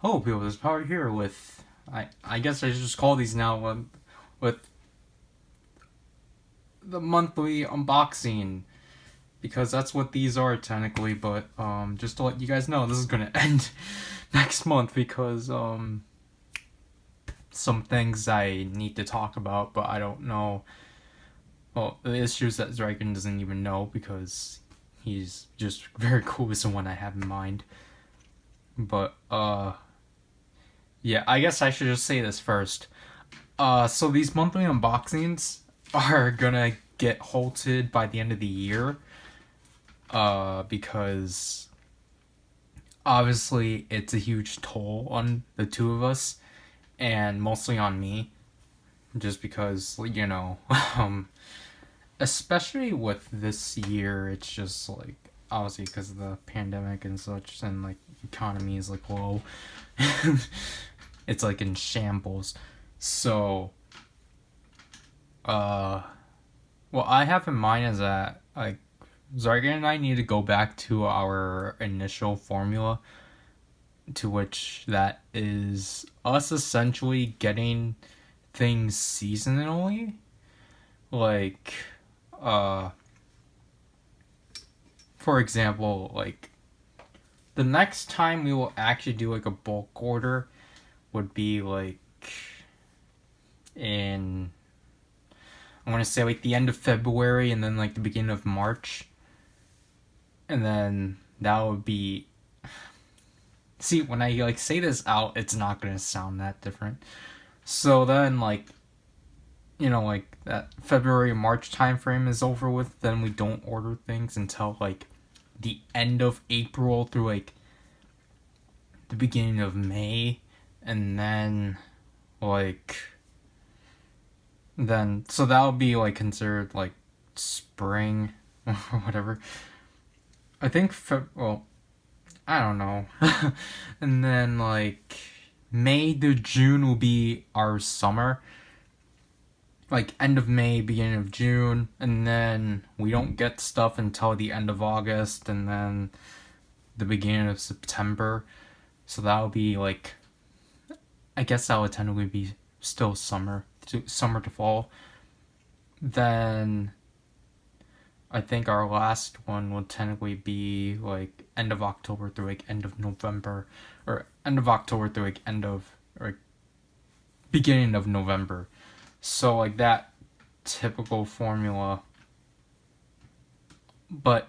Hello, people. This is Power here with I guess I should just call these now with the monthly unboxing because that's what these are technically. But just to let you guys know, this is gonna end next month because some things I need to talk about, but I don't know. Well, the issues that Dragon doesn't even know because he's just very cool with someone I have in mind. But yeah, I guess I should just say this first. So these monthly unboxings are gonna get halted by the end of the year. Because obviously it's a huge toll on the two of us, and mostly on me, just because especially with this year, it's just like obviously because of the pandemic and such, and like economy is like low. It's like in shambles. So, what I have in mind is that like Zargan and I need to go back to our initial formula, to which that is us essentially getting things seasonally. Like, uh, for example, like the next time we will actually do like a bulk order would be like in I want to say like the end of February and then like the beginning of March, and then that would be. See, when I like say this out, it's not gonna sound that different. So then, like like that February March time frame is over with. Then we don't order things until like the end of April through like the beginning of May, and then like so that would be like considered like spring or whatever. I think well, I don't know. And then like May to June will be our summer. Like end of May, beginning of June, and then we don't get stuff until the end of August and then the beginning of September. So that would be like I guess that would technically be still summer to fall. Then I think our last one will technically be like end of October through like end of November, or end of October through like end of or beginning of November. So like that typical formula. But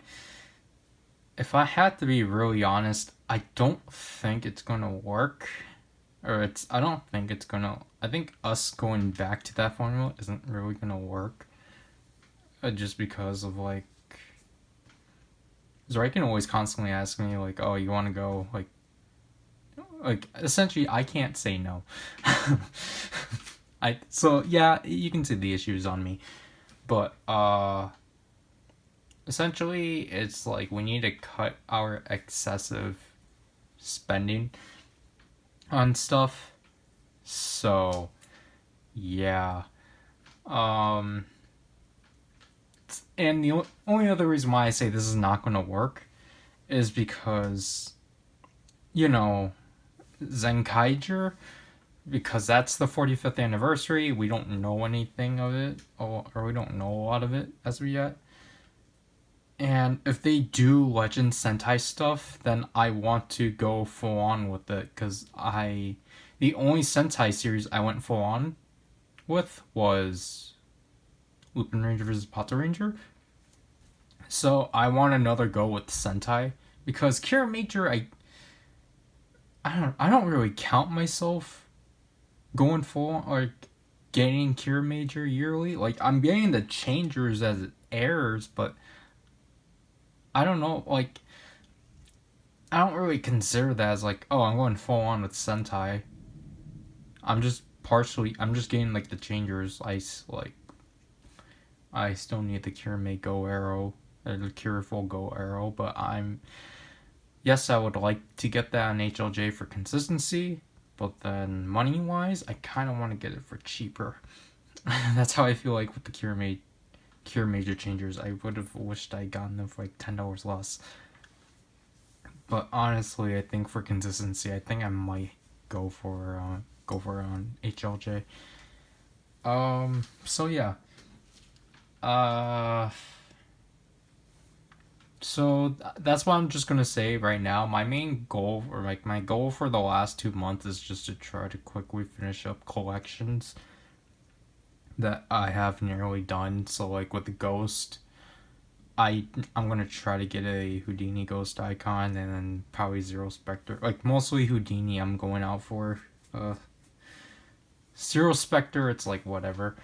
if I had to be really honest, I don't think it's gonna work. I don't think it's gonna. I think us going back to that formula isn't really gonna work. Just because of like. Zori can always constantly ask me like, "Oh, you want to go?" Like essentially, I can't say no. So yeah, you can see the issues on me, but essentially, it's like we need to cut our excessive spending on stuff. So yeah, um, and the only other reason why I say this is not going to work is because Zenkaiger, because that's the 45th anniversary. We don't know anything of it, or we don't know a lot of it as of yet. And if they do Legend Sentai stuff, then I want to go full on with it, because the only Sentai series I went full on with was Lupin Ranger vs. Pata Ranger. So I want another go with Sentai, because Kira Major, I don't really count myself going full or getting Cure Major yearly. Like I'm getting the changers as it airs, but I don't know. Like I don't really consider that as like, oh, I'm going full on with Sentai. I'm just getting like the changers. I still need the Cure May Go Arrow, or the Cure Full Go Arrow, but yes, I would like to get that on HLJ for consistency. But then money wise, I kind of want to get it for cheaper. That's how I feel like with the Cure Major Changers. I would have wished I gotten them for like $10 less. But honestly, I think for consistency, I think I might go for on HLJ. So yeah. Uh. So that's what I'm just gonna say right now. My main goal, or like my goal for the last 2 months, is just to try to quickly finish up collections that I have nearly done. So like with the Ghost, I'm gonna try to get a Houdini Ghost icon, and then probably Zero Spectre. Like mostly Houdini, I'm going out for. Zero Spectre, it's like whatever.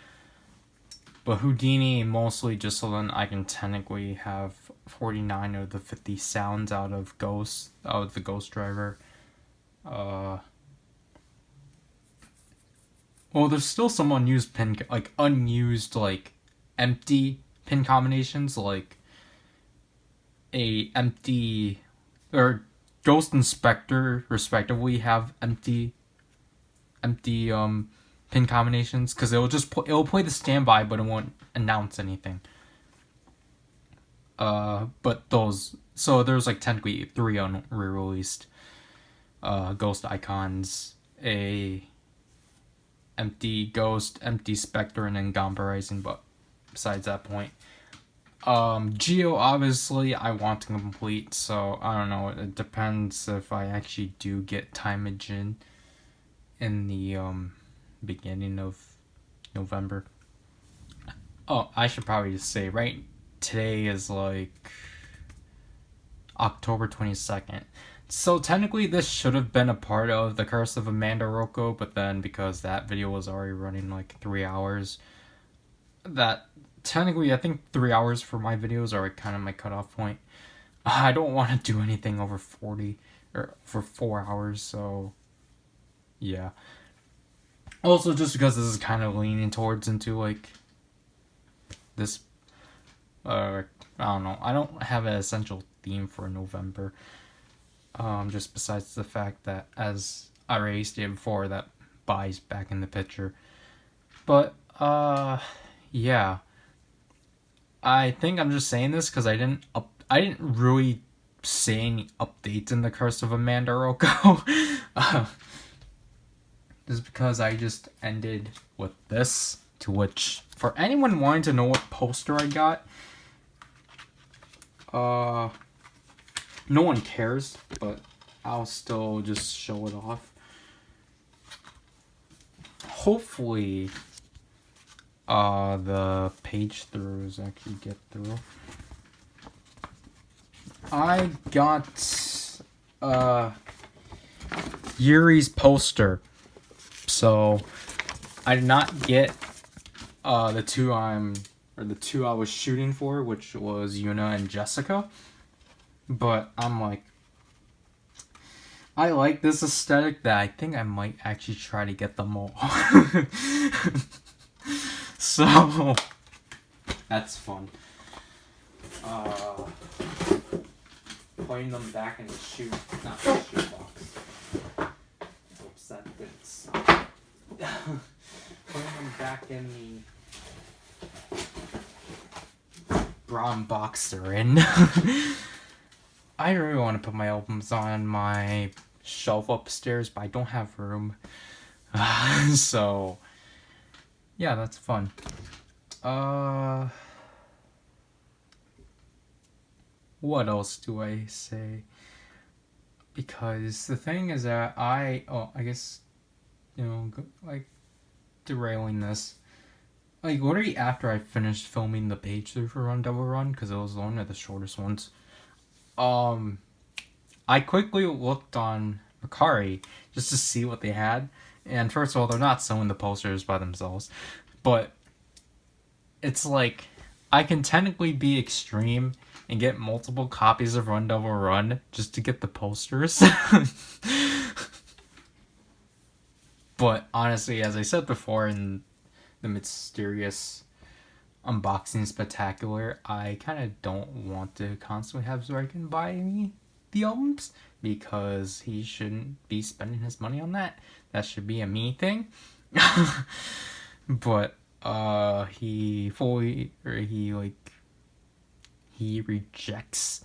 But Houdini mostly just so then I can technically have 49 of the 50 sounds out of the Ghost driver. Well, there's still some unused empty pin combinations, like a empty or Ghost and Spectre respectively have empty pin combinations, because it'll play the standby but it won't announce anything. But there's like technically 3 unre-released Ghost icons: a empty Ghost, empty Spectre, and then Gamba Rising. But besides that point, Geo obviously I want to complete, so I don't know. It depends if I actually do get Timeagen in the beginning of November. Oh, I should probably just say today is like October 22nd. So technically this should have been a part of the Curse of Amanda Rocco, but then because that video was already running like 3 hours, that technically I think 3 hours for my videos are kind of my cutoff point. I don't want to do anything over 40 or for 4 hours, so yeah. Also, just because this is kind of leaning towards into like this, I don't know. I don't have an essential theme for November. Just besides the fact that, as I already stated before, that buys back in the picture. But yeah. I think I'm just saying this because I didn't really say any updates in the Curse of Amanda Rocco. Just because I just ended with this, to which, for anyone wanting to know what poster I got, no one cares, but I'll still just show it off. Hopefully, the page throughs actually get through. I got, Yuri's poster. So, I did not get the two I was shooting for, which was Yuna and Jessica. But I'm like, I like this aesthetic that I think I might actually try to get them all. So, that's fun. Putting them back in the not the shoebox. Oops, that didn't suck. Putting them back in the brown box they're in. I really want to put my albums on my shelf upstairs, but I don't have room. So, yeah, that's fun. What else do I say? Because the thing is that I guess, like, derailing this. Like, literally after I finished filming the page through for Run Double Run, because it was one of the shortest ones, I quickly looked on Mercari just to see what they had. And first of all, they're not selling the posters by themselves. But it's like, I can technically be extreme and get multiple copies of Run Double Run just to get the posters. But honestly, as I said before in the mysterious unboxing spectacular, I kind of don't want to constantly have Zoikin buy me the albums, because he shouldn't be spending his money on that. That should be a me thing. But he rejects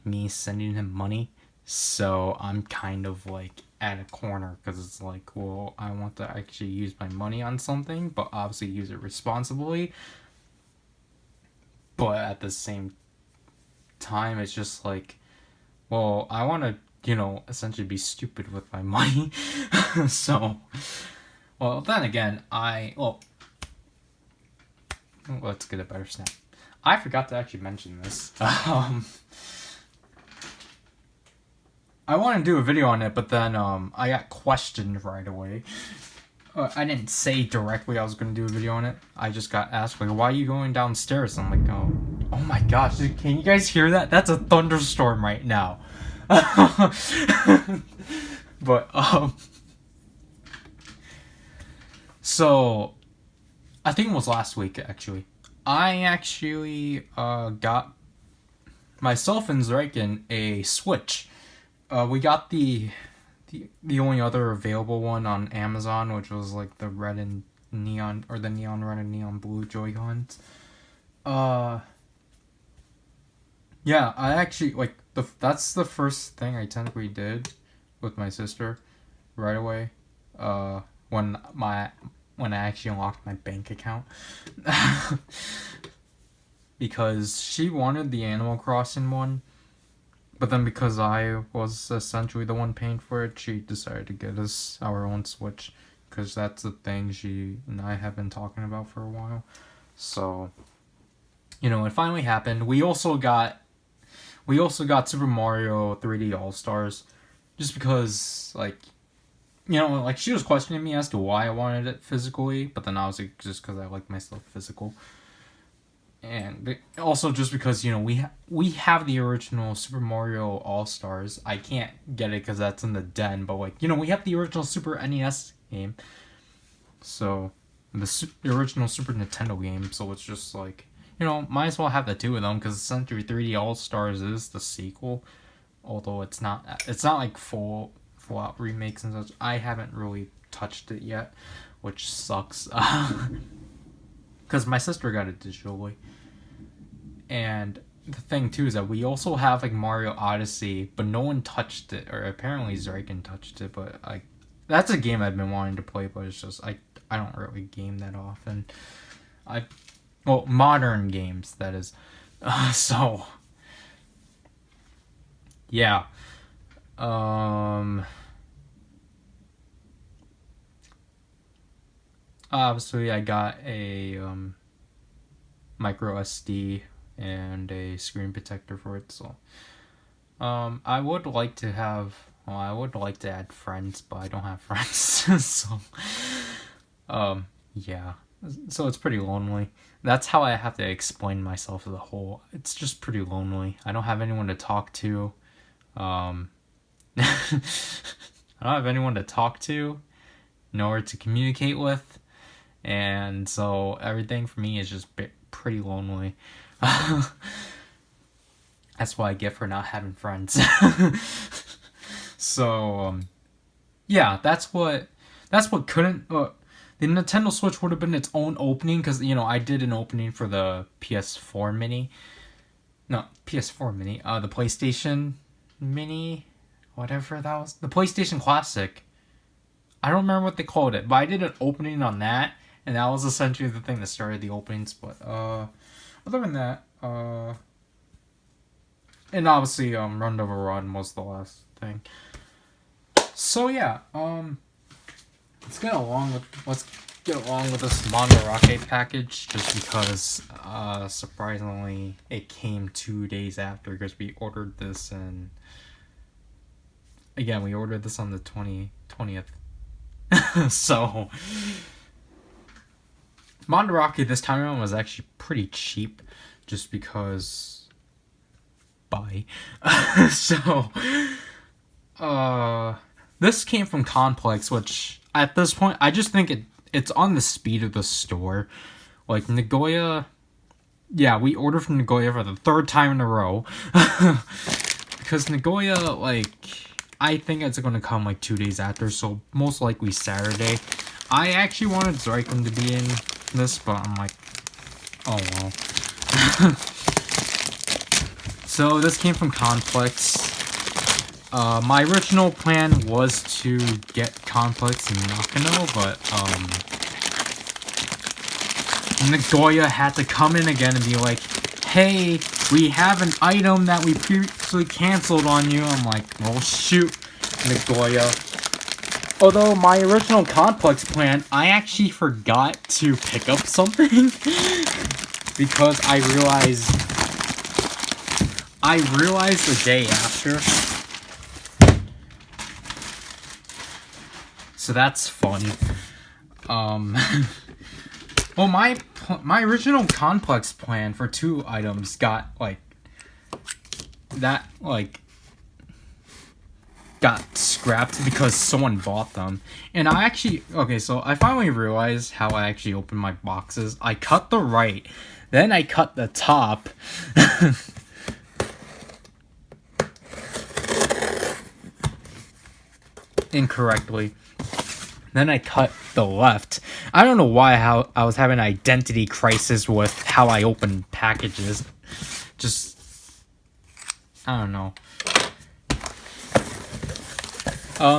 me sending him money. So I'm kind of like at a corner because it's like, well, I want to actually use my money on something, but obviously use it responsibly. But at the same time, it's just like, well, I want to, essentially be stupid with my money. So, well, then again, let's get a better snap. I forgot to actually mention this. I want to do a video on it, but then I got questioned right away. I didn't say directly I was going to do a video on it. I just got asked, like, why are you going downstairs? I'm like, oh my gosh, can you guys hear that? That's a thunderstorm right now. But, so, I think it was last week, actually. I actually got myself and Zreiken a Switch. We got the only other available one on Amazon, which was like the red and neon, or the neon red and neon blue Joy-Cons. Yeah, I actually like that's the first thing I technically did with my sister right away. When I actually unlocked my bank account. Because she wanted the Animal Crossing one. But then because I was essentially the one paying for it, she decided to get us our own Switch. Because that's the thing she and I have been talking about for a while. So, it finally happened. We also got Super Mario 3D All-Stars. Just because, like, she was questioning me as to why I wanted it physically. But then I was like, just because I like my stuff physical. And also just because, we have the original Super Mario All-Stars. I can't get it because that's in the den, but, like, we have the original Super NES game. So, the original Super Nintendo game, so it's just like, might as well have the two of them, because Century 3D All-Stars is the sequel. Although it's not like full-out remakes and such. I haven't really touched it yet, which sucks. Because my sister got it digitally. And the thing, too, is that we also have, like, Mario Odyssey, but no one touched it. Or apparently Zreiken touched it, but, like, that's a game I've been wanting to play, but it's just, I don't really game that often. Modern games, that is. So, yeah. Obviously, I got a micro SD and a screen protector for it. So, I would like to add friends, but I don't have friends. So, yeah. So it's pretty lonely. That's how I have to explain myself as a whole. It's just pretty lonely. I don't have anyone to talk to. I don't have anyone to talk to, nor to communicate with. And so everything for me is just pretty lonely. That's what I get for not having friends. So, yeah, that's what couldn't... the Nintendo Switch would have been its own opening, because, I did an opening for the PS4 Mini. No, PS4 Mini. The PlayStation Mini, whatever that was. The PlayStation Classic. I don't remember what they called it, but I did an opening on that. And that was essentially the thing that started the openings, but, other than that, and obviously, Run Over Run was the last thing. So, yeah, let's get along with this Monderake package, just because, surprisingly, it came 2 days after, because we ordered this, and, again, we ordered this on the 20th, so... Monderake this time around was actually pretty cheap, just because... Bye. So... This came from Complex, which, at this point, I just think it's on the speed of the store. Like, Nagoya... Yeah, we ordered from Nagoya for the third time in a row. Because Nagoya, like... I think it's going to come, like, 2 days after, so most likely Saturday. I actually wanted Zreiken to be in this, but I'm like, oh well. So this came from Complex. My original plan was to get Complex and Nakano, but Nagoya had to come in again and be like, hey, we have an item that we previously canceled on you. I'm like, well, shoot, Nagoya. Although my original Complex plan, I actually forgot to pick up something because I realized the day after. So that's fun. Well, my original Complex plan for 2 items got got scrapped because someone bought them. And I actually, okay, so I finally realized how I actually opened my boxes. I cut the right, then I cut the top. Incorrectly. Then I cut the left. I don't know why I was having an identity crisis with how I open packages. Just, I don't know.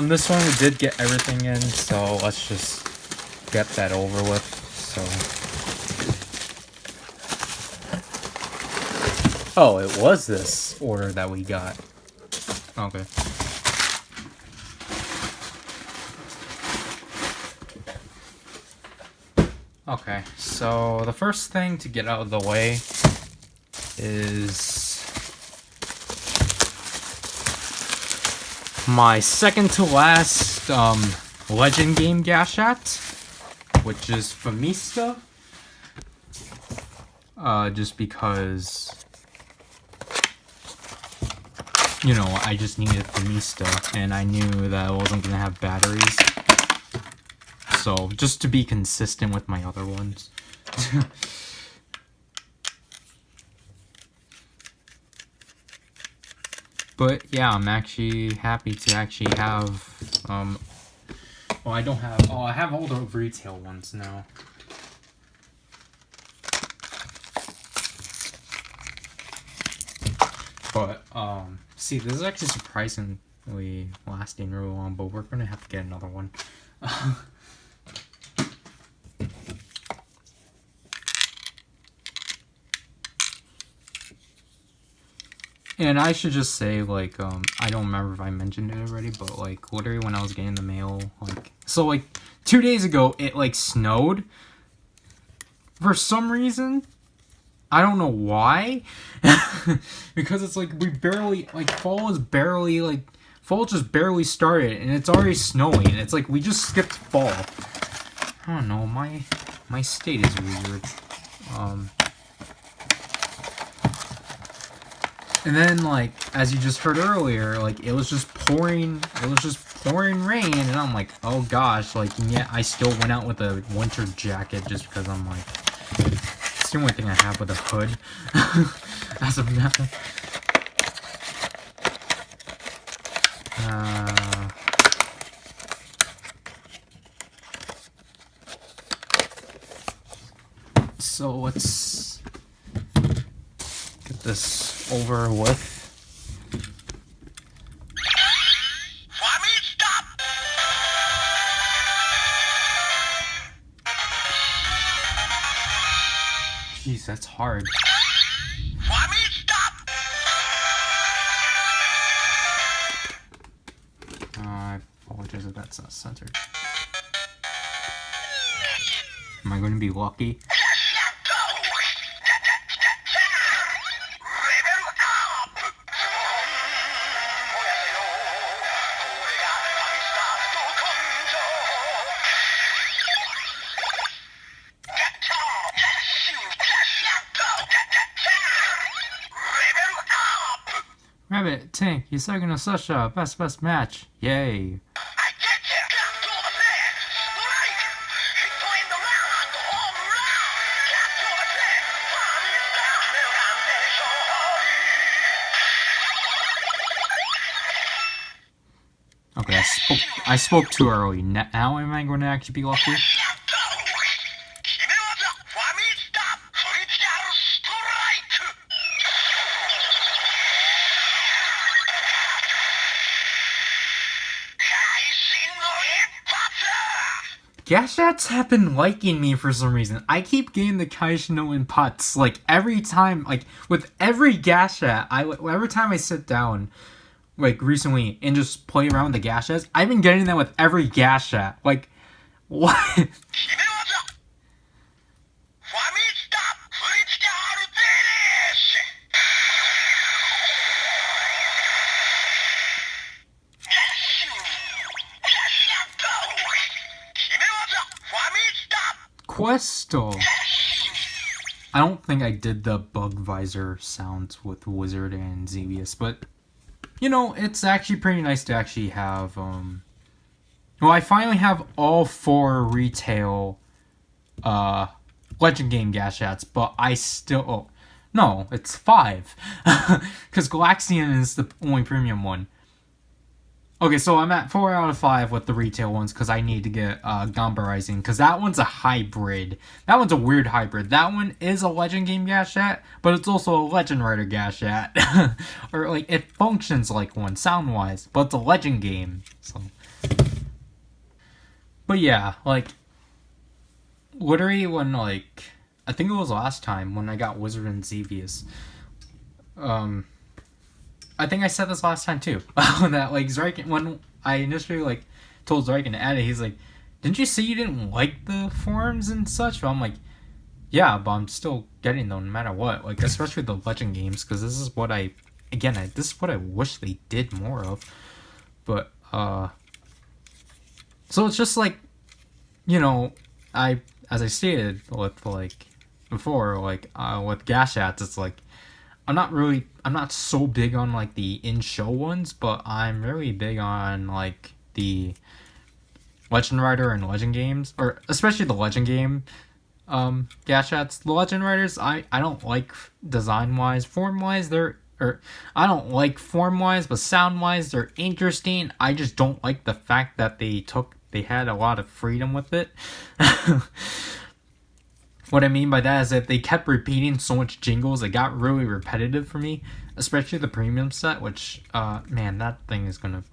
This one we did get everything in, so let's just get that over with. So, oh, it was this order that we got. Okay. Okay, so the first thing to get out of the way is my second to last Legend game Gashat, which is Famista. Just because, you know, I just needed Famista, and I knew that I wasn't gonna have batteries. So, just to be consistent with my other ones. But yeah, I'm actually happy to actually have, well, I don't have, oh, I have all the retail ones now. But, see, this is actually surprisingly lasting really long, but we're gonna have to get another one. And I should just say, like, I don't remember if I mentioned it already, but, like, literally when I was getting the mail, like, so, like, 2 days ago, it, like, snowed. For some reason. I don't know why. Because it's, like, we barely, like, fall just barely started, and it's already snowing, and it's, like, we just skipped fall. I don't know, my state is weird. And then, like, as you just heard earlier, like, it was just pouring rain, and I'm like, oh gosh, like, and yet I still went out with a winter jacket just because I'm like, it's the only thing I have with a hood. As of now. So let's get this over with. Jeez, that's hard. I apologize if that's not centered. Am I going to be lucky? Rabbit, Tank, Yusagi no Sasha, best match. Yay. Okay, I spoke too early. Now am I going to actually be lucky? Gashats have been liking me for some reason. I keep getting the Kaishino in putts. Like, every time, like, with every Gashat, every time I sit down, like, recently, and just play around with the Gashats, I've been getting them with every Gashat. Like, what? Questo. I don't think I did the bug visor sounds with Wizard and Xevious, but you know, it's actually pretty nice to actually have well, I finally have all 4 retail Legend Game Gashats, but I still no, it's 5. Cuz Galaxian is the only premium one. Okay, so I'm at 4 out of 5 with the retail ones because I need to get Gamba Rising because that one's a hybrid. That one's a weird hybrid. That one is a Legend Game Gashat, but it's also a Legend Rider Gashat. Or, like, it functions like one sound-wise, but it's a Legend game. So. But yeah, like, literally when, like, I think it was last time when I got Wizard and Xevious. I think I said this last time too. That like Zarikin, when I initially like told Zarikin to add it, he's like, "Didn't you say you didn't like the forums and such?" But I'm like, "Yeah, but I'm still getting them no matter what." Like especially the Legend games, because this is what this is what I wish they did more of. But so it's just like, you know, as I stated with like before, like with Gashats, it's like. I'm not so big on like the in-show ones, but I'm really big on like the Legend Rider and Legend games, or especially the Legend game Gashats. The Legend Riders, I don't like design-wise. Form-wise, I don't like form-wise, but sound-wise, they're interesting. I just don't like the fact that they had a lot of freedom with it. What I mean by that is that they kept repeating so much jingles, it got really repetitive for me, especially the premium set, which, man, that thing is gonna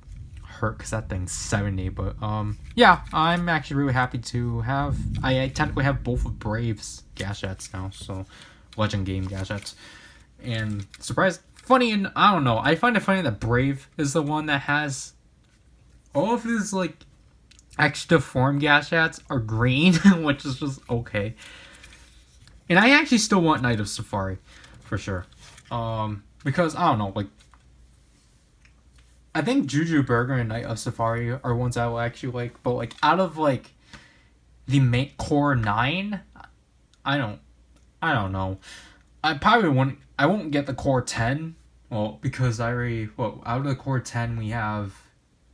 hurt because that thing's 70, but, yeah, I'm actually really happy to have, I technically have both of Brave's Gashats now, so, Legend Game Gashats, and funny, and I don't know, I find it funny that Brave is the one that has all of his, like, extra form Gashats are green, which is just okay. And I actually still want Night of Safari, for sure. Because, I don't know, like... I think Juju Burger and Night of Safari are ones I will actually like. But, like, out of, like, the main core 9, I don't know. I won't get the core 10. Well, because out of the core 10, we have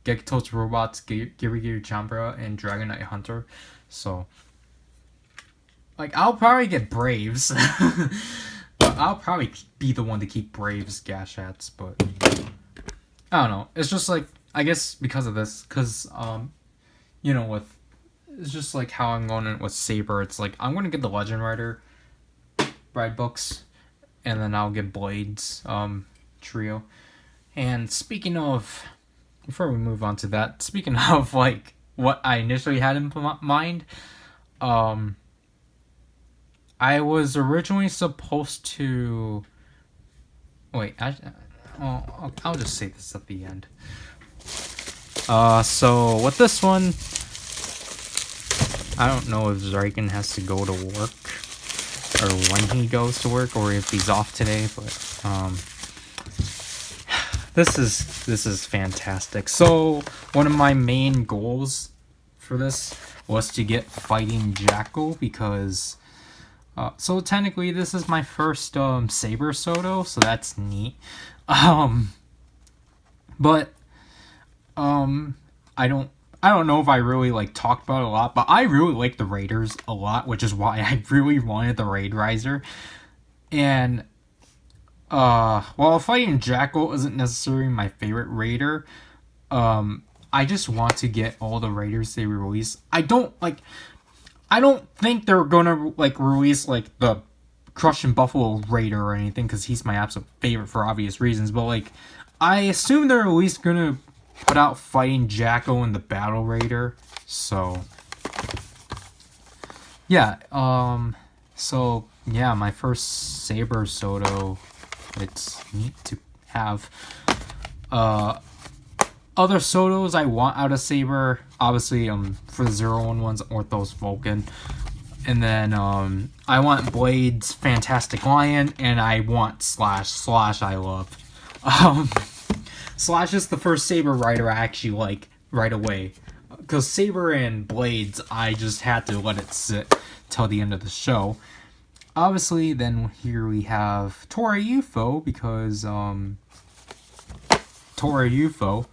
Gekito's Robots, Girigiri Chambra, and Dragon Knight Hunter. So... Like, I'll probably get Braves. But I'll probably be the one to keep Braves Gashats, but... I don't know. It's just, like, I guess because of this, because, you know, it's just, like, how I'm going with Saber. It's, like, I'm going to get the Legend Rider Ride books, and then I'll get Blades, trio. And speaking of... Before we move on to that, speaking of, like, what I initially had in mind, I was originally supposed to... Wait, I'll just say this at the end. So with this one, I don't know if Zarikin has to go to work, or when he goes to work, or if he's off today, but, this is fantastic. So, one of my main goals for this was to get Fighting Jackal, because... so technically this is my first Saber Soto, so that's neat. But I don't know if I really like talked about it a lot, but I really like the Raiders a lot, which is why I really wanted the Raid Riser. And while Fighting Jackal isn't necessarily my favorite Raider, I just want to get all the Raiders they release. I don't think they're gonna like release like the Crush and Buffalo Raider or anything, because he's my absolute favorite for obvious reasons. But like, I assume they're at least gonna put out Fighting Jackal and the Battle Raider. So Yeah, so yeah, my first Saber Soto, it's neat to have. Other Sotos I want out of Saber, obviously, for the 01 ones, Orthos Vulcan. And then, I want Blade's Fantastic Lion, and I want Slash. Slash I love. Slash is the first Saber rider I actually like right away. Because Saber and Blades, I just had to let it sit till the end of the show. Obviously, then here we have Tora UFO, because, Tora UFO.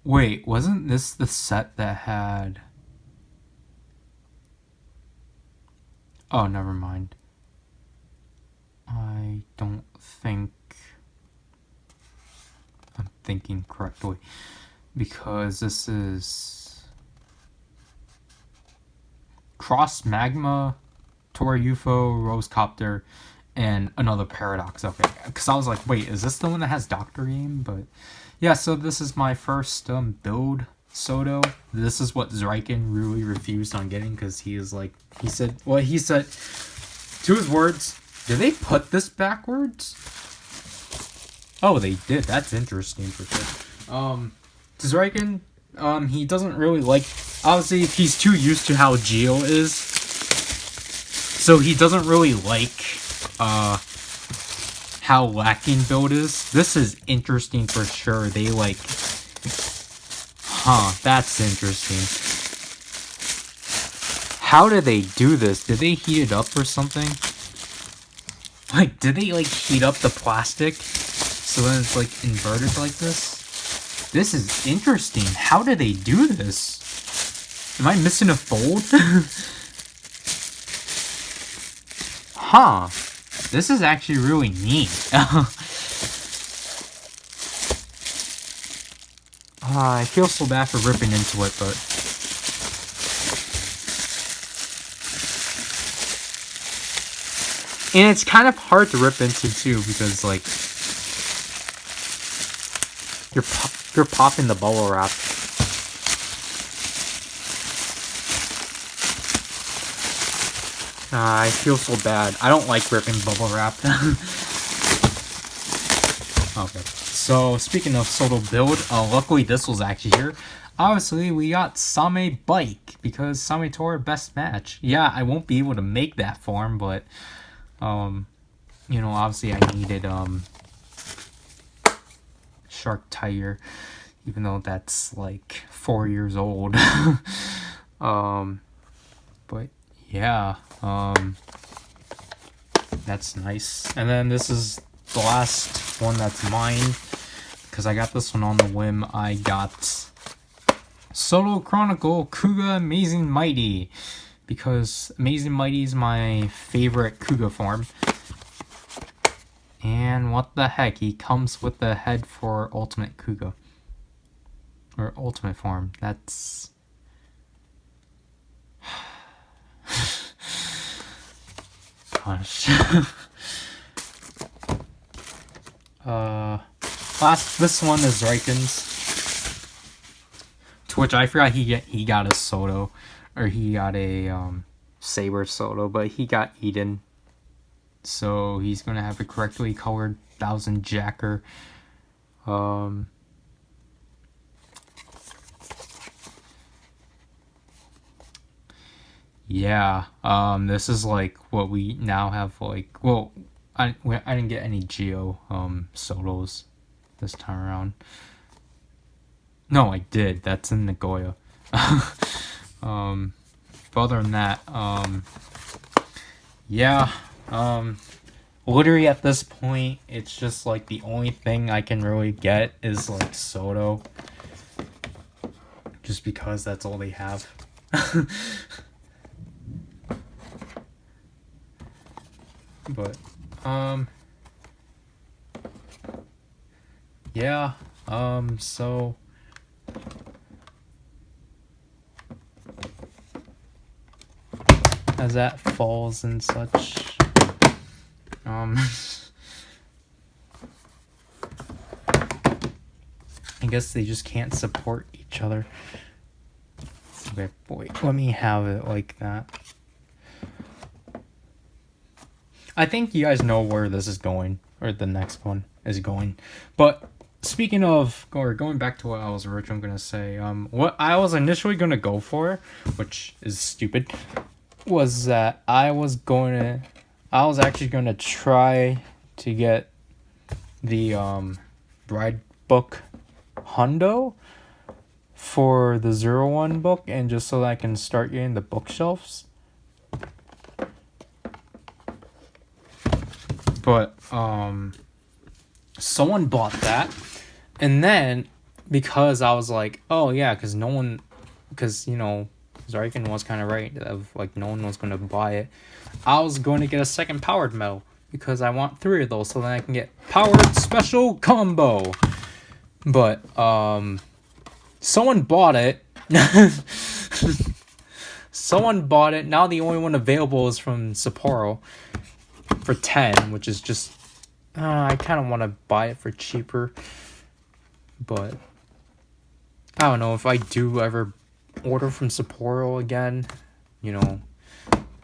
Wait, wasn't this the set that had... Oh, never mind. I don't think I'm thinking correctly. Because this is... Cross Magma, Tora UFO, Rose Copter, and another Paradox. Okay, because I was like, wait, is this the one that has Dr. Game? But yeah, so this is my first build Soto. This is what Zrykin really refused on getting, because he said, to his words, did they put this backwards? Oh, they did. That's interesting for sure. Zrykin, he doesn't really like, obviously he's too used to how Geo is, so he doesn't really like how lacking build is. This is interesting for sure. They like, that's interesting. How did they do this? Did they heat it up or something? Like, did they like heat up the plastic so then it's like inverted like this? This is interesting. How did they do this? Am I missing a fold? Huh. This is actually really neat. I feel so bad for ripping into it, but... And it's kind of hard to rip into too, because like... You're popping the bubble wrap. I feel so bad. I don't like ripping bubble wrap. Okay. So, speaking of Soto build, luckily this was actually here. Obviously, we got Same Bike, because Same Tora best match. Yeah, I won't be able to make that form, but, you know, obviously I needed, Shark Tiger, even though that's, like, 4 years old. But, yeah, that's nice. And then this is the last one that's mine, because I got this one on the whim. I got Soto Chronicle Kuga Amazing Mighty, because Amazing Mighty is my favorite Kuga form. And what the heck, he comes with the head for Ultimate Kuga. Or Ultimate form. That's... Gosh. This one is Ryken's. To which I forgot he got a Soto. Or he got a, Saber Soto, but he got Eden. So he's gonna have a correctly colored 1000 Jacker. Yeah, this is like what we now have, like, well, I didn't get any Geo, Sotos this time around. No, I did. That's in Nagoya. But other than that, yeah, literally at this point, it's just like the only thing I can really get is like Soto. Just because that's all they have. But, yeah, so... as that falls and such, I guess they just can't support each other. Okay, wait, let me have it like that. I think you guys know where this is going, or the next one is going. But speaking of, or going back to what I was originally going to say, what I was initially going to go for, which is stupid, was that I was actually going to try to get the Bride book Hundo for the 01 book, and just so that I can start getting the bookshelves. But someone bought that, and then because I was like, oh yeah, because you know, Zarkin was kind of right of like no one was going to buy it. I was going to get a second powered medal because I want 3 of those so then I can get powered special combo. But someone bought it. Someone bought it. Now the only one available is from Sapporo for 10, which is just I kind of want to buy it for cheaper, but I don't know if I do ever order from Sapporo again, you know,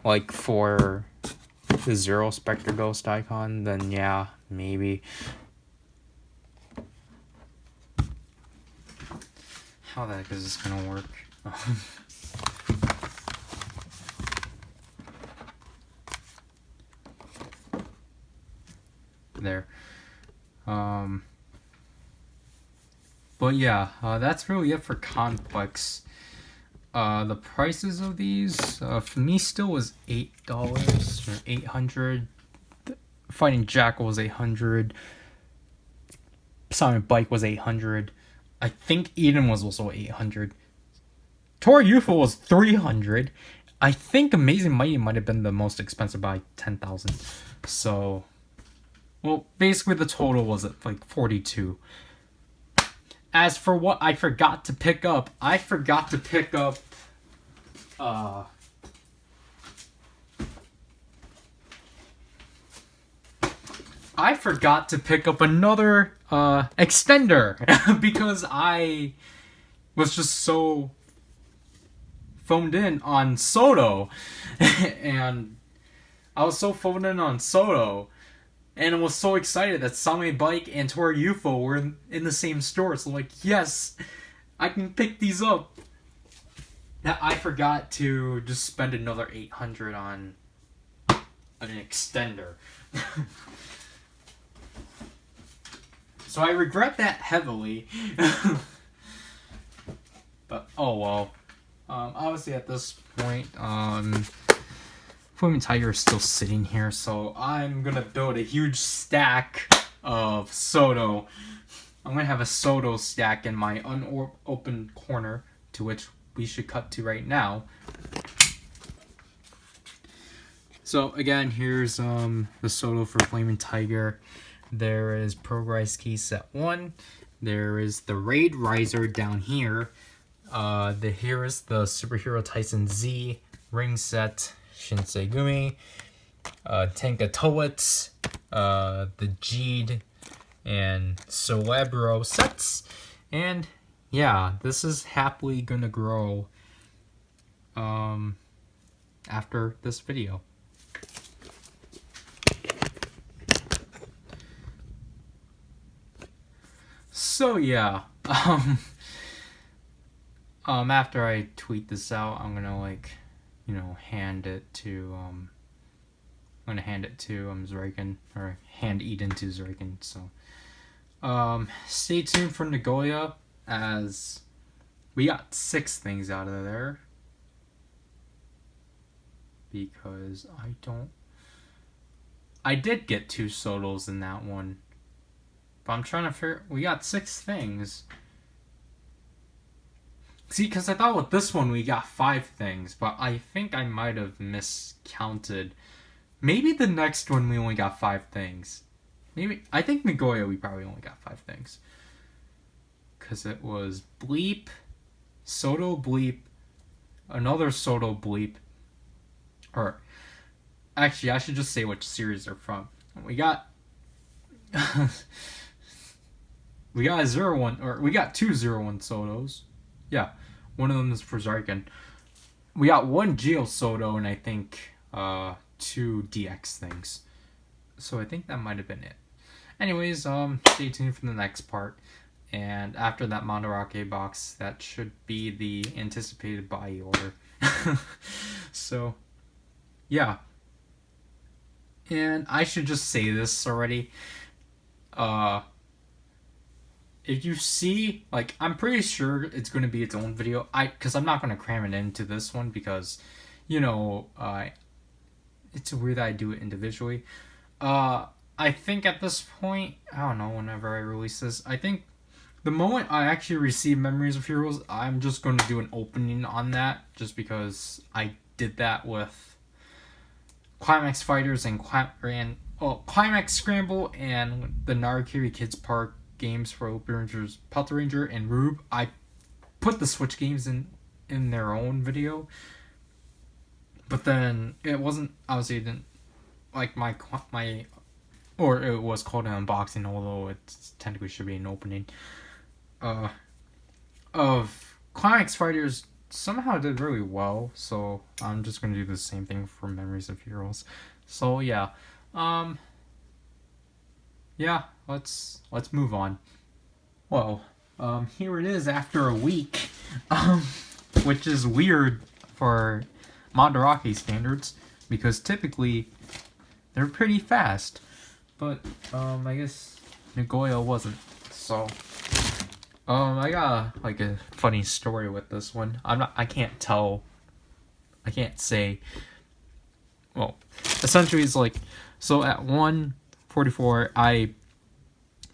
like for the Zero Spectre Ghost icon, then yeah, maybe. How the heck is this gonna work? There. But yeah, that's really it for Complex. The prices of these, for me still was $8 or 800. Fighting Jackal was 800. Sonic Bike was 800. I think Eden was also 800. Tori Youthful was 300. I think Amazing Mighty might have been the most expensive by 10,000. So, well, basically the total was at like 42. As for what I forgot to pick up, I forgot to pick up another extender because I was just so phoned in on Soto and I was so excited that Same Bike and Tori UFO were in the same store. So I'm like, yes, I can pick these up. Now, I forgot to just spend another 800 on an extender. So I regret that heavily. But, oh well. Obviously at this point, Flaming Tiger is still sitting here, so I'm gonna build a huge stack of Soto. I'm gonna have a Soto stack in my unopened corner, to which we should cut to right now. So again, here's the Soto for Flaming Tiger. There is Progress Key Set 1. There is the Raid Riser down here. Here is the Superhero Tyson Z ring set. Shinsegumi, Tenka Towets, the Jeed, and Celebro sets. And yeah, this is happily gonna grow after this video. So yeah, after I tweet this out, I'm gonna hand it to Zreiken, or hand Eden to Zreiken. So stay tuned for Nagoya, as we got 6 things out of there, because I did get 2 Sotos in that one, but I'm trying to figure, we got 6 things. See, because I thought with this one we got 5 things, but I think I might have miscounted. Maybe the next one we only got 5 things. I think Nagoya we probably only got 5 things. Because it was Bleep, Soto Bleep, another Soto Bleep. Or, actually, I should just say which series they're from. We got... we got 2 01 Sotos. Yeah. One of them is for Zarkin. We got 1 Geosoto and I think 2 DX things. So I think that might have been it. Anyways, stay tuned for the next part. And after that Mandarake box, that should be the anticipated buy order. So, yeah. And I should just say this already. If you see, like, I'm pretty sure it's going to be its own video. Because I'm not going to cram it into this one because, you know, it's weird that I do it individually. I think at this point, I don't know, whenever I release this, I think the moment I actually receive Memories of Heroes, I'm just going to do an opening on that, just because I did that with Climax Fighters and Climax Scramble and the Narakiri Kids Park games for Open Rangers, Pelta Ranger, and Rube. I put the Switch games in their own video, but then it wasn't, obviously it didn't, like my, or it was called an unboxing, although it technically should be an opening, of Climax Fighters somehow did really well, so I'm just gonna do the same thing for Memories of Heroes. So yeah, let's move on. Well, here it is after a week, which is weird for Mandarake standards, because typically they're pretty fast, but I guess Nagoya wasn't. So I got like a funny story with this one. I can't say, well, essentially it's like, so at 1:44 I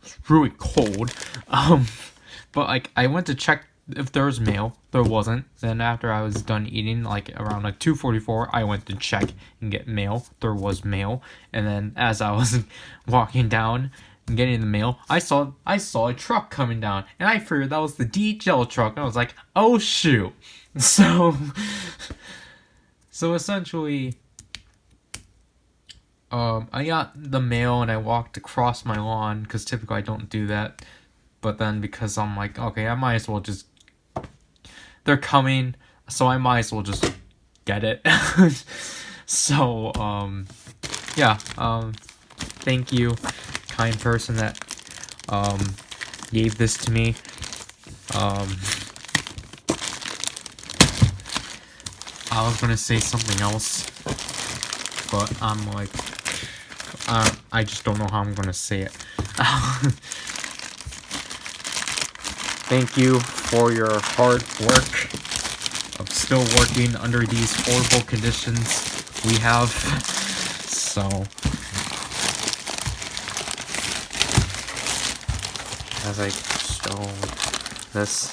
was really cold, but like I went to check if there was mail. There wasn't. Then after I was done eating, like around like 2:44, I went to check and get mail. There was mail. And then as I was walking down and getting the mail, I saw a truck coming down, and I figured that was the DHL truck. And I was like, oh shoot. So essentially, I got the mail and I walked across my lawn, because typically I don't do that. But then because I'm like, okay, I might as well just, they're coming, so I might as well just get it. So, yeah, thank you, kind person that, gave this to me. I was gonna say something else, but I'm like, I just don't know how I'm gonna say it. Thank you for your hard work of still working under these horrible conditions we have. So, as I show this,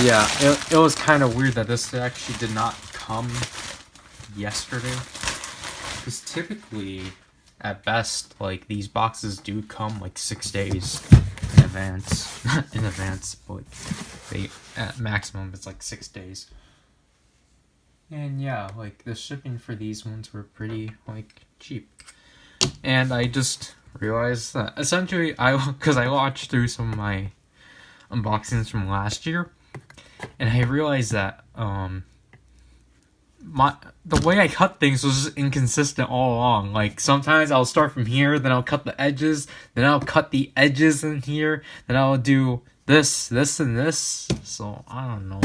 yeah, it was kind of weird that this actually did not come yesterday. Because typically, at best, like, these boxes do come, like, 6 days in advance. But they, at maximum, it's, like, 6 days. And, yeah, like, the shipping for these ones were pretty, like, cheap. And I just realized that, essentially, because I watched through some of my unboxings from last year, and I realized that, the way I cut things was just inconsistent all along. Like, sometimes I'll start from here, then I'll cut the edges, then I'll cut the edges in here, then I'll do this, and this. So, I don't know.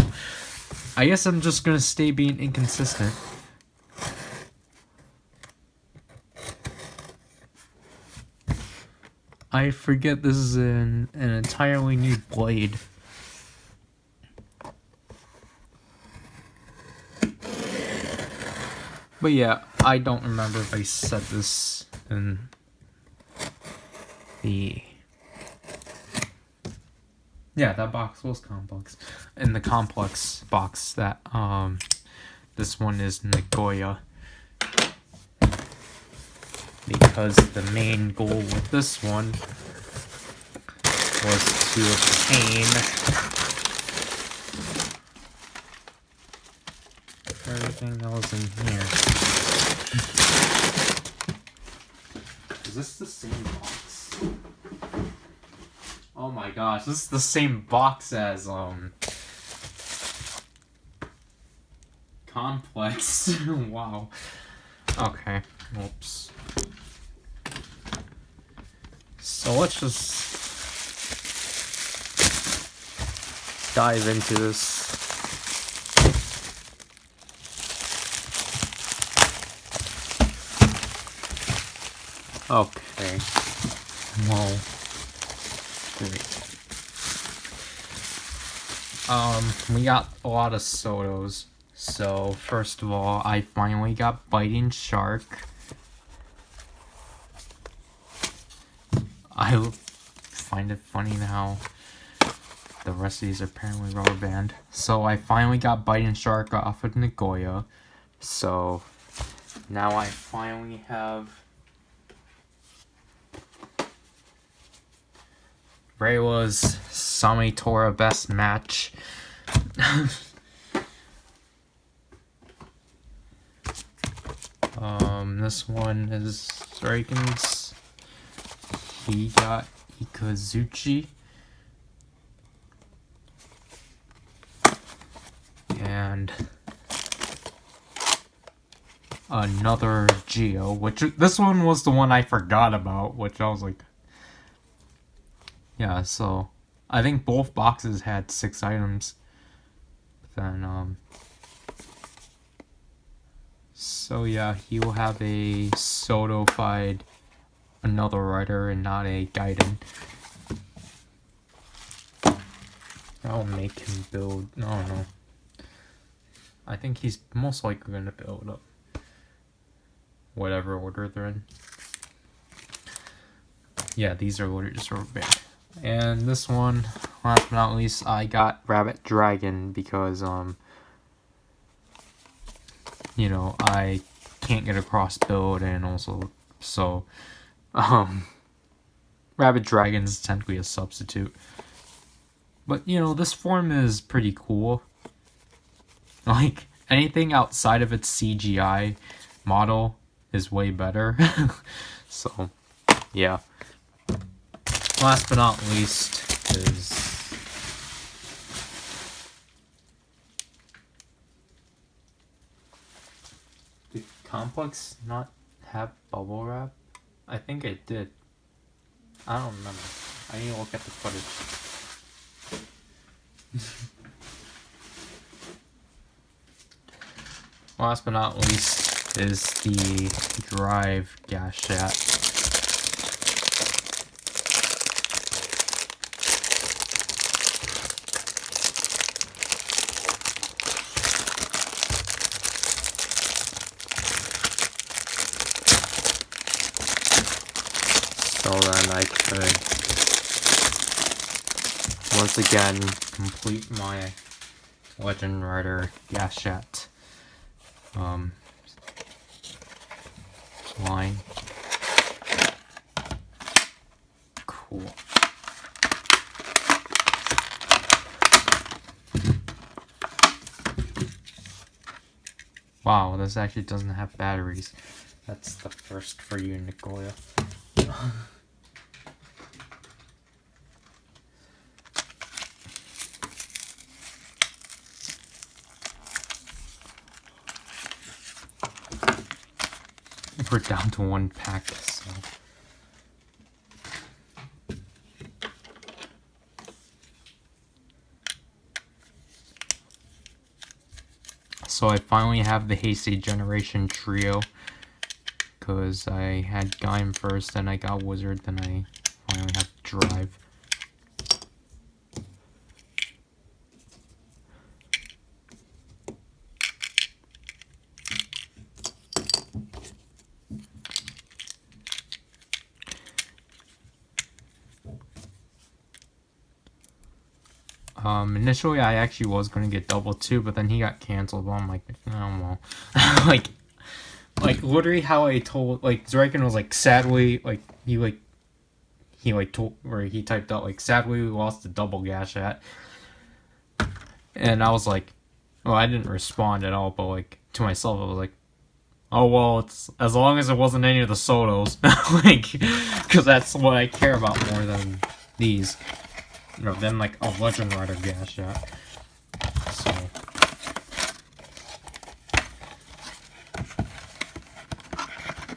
I guess I'm just gonna stay being inconsistent. I forget this is an entirely new blade. But yeah, I don't remember if I said this in the... Yeah, that box was complex. In the complex box that, this one is Nagoya. Because the main goal with this one was to obtain everything that was in here. this the same box? Oh my gosh, this is the same box as Complex. Wow. Okay. Oops. So let's just dive into this. Okay. Well, great. We got a lot of Sotos. So first of all, I finally got Biting Shark. I find it funny now. The rest of these are apparently rubber band. So I finally got Biting Shark off of Nagoya. So now I finally have Reiwa's Samitora Best Match. This one is Dragon's. He got Ikazuchi. And another Geo, which this one was the one I forgot about, which I was like, yeah, so I think both boxes had 6 items. Then, so yeah, he will have a Soto-fied another rider and not a Gaiden. That'll make him build, I don't know. I think he's most likely going to build up whatever order they're in. Yeah, these are ordered just rubber band. And this one, last but not least, I got Rabbit Dragon because, you know, I can't get a cross build, and also, so, Rabbit Dragon's technically a substitute. But, you know, this form is pretty cool. Like, anything outside of its CGI model is way better. So, yeah. Last but not least is did Complex not have bubble wrap? I think it did. I don't remember. I need to look at the footage. Last but not least is the Drive Gashat. So then I could once again complete my Legend Rider Gashat line. Cool. Wow, this actually doesn't have batteries. That's the first for you, Nagoya. We're down to 1 pack, so. So I finally have the Heisei Generation Trio, because I had Gaim first, then I got Wizard, then I finally have Drive. Initially I actually was going to get double 2, but then he got canceled, but I'm like, oh well. like literally how I told, like, Draken was like, sadly, like, he told, where he typed out, like, sadly we lost the double Gashat. And I was like, well, I didn't respond at all, but, like, to myself, I was like, oh well, it's as long as it wasn't any of the Sotos, like, because that's what I care about more than these, than like a Legend Rider gas shot.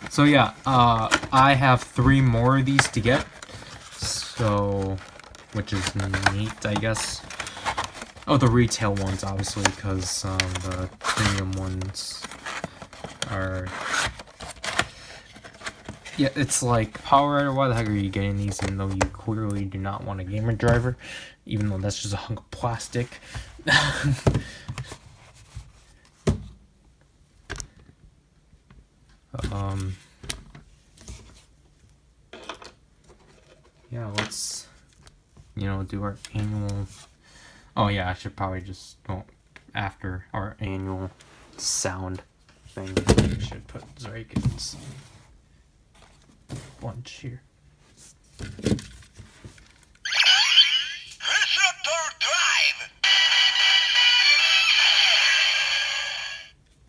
So yeah, I have 3 more of these to get, so, which is neat, I guess. Oh, the retail ones, obviously, because the premium ones are... Yeah, it's like, PowerRider, why the heck are you getting these even though you clearly do not want a gamer driver? Even though that's just a hunk of plastic. Yeah, let's, do our annual... Oh yeah, I should probably just, after our annual sound thing, I should put Zarikin's bunch here.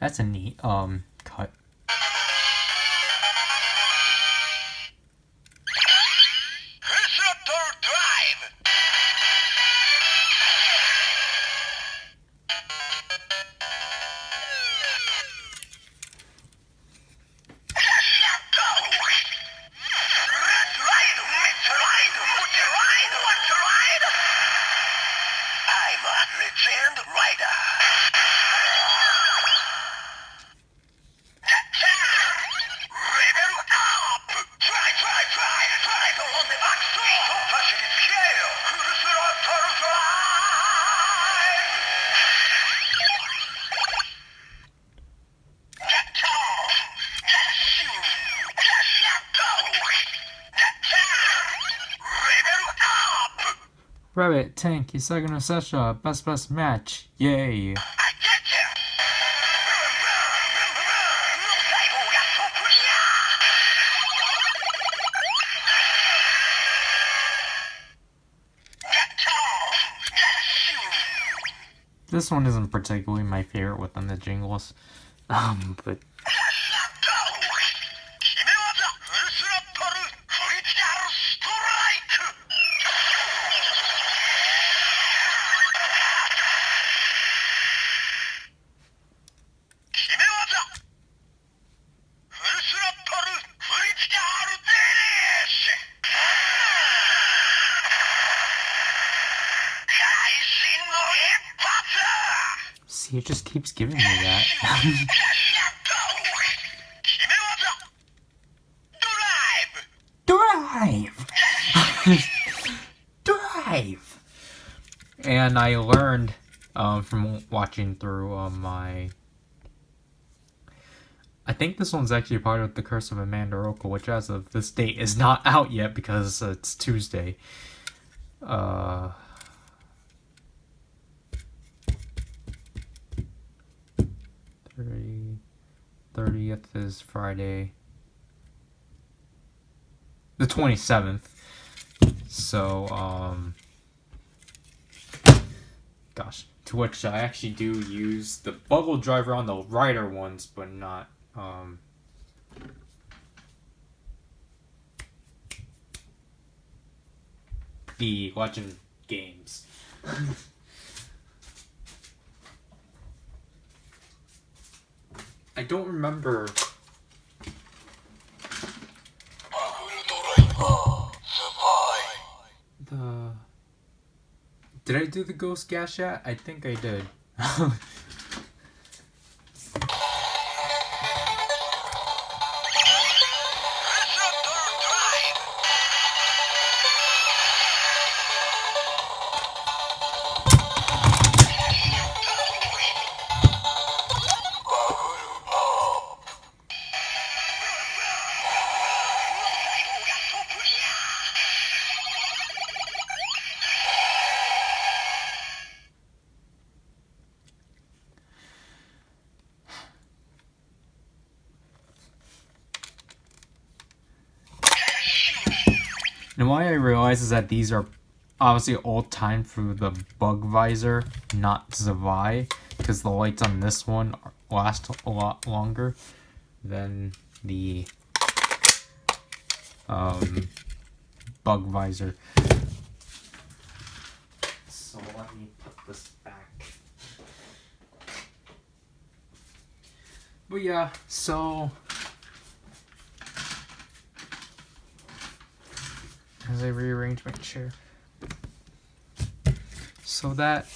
That's a neat, cut. Rabbit, Tank, Isagano Sesha, best match, yay! This one isn't particularly my favorite within the jingles, but... See, it just keeps giving me that. Drive! Drive! And I learned from watching through my... I think this one's actually part of The Curse of Amanda Rocco, which as of this date is not out yet because it's Tuesday. 30th is Friday. The 27th. So, gosh. To which I actually do use the bubble driver on the Rider ones, but not, the Legend games. I don't remember. Did I do the Ghost Gas yet? I think I did. And why I realize is that these are obviously all timed through the bug visor, not Zavai, because the lights on this one last a lot longer. then the bug visor. So let me put this back. But yeah, so as I rearrange my chair. So that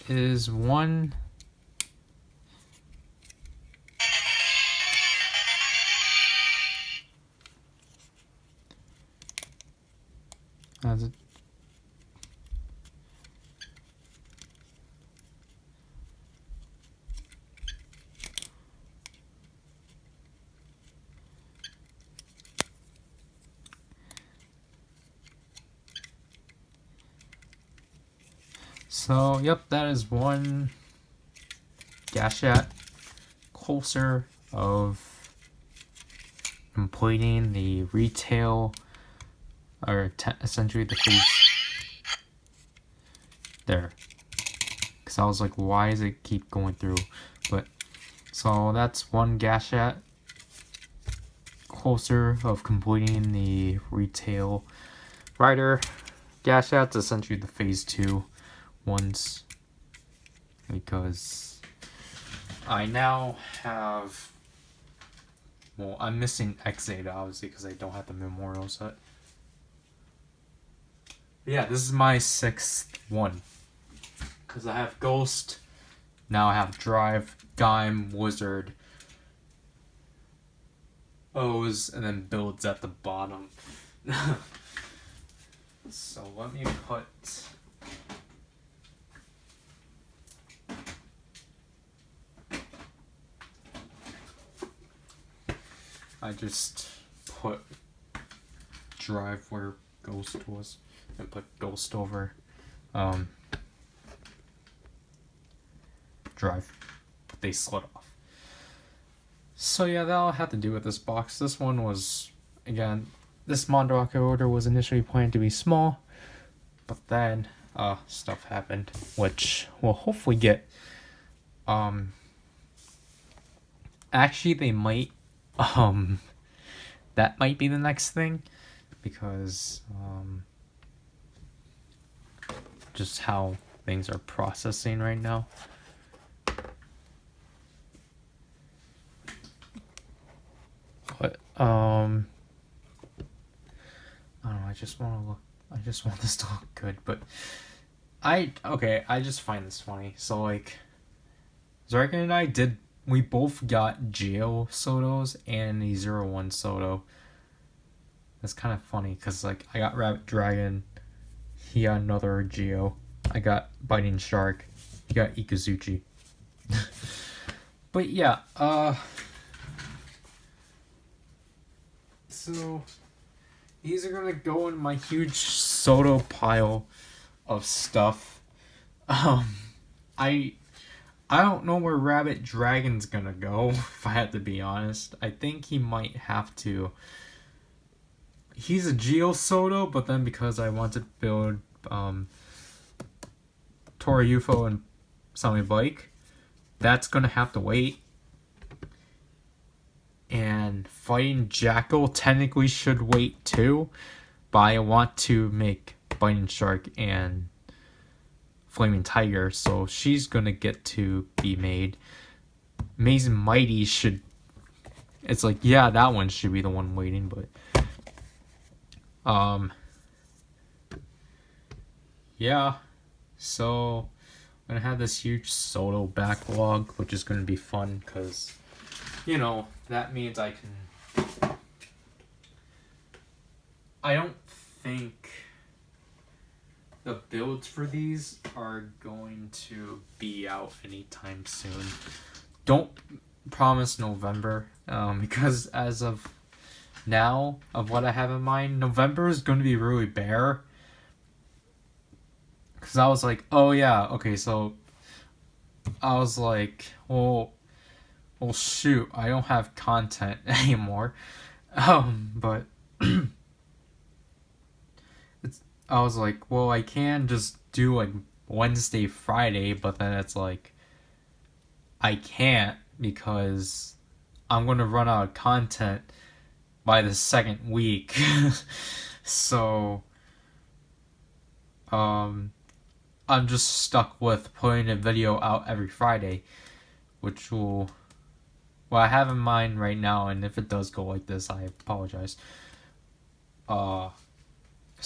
is one. As it. So, yep, that is one gashet closer of completing the retail, or essentially the face there. Because I was like, why does it keep going through? But, so that's one gashet closer of completing the retail rider gashet, essentially the phase 2 ones, because I now have, well, I'm missing X8 obviously because I don't have the memorial set. But yeah, this is my 6th one, because I have Ghost, now I have Drive, Gaim, Wizard, O's, and then Builds at the bottom. So let me put I just put Drive where Ghost was and put Ghost over Drive. They slid off. So yeah, that'll have to do with this box. This one was, again, this Mondrocker order was initially planned to be small, but then stuff happened, which we'll hopefully get. Actually, they might that might be the next thing, because just how things are processing right now. But I don't know, I just want this to look good, but I just find this funny. So like, Zarkin and we both got Geo Sotos and the 01 Soto. That's kind of funny, because like, I got Rabbit Dragon, he got another Geo, I got Biting Shark, he got Ikazuchi. But yeah, so these are gonna go in my huge Soto pile of stuff. I don't know where Rabbit Dragon's gonna go, if I have to be honest. I think he might have to. He's a Geo Soto, but then because I want to build Tora UFO and Sami Bike, that's gonna have to wait. And Fighting Jackal technically should wait too, but I want to make Biting Shark and Flaming Tiger, so she's gonna get to be made. Maze and Mighty should, it's like, yeah, that one should be the one waiting, but yeah, so I'm gonna have this huge Soto backlog, which is gonna be fun, because, you know, that means I don't think the builds for these are going to be out anytime soon. Don't promise November, because as of now, of what I have in mind, November is going to be really bare. Because I was like, oh yeah, okay, so I was like, well shoot, I don't have content anymore. But I was like, well, I can just do like Wednesday, Friday, but then it's like, I can't, because I'm gonna run out of content by the second week. So I'm just stuck with putting a video out every Friday, which will, well, I have in mind right now, and if it does go like this, I apologize. So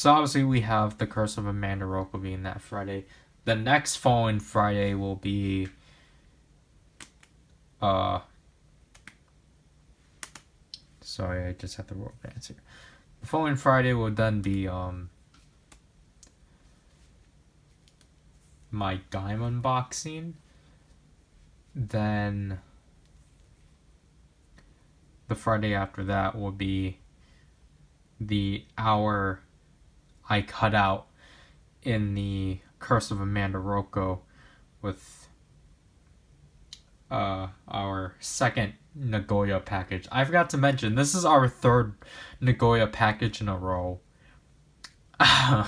obviously we have the Curse of Amanda Rocco being that Friday. The next following Friday will be sorry, I just had the wrong answer. The following Friday will then be my Gaim unboxing. Then the Friday after that will be the hour I cut out in the Curse of Amanda Rocco with our second Nagoya package. I forgot to mention, this is our third Nagoya package in a row. Yeah,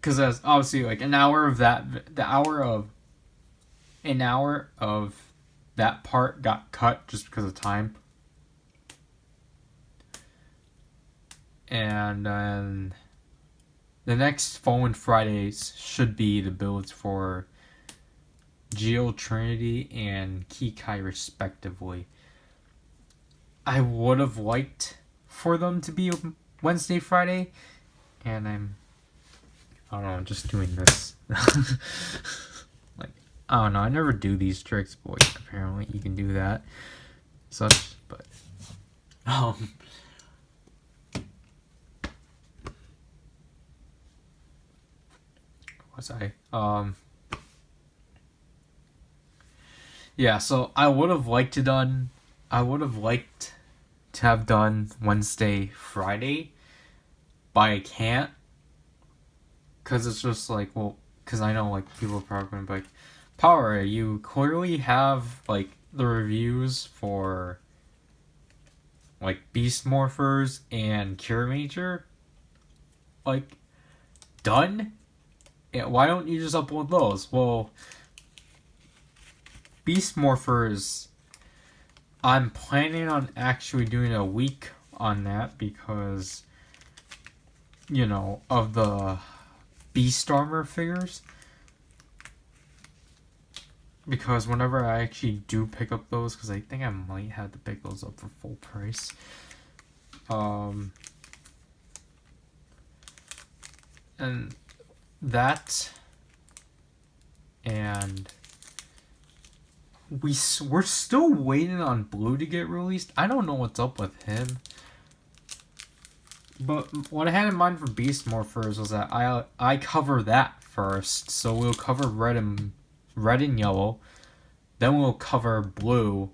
because as obviously like an hour of that part got cut just because of time. And then the next following Fridays should be the builds for Geo Trinity and Kikai respectively. I would have liked for them to be Wednesday, Friday, and I don't know, just doing this. Like, I don't know, I never do these tricks, but apparently you can do that. Such, but was I? Yeah, so I would have liked to have done Wednesday, Friday, but I can't. Cause it's just like, well, cause I know like people are probably gonna be like, Power, you clearly have like the reviews for like Beast Morphers and Cure Major like done. Yeah, why don't you just upload those? Well, Beast Morphers, I'm planning on actually doing a week on that because, you know, of the Beast Armor figures. Because whenever I actually do pick up those, because I think I might have to pick those up for full price. And that, and we're still waiting on Blue to get released. I don't know what's up with him. But what I had in mind for Beast Morphers was that I cover that first. So we'll cover red and yellow. Then we'll cover blue.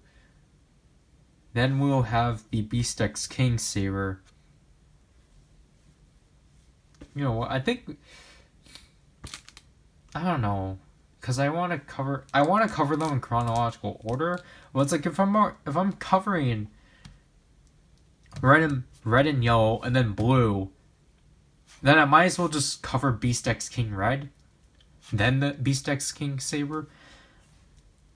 Then we'll have the Beast X King Saber. You know what? I think, I don't know, cause I want to cover them in chronological order. Well, it's like if I'm covering red and yellow and then blue, then I might as well just cover Beast X King Red, then the Beast X King Saber,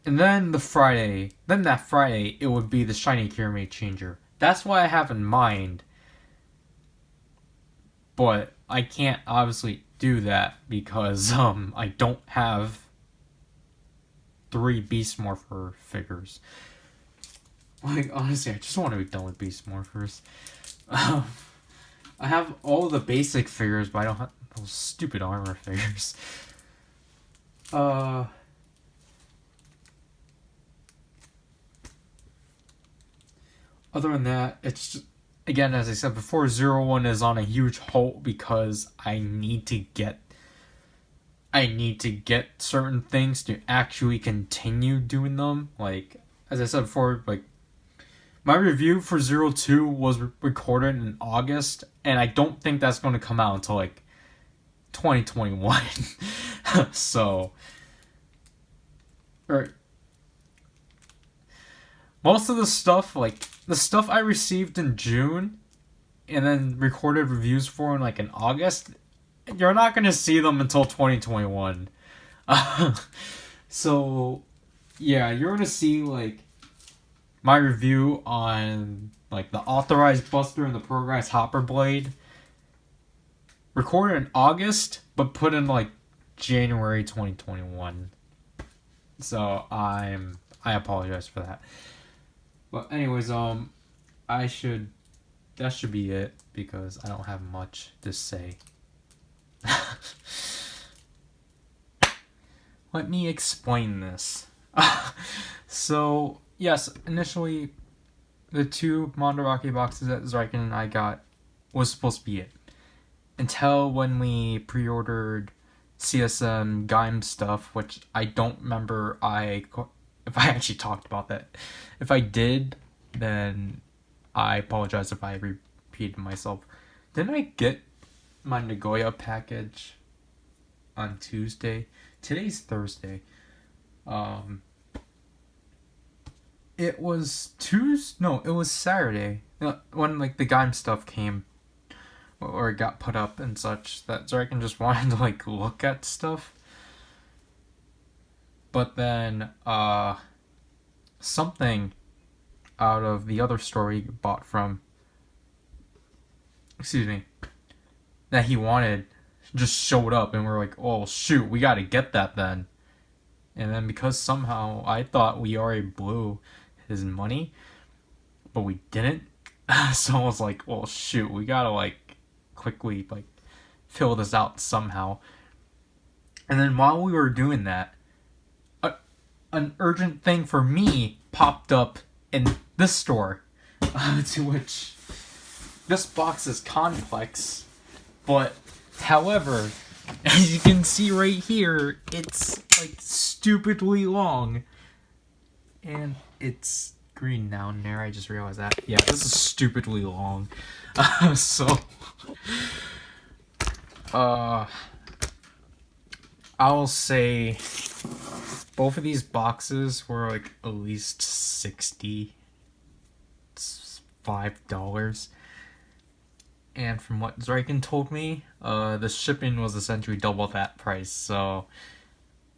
and then that Friday it would be the Shiny Kirame Changer. That's what I have in mind. But I can't obviously do that because I don't have 3 Beast Morpher figures. Like, honestly, I just want to be done with Beast Morphers. I have all the basic figures, but I don't have those stupid armor figures. Other than that, it's just, again, as I said before, 01 is on a huge halt because I need to get certain things to actually continue doing them. Like, as I said before, like, my review for 02 was recorded in August, and I don't think that's going to come out until, like, 2021. So, most of the stuff, like, the stuff I received in June and then recorded reviews for in, like, in August, you're not going to see them until 2021. So yeah, you're gonna see like my review on like the authorized buster and the progress hopper blade recorded in August but put in like January 2021. So I apologize for that. But anyways, that should be it because I don't have much to say. Let me explain this. So, yes, initially, the 2 Mandarake boxes that Zyken and I got was supposed to be it. Until when we pre-ordered CSM Gaim stuff, which I don't remember if I actually talked about that. If I did, then I apologize if I repeated myself. Didn't I get my Nagoya package on Tuesday? Today's Thursday. It was Tuesday. No, it was Saturday when like the Gaim stuff came or it got put up and such. That Zarkin just wanted to like look at stuff. But then something out of the other store he bought from, that he wanted just showed up, and we're like, oh shoot, we gotta get that then. And then because somehow I thought we already blew his money, but we didn't, so I was like, well shoot, we gotta like quickly like fill this out somehow. And then while we were doing that, an urgent thing for me popped up in this store, to which this box is complex, but however, as you can see right here, it's like stupidly long, and it's green down there. I just realized that. Yeah, this is stupidly long. So I'll say both of these boxes were like at least $65. And from what Zyken told me, the shipping was essentially double that price. So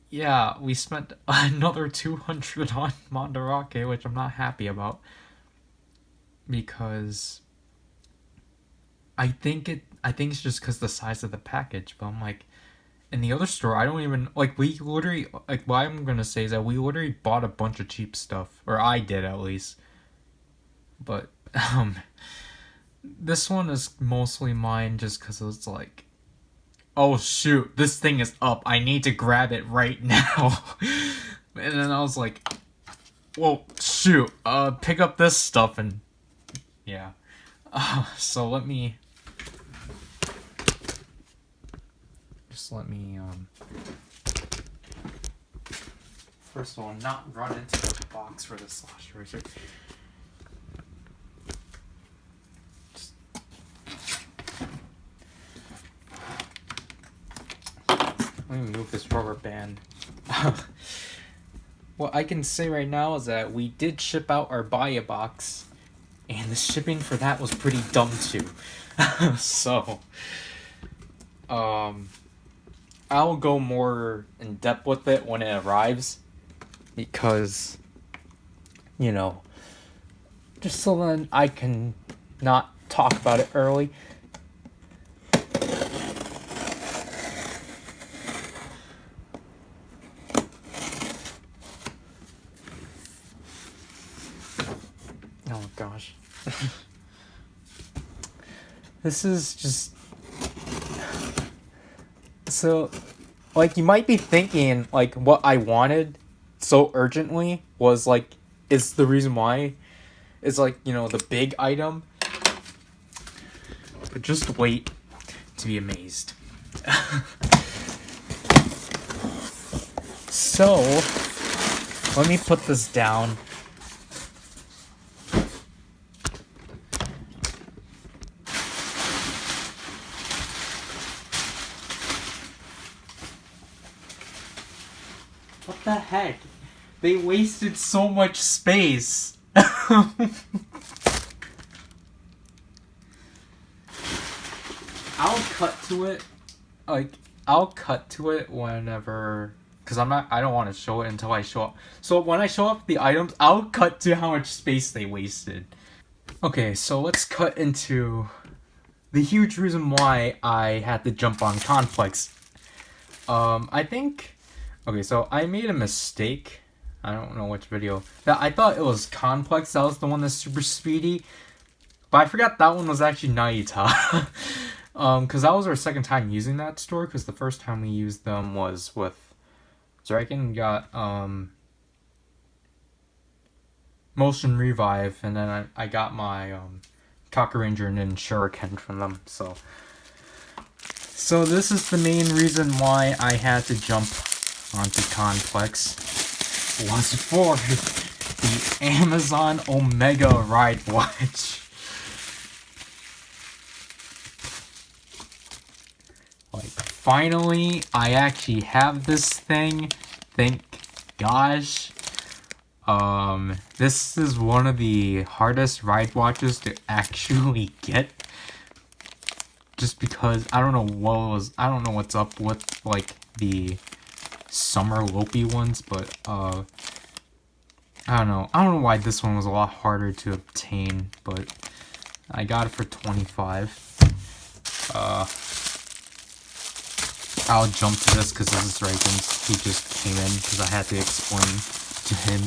yeah, we spent another $200 on Mandarake, which I'm not happy about, because I think it's just because the size of the package. But I'm like, in the other store, I don't even like. We literally like. What I'm gonna say is that we literally bought a bunch of cheap stuff, or I did at least. But this one is mostly mine just because it's like, oh shoot, this thing is up. I need to grab it right now. And then I was like, well, shoot, pick up this stuff and yeah. So let me first of all not run into the box for the slash eraser. Let me move this rubber band. What I can say right now is that we did ship out our buy-a box, and the shipping for that was pretty dumb too. So, I'll go more in depth with it when it arrives, because, you know, just so then I can not talk about it early. Oh gosh. This is just... So, like, you might be thinking, like, what I wanted so urgently was, like, is the reason why is, like, you know, the big item. But just wait to be amazed. So, let me put this down. What the heck? They wasted so much space. I'll cut to it. Like, I'll cut to it whenever... because I don't want to show it until I show up. So when I show off the items, I'll cut to how much space they wasted. Okay, so let's cut into the huge reason why I had to jump on Conflicts. I think, okay, so I made a mistake. I don't know which video. That I thought it was Complex that was the one that's super speedy, but I forgot that one was actually Naita. Because that was our second time using that store. Because the first time we used them was with Dragon got Motion Revive, and then I got my Cockaranger and then Shuriken from them. So this is the main reason why I had to jump onto Complex. Was for the Amazon Omega Ride Watch. Like, finally, I actually have this thing. Thank gosh. This is one of the hardest ride watches to actually get. Just because I don't know what's up with like the summer Lopi ones, but I don't know why this one was a lot harder to obtain, but I got it for 25. I'll jump to this because this is Reagan's. He just came in because I had to explain to him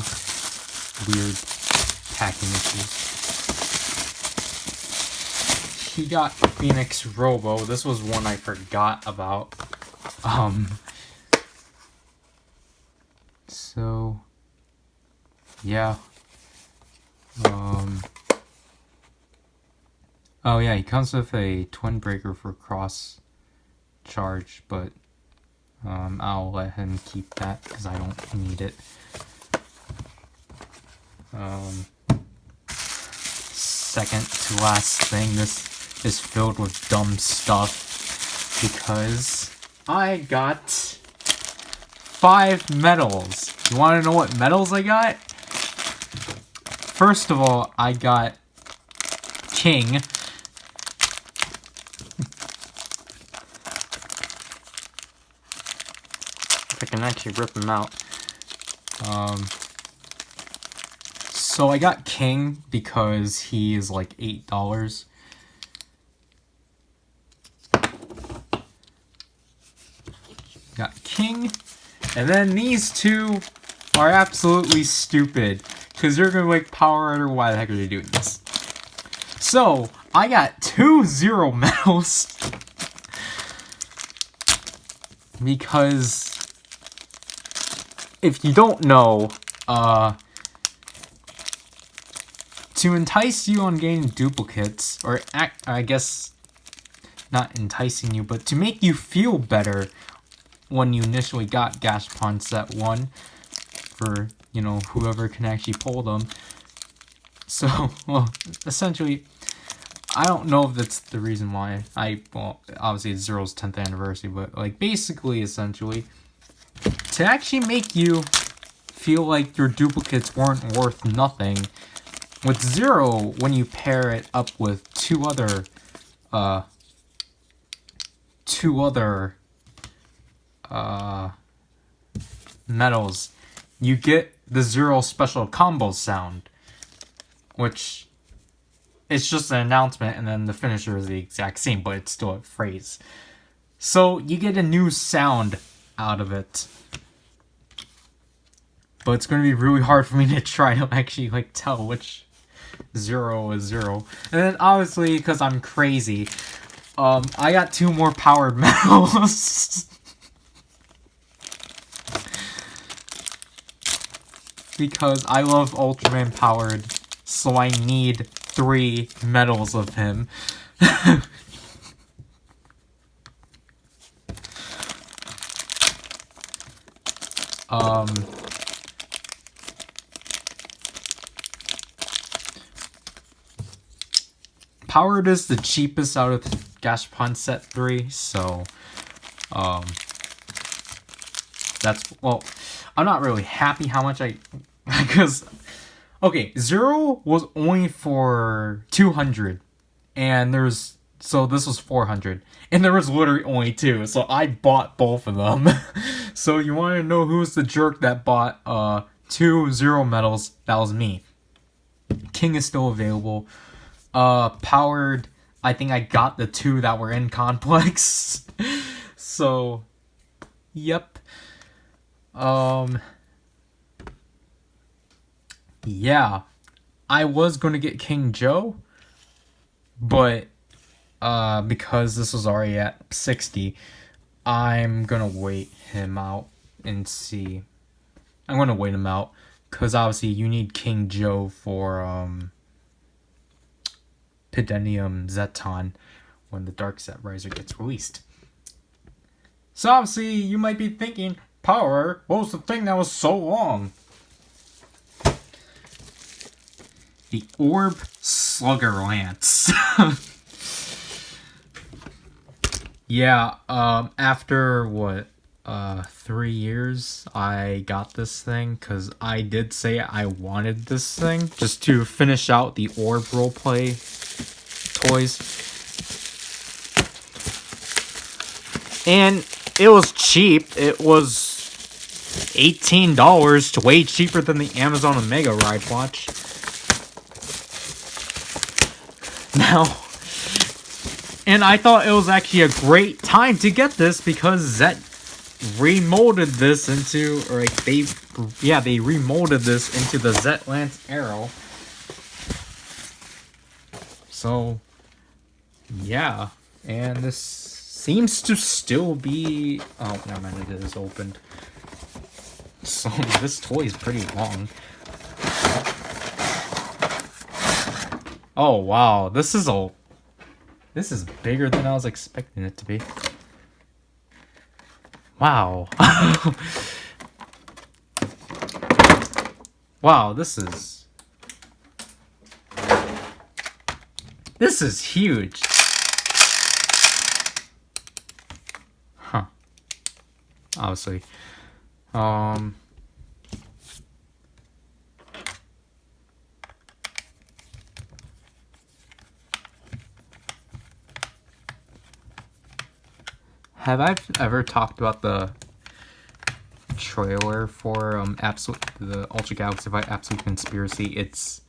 weird packing issues. He got Phoenix Robo. This was one I forgot about. So yeah. Oh yeah, he comes with a twin breaker for cross charge, but I'll let him keep that because I don't need it. Second to last thing, this is filled with dumb stuff because I got 5 medals. You want to know what medals I got? First of all, I got King. If I can actually rip him out. So I got King because he is like $8. Got King. And then these two are absolutely stupid. Because you're going to be like, PowerRider, why the heck are you doing this? So, I got 2 0 medals. Because if you don't know, to entice you on getting duplicates, or I guess not enticing you, but to make you feel better when you initially got Gashapon Set 1 for, you know, whoever can actually pull them. So, well, essentially, I don't know if that's the reason why well, obviously it's Zero's 10th anniversary, but, like, basically, essentially, to actually make you feel like your duplicates weren't worth nothing, with Zero, when you pair it up with two other medals, you get the Zero special combo sound, which it's just an announcement and then the finisher is the exact same, but it's still a phrase. So you get a new sound out of it. But it's going to be really hard for me to try to actually like tell which Zero is Zero. And then obviously, because I'm crazy, I got 2 more powered medals. Because I love Ultraman powered, so I need 3 medals of him. Powered is the cheapest out of Gashapon Set 3, so that's, well, I'm not really happy how much because, okay, Zero was only for 200, and there's So this was 400. And there was literally only 2. So I bought both of them. So you want to know who's the jerk that bought 2 0 medals? That was me. King is still available. Powered, I think I got the 2 that were in Complex. So, yep. Yeah. I was going to get King Joe, but because this was already at 60, I'm gonna wait him out and see. I'm gonna wait him out because obviously you need King Joe for Pidenium Zeton when the Dark Set Riser gets released. So obviously you might be thinking, Power, what was the thing that was so long? The Orb Slugger Lance. Yeah, after what, 3 years, I got this thing, because I did say I wanted this thing, just to finish out the Orb roleplay toys. And it was cheap. It was $18, way cheaper than the Amazon Omega Ride Watch. Now... And I thought it was actually a great time to get this because Zet remolded this into, or like they remolded this into the Zet Lance Arrow. So, yeah, and this seems to still be. Oh, never mind, it is opened. So this toy is pretty long. Oh wow, this is bigger than I was expecting it to be. Wow. Wow, this is huge. Huh. Obviously. Have I ever talked about the trailer for the Ultra Galaxy Fight Absolute Conspiracy? It's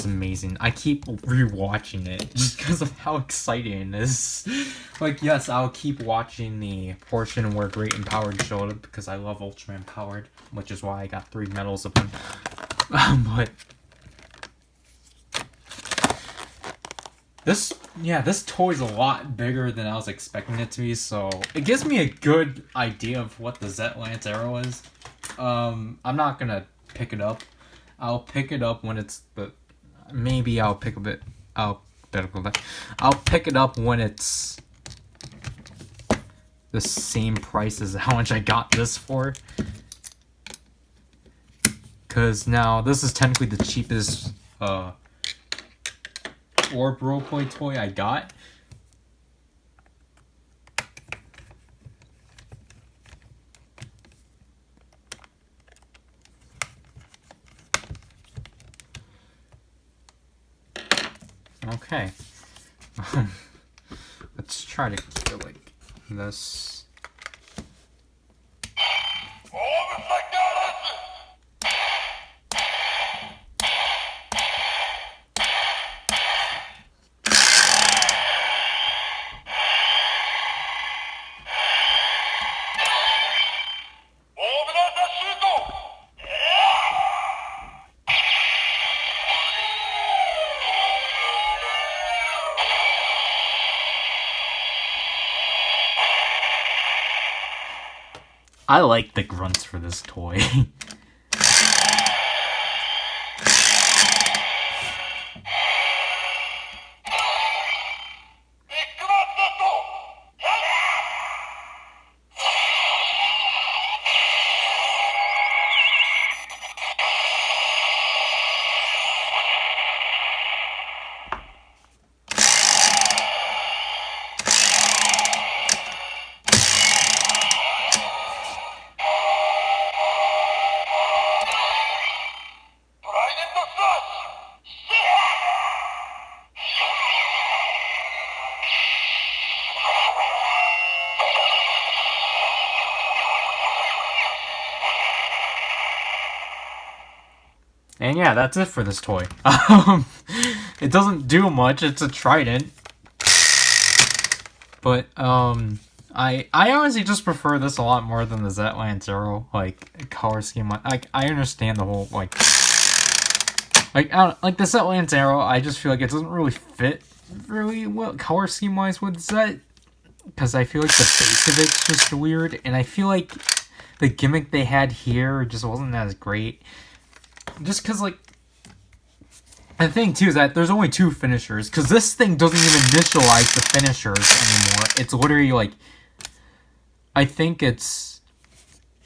amazing. I keep rewatching it just because of how exciting it is. Like, yes, I'll keep watching the portion where Great and Powered showed up because I love Ultraman Powered, which is why I got 3 medals of him. But this toy's a lot bigger than I was expecting it to be, so it gives me a good idea of what the Zet Lance Arrow is. I'm not gonna pick it up. I'll pick it up when it's I'll pick it up when it's the same price as how much I got this for. Cause now this is technically the cheapest Orb roleplay toy I got. Okay. Let's try to keep it like this. I like the grunts for this toy. And yeah, that's it for this toy. It doesn't do much. It's a trident. But, I honestly just prefer this a lot more than the Zetland Zero, like, color scheme. Like, I understand the whole, like, I don't, like, the Zetland Zero, I just feel like it doesn't really fit really well, color scheme-wise with Zet, because I feel like the base of it's just weird, and I feel like the gimmick they had here just wasn't as great. Just because, like, the thing, too, is that there's only 2 finishers, because this thing doesn't even initialize the finishers anymore. It's literally, like, I think it's...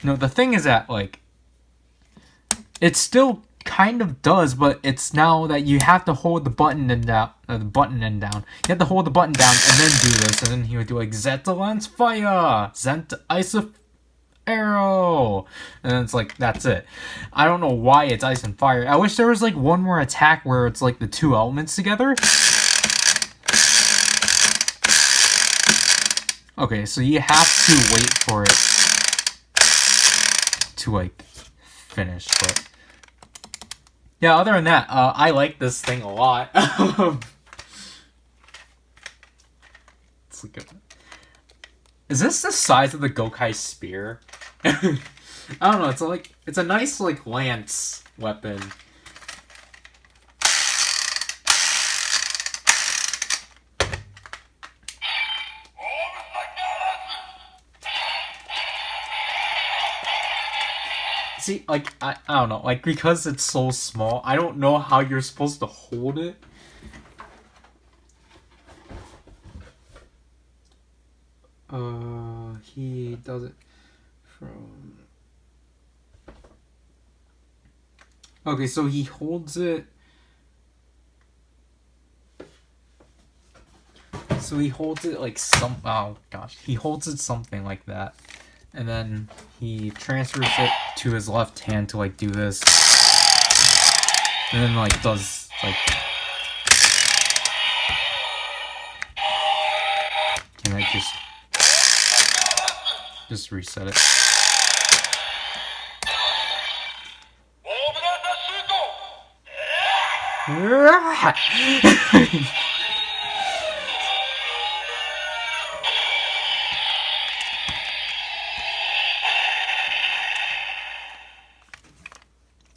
No, the thing is that, like, it still kind of does, but it's now that you have to hold the button and down. You have to hold the button down and then do this, and then he would do, like, Zeta Lance Fire! Zeta Ice Arrow! And then it's like, that's it. I don't know why it's ice and fire. I wish there was like one more attack where it's like the 2 elements together. Okay, so you have to wait for it to like finish, but yeah, other than that, I like this thing a lot. Let's look at... Is this the size of the Gokai spear? I don't know, it's a nice like lance weapon. See, like, I don't know, like, because it's so small, I don't know how you're supposed to hold it. He does it from... Okay, so he holds it... So he holds it like some... Oh, gosh. He holds it something like that. And then he transfers it to his left hand to, like, do this. And then, like, does, like... Can I just reset it?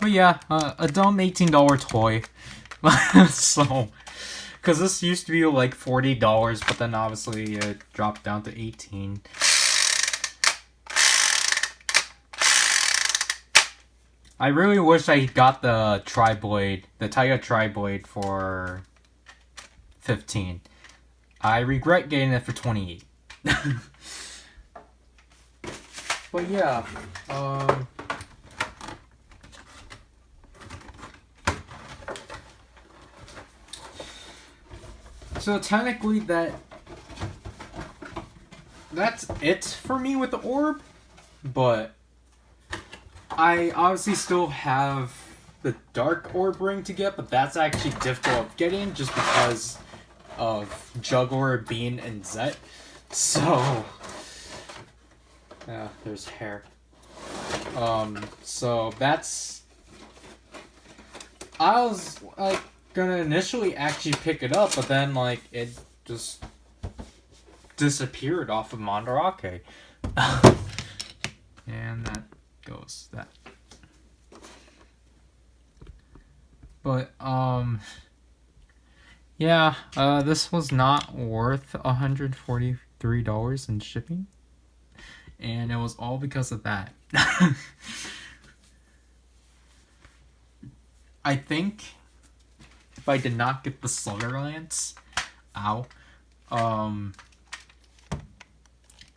But yeah, a dumb $18 toy. So, because this used to be like $40, but then obviously it dropped down to $18. I really wish I got the Tri-Blade, the Taiga Tri-Blade for $15. I regret getting it for $28. But yeah, so technically that's it for me with the orb, but I obviously still have the dark orb ring to get, but that's actually difficult of getting just because of Juggler, Bean, and Zet. So, yeah, there's hair. So that's... I was, like, gonna initially actually pick it up, but then, like, it just disappeared off of Mandarake. And that goes that. But, yeah, this was not worth $143 in shipping. And it was all because of that. I think if I did not get the Slugger Lance,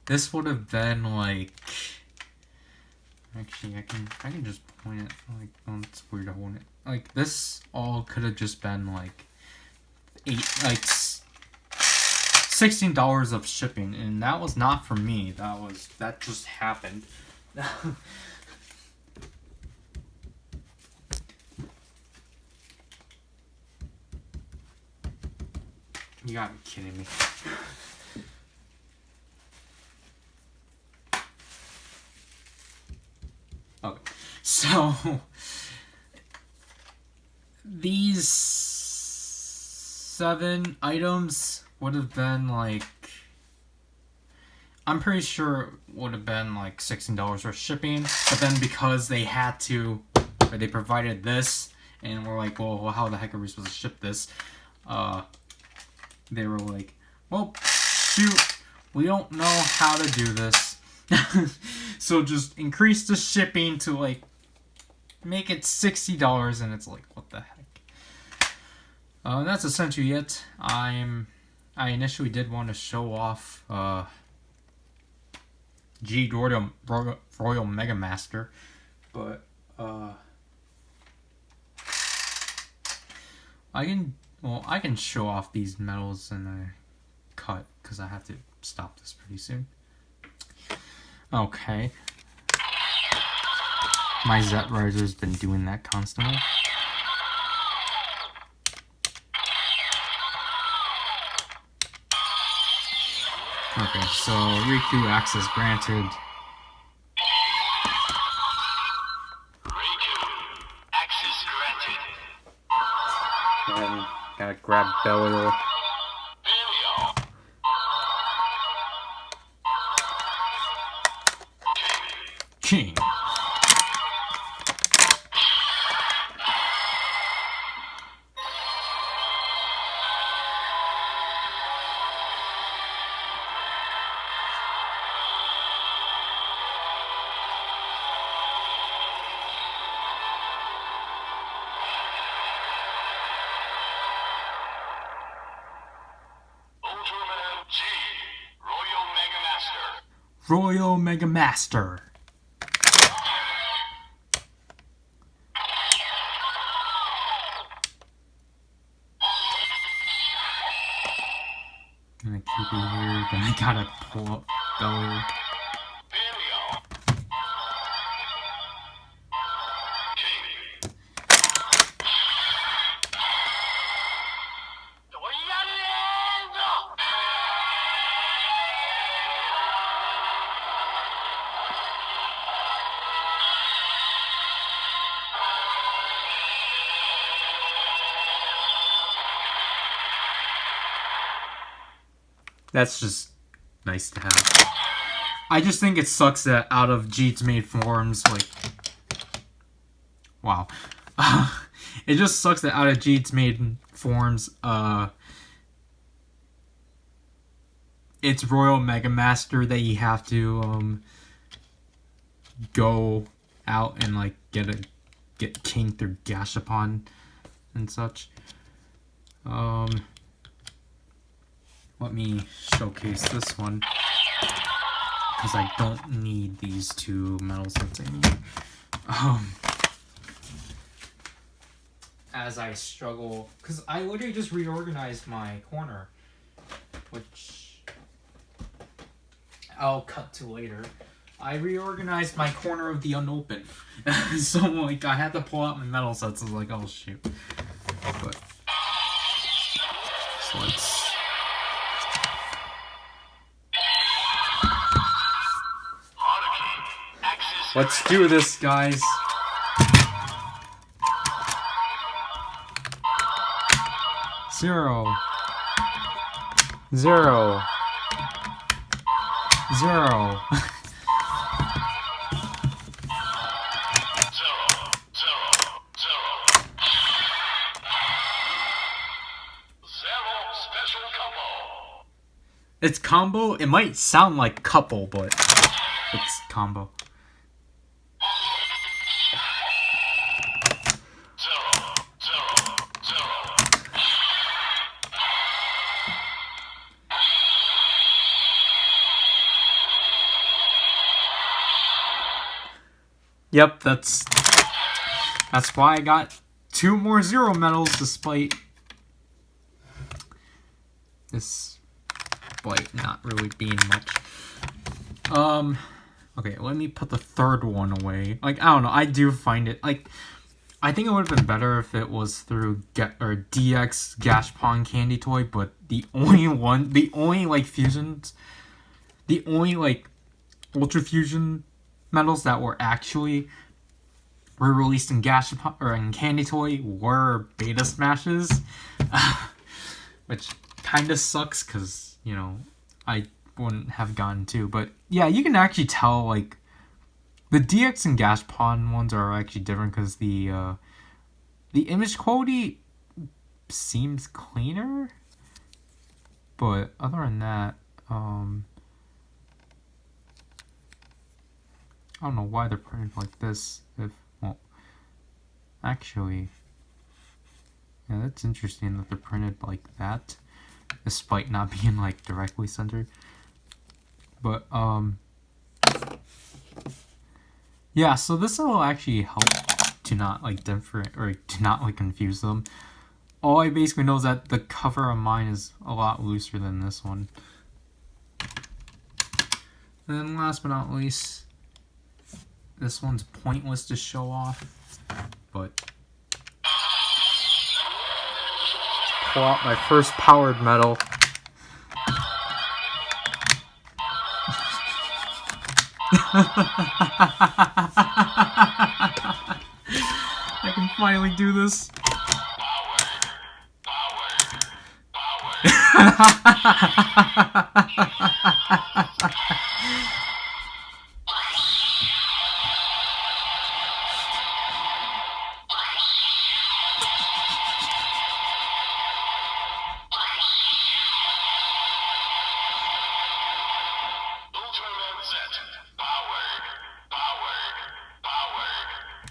this would have been like... Actually, I can just point it, like, oh, it's weird to hold it. Like, this all could have just been, like, $16 of shipping, and that was not for me. That just happened. You gotta be kidding me. Okay, so these 7 items would have been like, I'm pretty sure it would have been like $16 for shipping, but then because they had to, or they provided this, and we're like, well, how the heck are we supposed to ship this? They were like, well, shoot, we don't know how to do this. So just increase the shipping to like, make it $60, and it's like, what the heck? That's essentially it. I initially did want to show off G Royal Mega Master, but I can show off these medals in a cut because I have to stop this pretty soon. Okay. My Z-Riser's been doing that constantly. Okay, so Riku access granted. Riku, access granted. And gotta grab Belial. King. Royal Mega Master. I'm gonna keep it here, but I gotta pull up Belial. That's just nice to have. I just think it sucks that out of Jeet's made forms, like... Wow. It just sucks that out of Jeet's made forms, it's Royal Mega Master that you have to, go out and, like, get King through Gashapon and such. Let me showcase this one, because I don't need these 2 metal sets anymore. As I struggle, because I literally just reorganized my corner, which I'll cut to later. I reorganized my corner of the unopened. So, like, I had to pull out my metal sets. I was like, oh, shoot. But, so let's do this, guys. Zero. Zero. Special combo. It's combo. It might sound like couple, but it's combo. Yep, that's why I got 2 more 0 medals despite this blight not really being much. Okay, let me put the 3rd one away. Like, I don't know, I do find it, like, I think it would have been better if it was through DX Gashapon Candy Toy, but the only fusions, the only, like, Ultra Fusion medals that were actually were released in Gashapon or in Candy Toy were beta smashes, which kind of sucks because you know I wouldn't have gotten to. But yeah, you can actually tell like the DX and Gashapon ones are actually different because the image quality seems cleaner. But other than that, I don't know why they're printed like this. If well, actually, yeah, that's interesting that they're printed like that, despite not being like directly centered. But yeah. So this will actually help to not like different or to not like confuse them. All I basically know is that the cover on mine is a lot looser than this one. And then last but not least, this one's pointless to show off, but pull out my first powered metal. I can finally do this.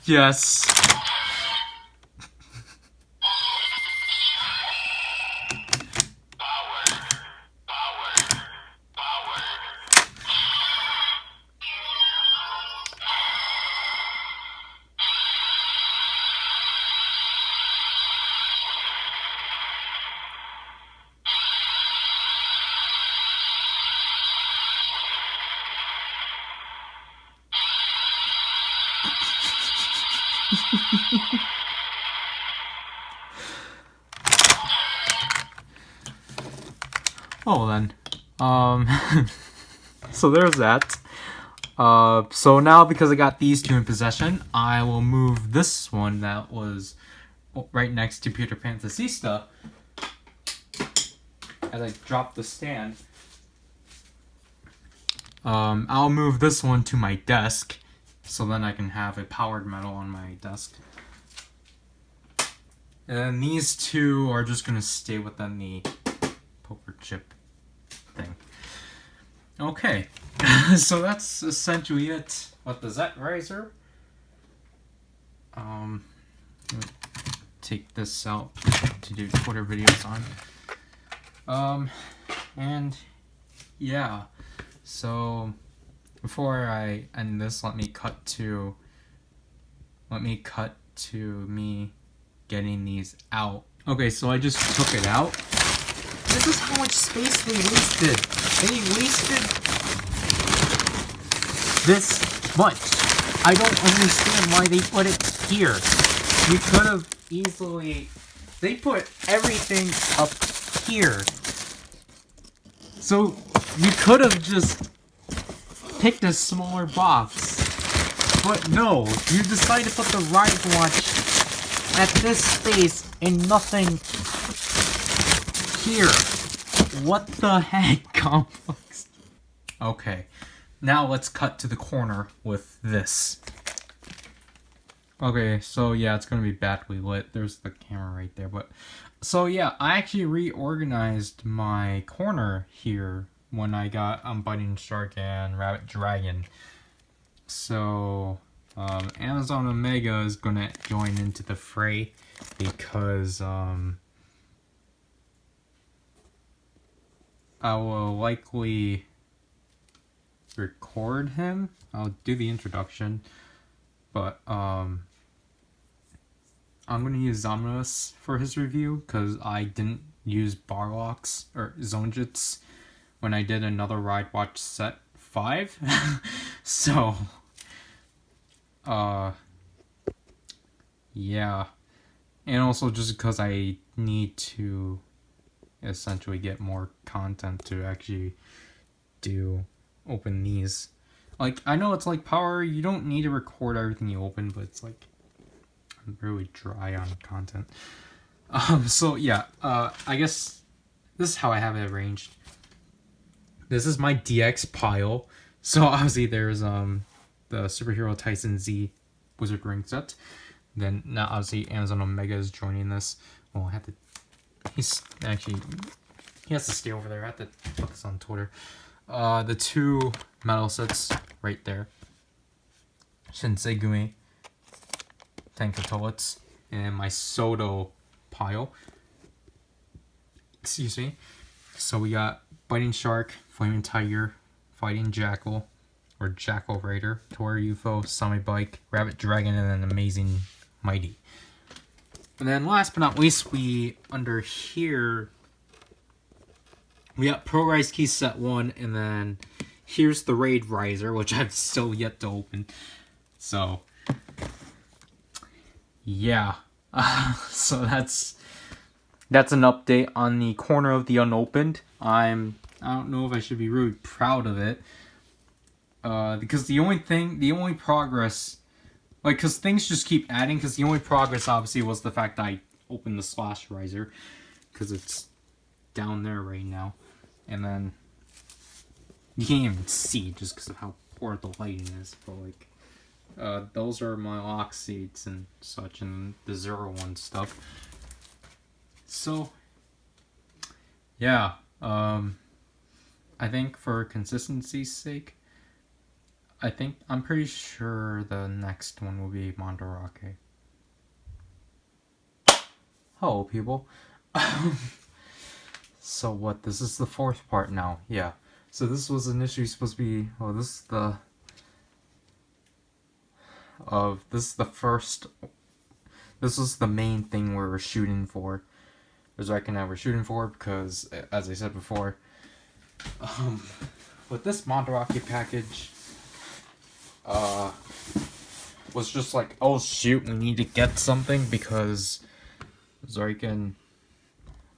Yes. Oh, then. So there's that. So now because I got these two in possession, I will move this one that was right next to Peter Fantasista as I drop the stand. I'll move this one to my desk so then I can have a powered metal on my desk. And then these two are just gonna stay within the poker chip thing. Okay, so that's essentially it with the Z-Riser. Take this out to do Twitter videos on. And yeah, so before I end this, let me cut to me getting these out. Okay, so I just took it out. This is how much space they wasted. They wasted this much. I don't understand why they put it here. You could have easily... They put everything up here. So you could have just picked a smaller box. But no, you decided to put the ride watch at this space and nothing here. What the heck, Complex? Okay, now let's cut to the corner with this. Okay, so yeah, it's gonna be badly lit. There's the camera right there, but... So yeah, I actually reorganized my corner here when I got Biting Shark and Rabbit Dragon. So, Amazon Omega is gonna join into the fray because, I will likely record him. I'll do the introduction, but I'm gonna use Zomnus for his review because I didn't use Barlocks or Zonjits when I did another Ride Watch set 5. So, yeah, and also just because I need to essentially get more content to actually open these. Like, I know it's like Power, you don't need to record everything you open, but it's like, I'm really dry on content. So yeah, I guess this is how I have it arranged. This is my DX pile. So obviously there's the Superhero Tyson Z Wizard Ring set. Then now obviously Amazon Omega is joining this. Well, I have to. He's actually he has to stay over there. I have to put this on Twitter. The two metal sets right there. Shinsegumi Tenkatoets and my Soto pile. Excuse me. So we got Biting Shark, Flaming Tiger, Fighting Jackal, or Jackal Raider, Tor UFO, Sami Bike, Rabbit Dragon, and then Amazing Mighty. And then last but not least, we under here we got Pro Rise Key Set 1, and then here's the Raid Riser, which I've still yet to open. So yeah. So that's an update on the corner of the unopened. I don't know if I should be really proud of it. Because the only progress, like, because things just keep adding, because the only progress obviously was the fact that I opened the Slash Riser, because it's down there right now, and then you can't even see just because of how poor the lighting is, but like, those are my lock seats and such, and the 0-1 stuff. So, yeah, I think for consistency's sake, I'm pretty sure the next one will be Mandarake. Hello, people. So what, this is the fourth part now, yeah. So this was initially supposed to be, this is the main thing we're shooting for. Berserk and I were shooting for, because, as I said before, with this Mandarake package, was just like, oh shoot, we need to get something, because Zoikin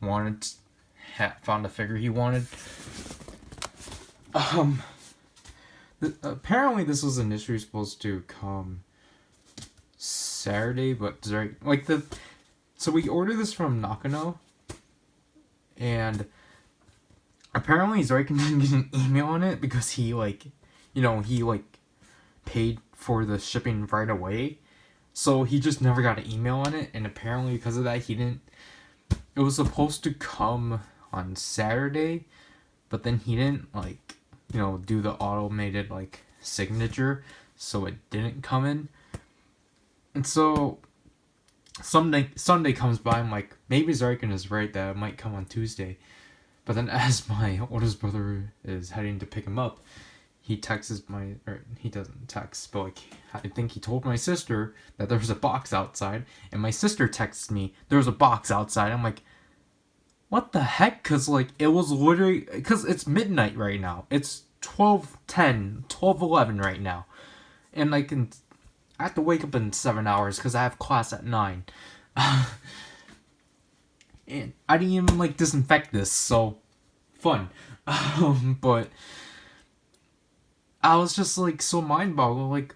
found a figure he wanted. Apparently this was initially supposed to come Saturday, but so we ordered this from Nakano, and apparently Zoikin didn't get an email on it because he paid for the shipping right away, so he just never got an email on it, and apparently because of that it was supposed to come on Saturday, but then he didn't do the automated signature, so it didn't come in. And so Sunday comes by, I'm like, maybe Zarkin is right that it might come on Tuesday. But then as my oldest brother is heading to pick him up, he doesn't text, but I think he told my sister that there was a box outside, and my sister texted me, there was a box outside. I'm like, what the heck? Because it was literally, because it's midnight right now. It's 12:10, 12:11 right now. And I have to wake up in 7 hours because I have class at 9. And I didn't even disinfect this, so fun. But I was just so mind boggled,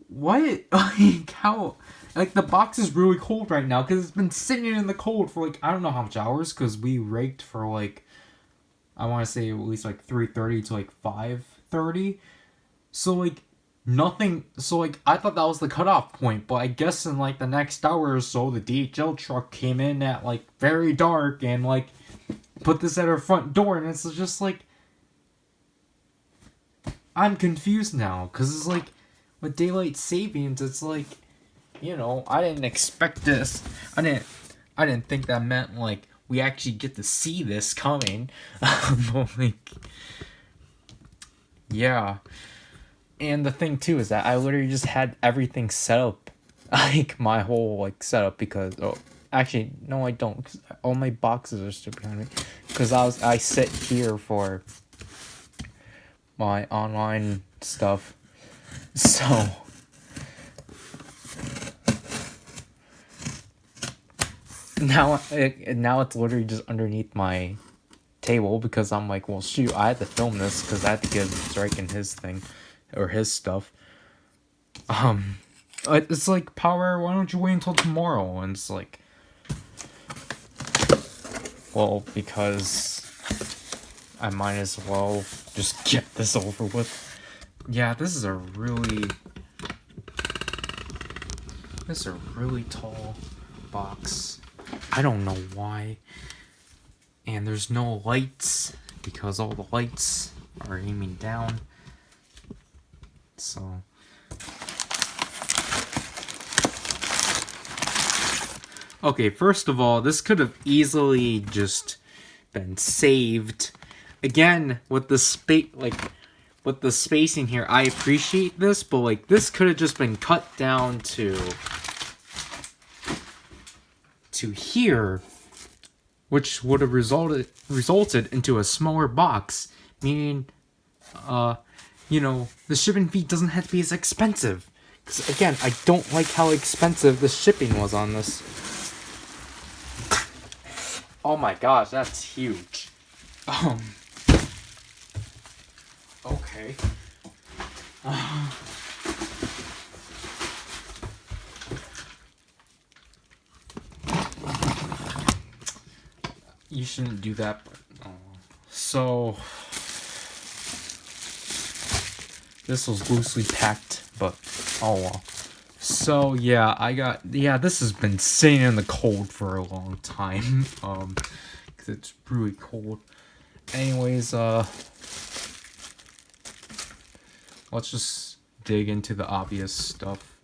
what? How? The box is really cold right now because it's been sitting in the cold for I don't know how much hours, because we raked for I want to say at least 3:30 to 5:30. So nothing. So I thought that was the cutoff point, but I guess in the next hour or so, the DHL truck came in at very dark and put this at our front door, and it's just I'm confused now, because it's with daylight savings, it's I didn't expect this. I didn't think that meant we actually get to see this coming. But yeah. And the thing too is that I literally just had everything set up, my whole setup, because actually no, I don't, 'cause all my boxes are still behind me, because I sit here for my online stuff, so now it's literally just underneath my table, because I'm well shoot, I had to film this because I had to give Drake and his thing, or his stuff. It's like, Power, why don't you wait until tomorrow? And it's like, well, because I might as well just get this over with. Yeah, this is a really tall box. I don't know why. And there's no lights because all the lights are aiming down. So okay, first of all, this could have easily just been saved. Again, with the with the spacing here, I appreciate this, but like this could have just been cut down to here, which would have resulted into a smaller box, meaning you know, the shipping fee doesn't have to be as expensive. Because again, I don't like how expensive the shipping was on this. Oh my gosh, that's huge. Okay. You shouldn't do that, but so this was loosely packed, but oh well. So yeah, this has been sitting in the cold for a long time, because it's really cold. Anyways, let's just dig into the obvious stuff.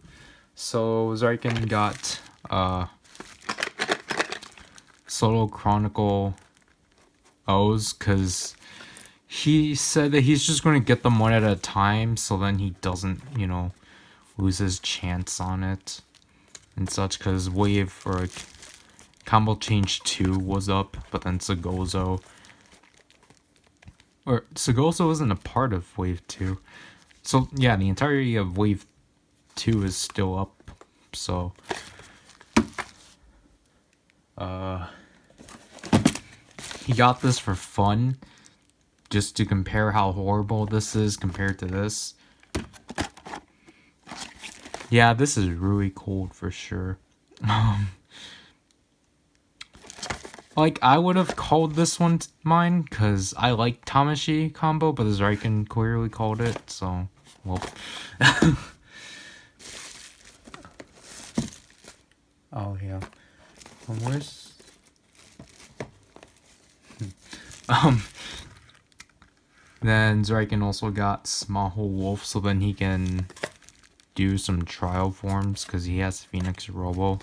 So Zyken got Solo Chronicle O's, because he said that he's just going to get them one at a time, so then he doesn't, you know, lose his chance on it and such, because Wave, or like, Combo Change 2 was up, but then Sagozo isn't a part of Wave 2. So yeah, the entirety of Wave 2 is still up, so he got this for fun, just to compare how horrible this is compared to this. Yeah, this is really cold for sure. Like, I would have called this one mine, because I like Tamashi combo, but the Zyken clearly called it, so, well. Oh, yeah. Where's... Then Zyken also got Smaho Wolf, so then he can do some trial forms, because he has Phoenix Robo.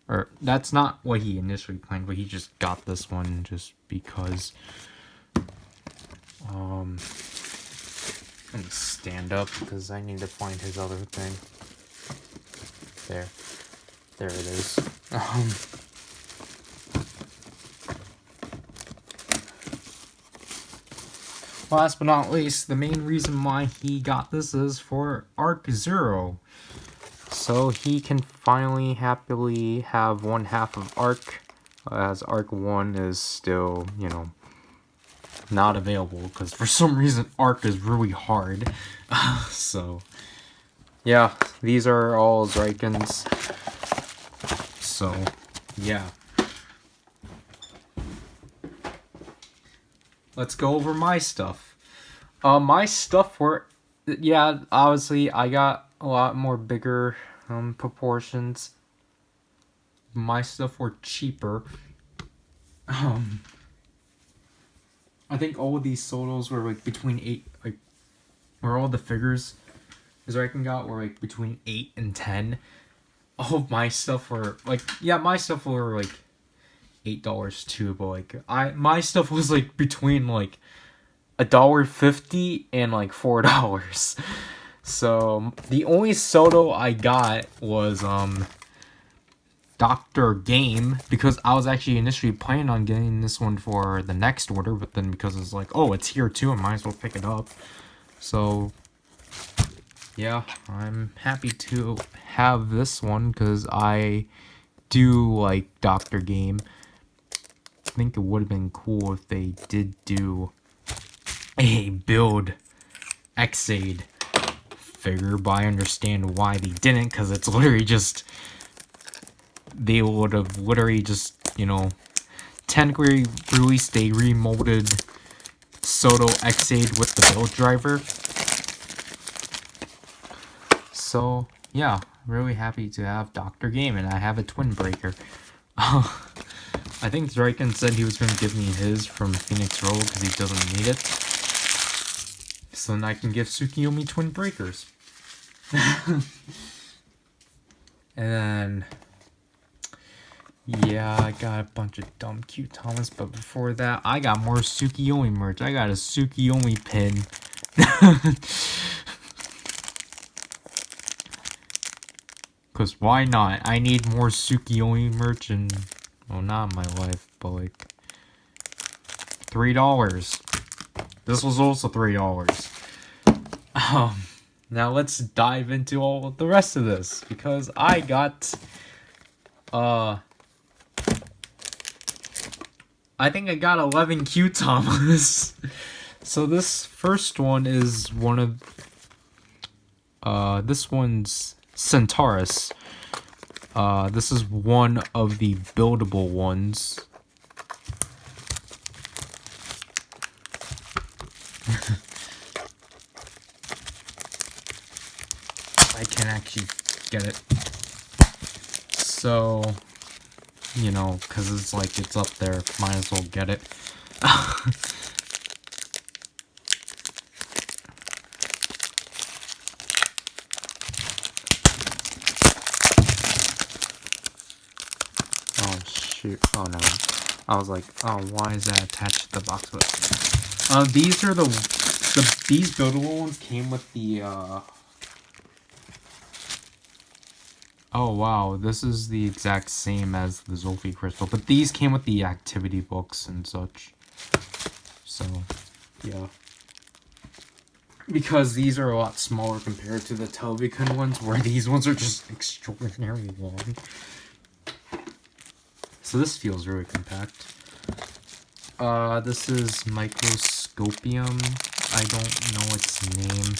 Or, that's not what he initially planned, but he just got this one just because. Let me stand up, because I need to find his other thing. There it is. Last but not least, the main reason why he got this is for Arc 0. So he can finally happily have one half of Arc, as Arc 1 is still, you know, not available, because for some reason Arc is really hard. So, yeah, these are all Zykens. So, yeah. Let's go over my stuff. My stuff were, yeah, obviously I got a lot more bigger proportions. My stuff were cheaper. I think all of these solos were like between 8, like, where all the figures Zyken got were like between 8 and 10. All of my stuff were like, yeah, my stuff were like $8 too, but like my stuff was like between like $1.50 and like $4. So the only solo I got was Dr. Game, because I was actually initially planning on getting this one for the next order, but then because it's like, oh, it's here too, I might as well pick it up. So yeah, I'm happy to have this one because I do like Dr. Game. I think it would have been cool if they did do a build Xaid figure, but I understand why they didn't, because it's literally just, they would have literally just, you know, technically released a remolded Soto X8 with the build driver. So yeah, really happy to have Dr. Game, and I have a twin breaker. I think Zrykin said he was going to give me his from Phoenix Roll because he doesn't need it. So then I can give Tsukiyomi twin breakers. And then, yeah, I got a bunch of dumb cute Thomas, but before that, I got more Tsukiyomi merch. I got a Tsukiyomi pin. Because why not? I need more Tsukiyomi merch, and, well, not in my life, but like, $3. This was also $3. Now let's dive into all the rest of this, because I got, I think I got 11 Q Thomas. So this first one is one of, this one's Centaurus. This is one of the buildable ones. I can actually get it. So, you know, because it's like, it's up there, might as well get it. Oh shoot, oh no. I was like, oh, why is that attached to the box? But these are these buildable ones came with the, oh wow, this is the exact same as the Zolfi Crystal, but these came with the activity books and such. So, yeah. Because these are a lot smaller compared to the Telvikun ones, where these ones are just extraordinarily long. So this feels really compact. This is Microscopium. I don't know its name.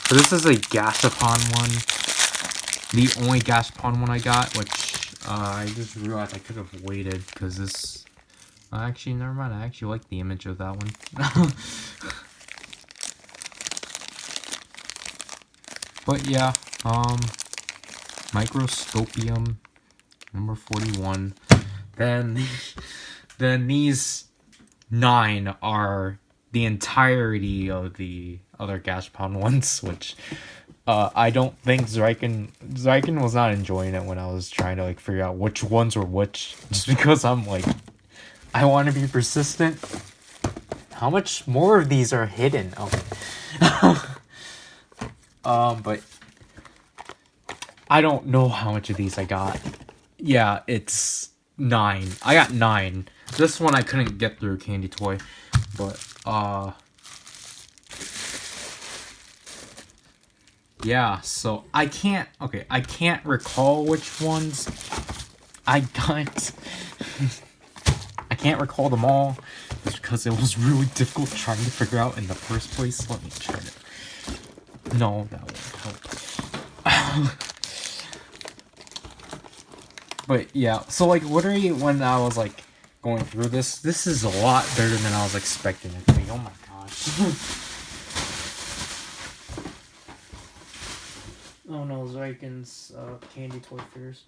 So this is a Gashapon one. The only Gashapon one I got, which I just realized I could have waited, because this... actually, never mind. I actually like the image of that one. But yeah, Microscopium number 41. Then these 9 are the entirety of the other Gashapon ones, which I don't think Zrykin was not enjoying it when I was trying to like figure out which ones were which, just because I'm like, I want to be persistent. How much more of these are hidden? But I don't know how much of these I got. Yeah, it's 9. I got 9. This one I couldn't get through Candy Toy, but yeah, so I can't recall which ones I got. I can't recall them all, just because it was really difficult trying to figure out in the first place. Let me try to... No, that won't help. But yeah, so like literally when I was like going through this is a lot better than I was expecting it to be. Oh my gosh. Oh no, Zrykin's Candy Toy figures.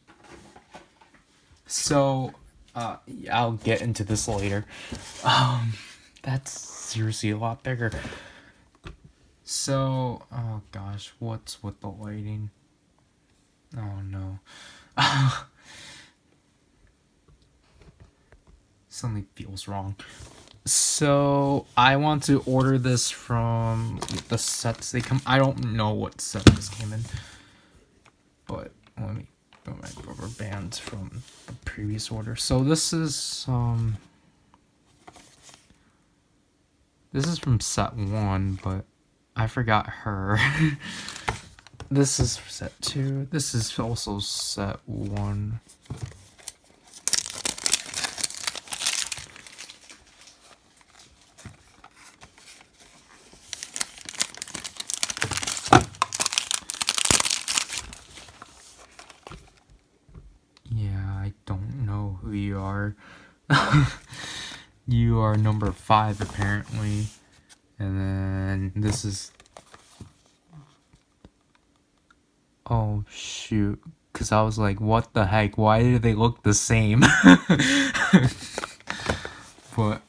So, yeah, I'll get into this later. That's seriously a lot bigger. So, oh gosh, what's with the lighting? Oh no. Something feels wrong. So, I want to order this from the sets they come... I don't know what set this came in. But, let me put my rubber bands from the previous order. So, this is from set 1, but I forgot her. This is set 2. This is also set 1. order. You are number 5 apparently. And then this is... Oh shoot. Cause I was like, what the heck? Why do they look the same? But,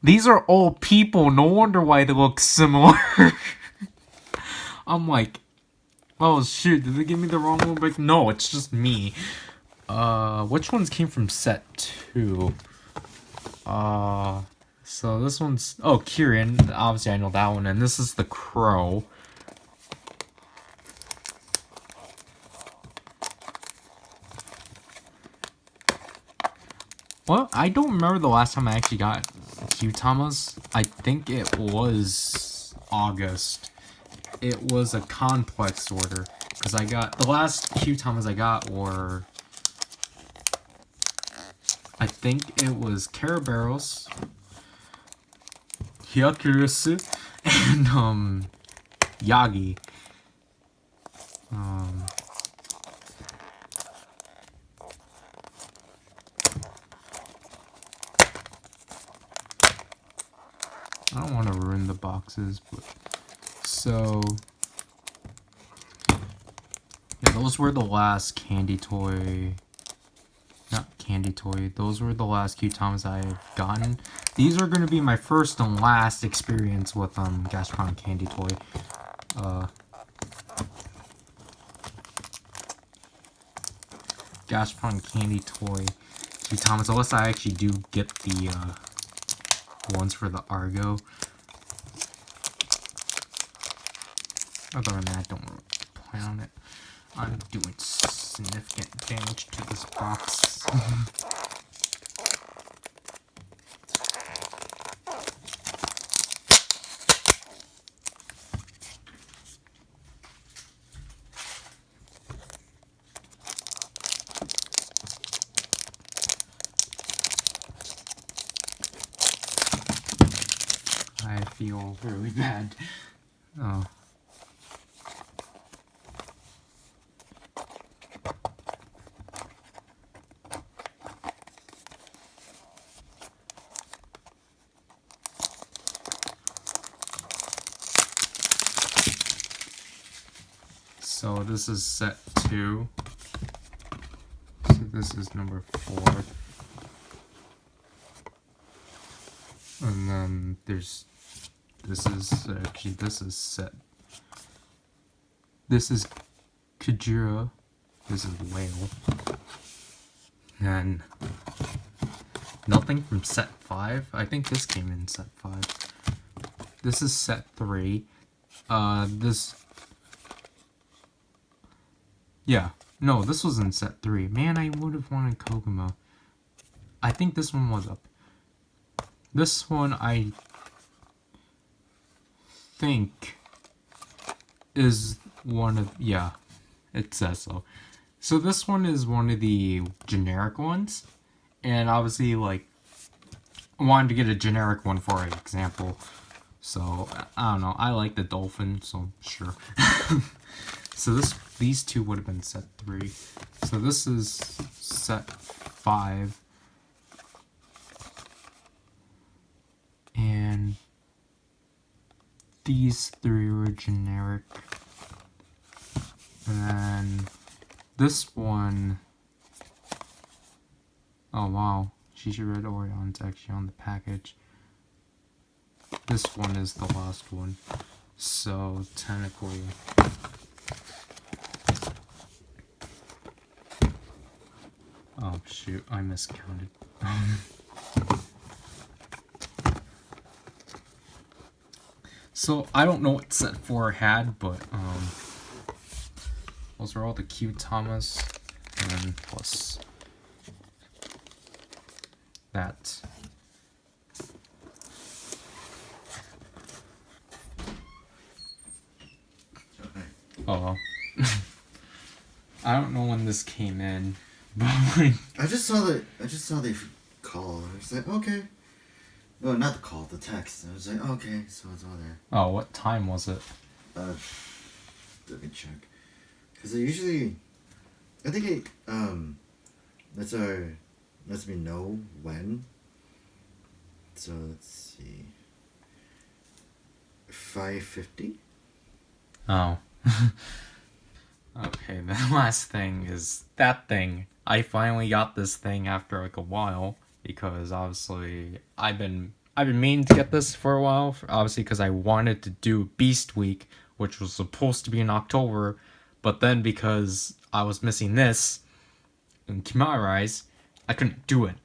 these are all people. No wonder why they look similar. I'm like, oh shoot, did they give me the wrong one? Like, no, it's just me. Which ones came from set 2? So this one's... Oh, Kieran. Obviously, I know that one. And this is the Crow. Well, I don't remember the last time I actually got Q-Tamas. I think it was August. It was a complex order. Because I got... The last Q-Tamas I got were... I think it was Carabarros, Hyakurusu, and, Yagi. I don't want to ruin the boxes, but... So... Yeah, those were the last candy toy... Not candy toy, those were the last Q-Toms I've gotten. These are going to be my first and last experience with, Gashpon candy toy. Gashpon candy toy Q-Toms, unless I actually do get the, ones for the Argo. Other than that, I don't really plan on it. I'm doing significant damage to this box. I feel really bad. Oh. So this is set 2. So this is number 4. And then there's... This is... Actually, this is set... This is Kujira. This is Whale. And... Nothing from set 5. I think this came in set 5. This is set 3. This... Yeah. No, this was in set 3. Man, I would have wanted Kokomo. I think this one was up. This one, I think, is one of... Yeah, it says so. So this one is one of the generic ones. And obviously, like, I wanted to get a generic one for example. So, I don't know. I like the dolphin, so sure. So these two would have been set 3. So this is set 5. And these 3 were generic. And then this one... Oh wow, Shisha Red Orion's actually on the package. This one is the last one. So technically... Oh shoot, I miscounted. So I don't know what set 4 had, but those are all the Q-Tamas, and then plus that. Oh well. I don't know when this came in, but like, I just saw the call. I was like, okay. No, not the call, the text. I was like, okay, so it's all there. oh, what time was it? Let me check. Because I usually, I think lets me know when. So let's see. 550. Oh. Okay, the last thing is that thing. I finally got this thing after like a while because obviously I've been meaning to get this for a while. Obviously, because I wanted to do Beast Week, which was supposed to be in October, but then because I was missing this in Kimahari's, I couldn't do it.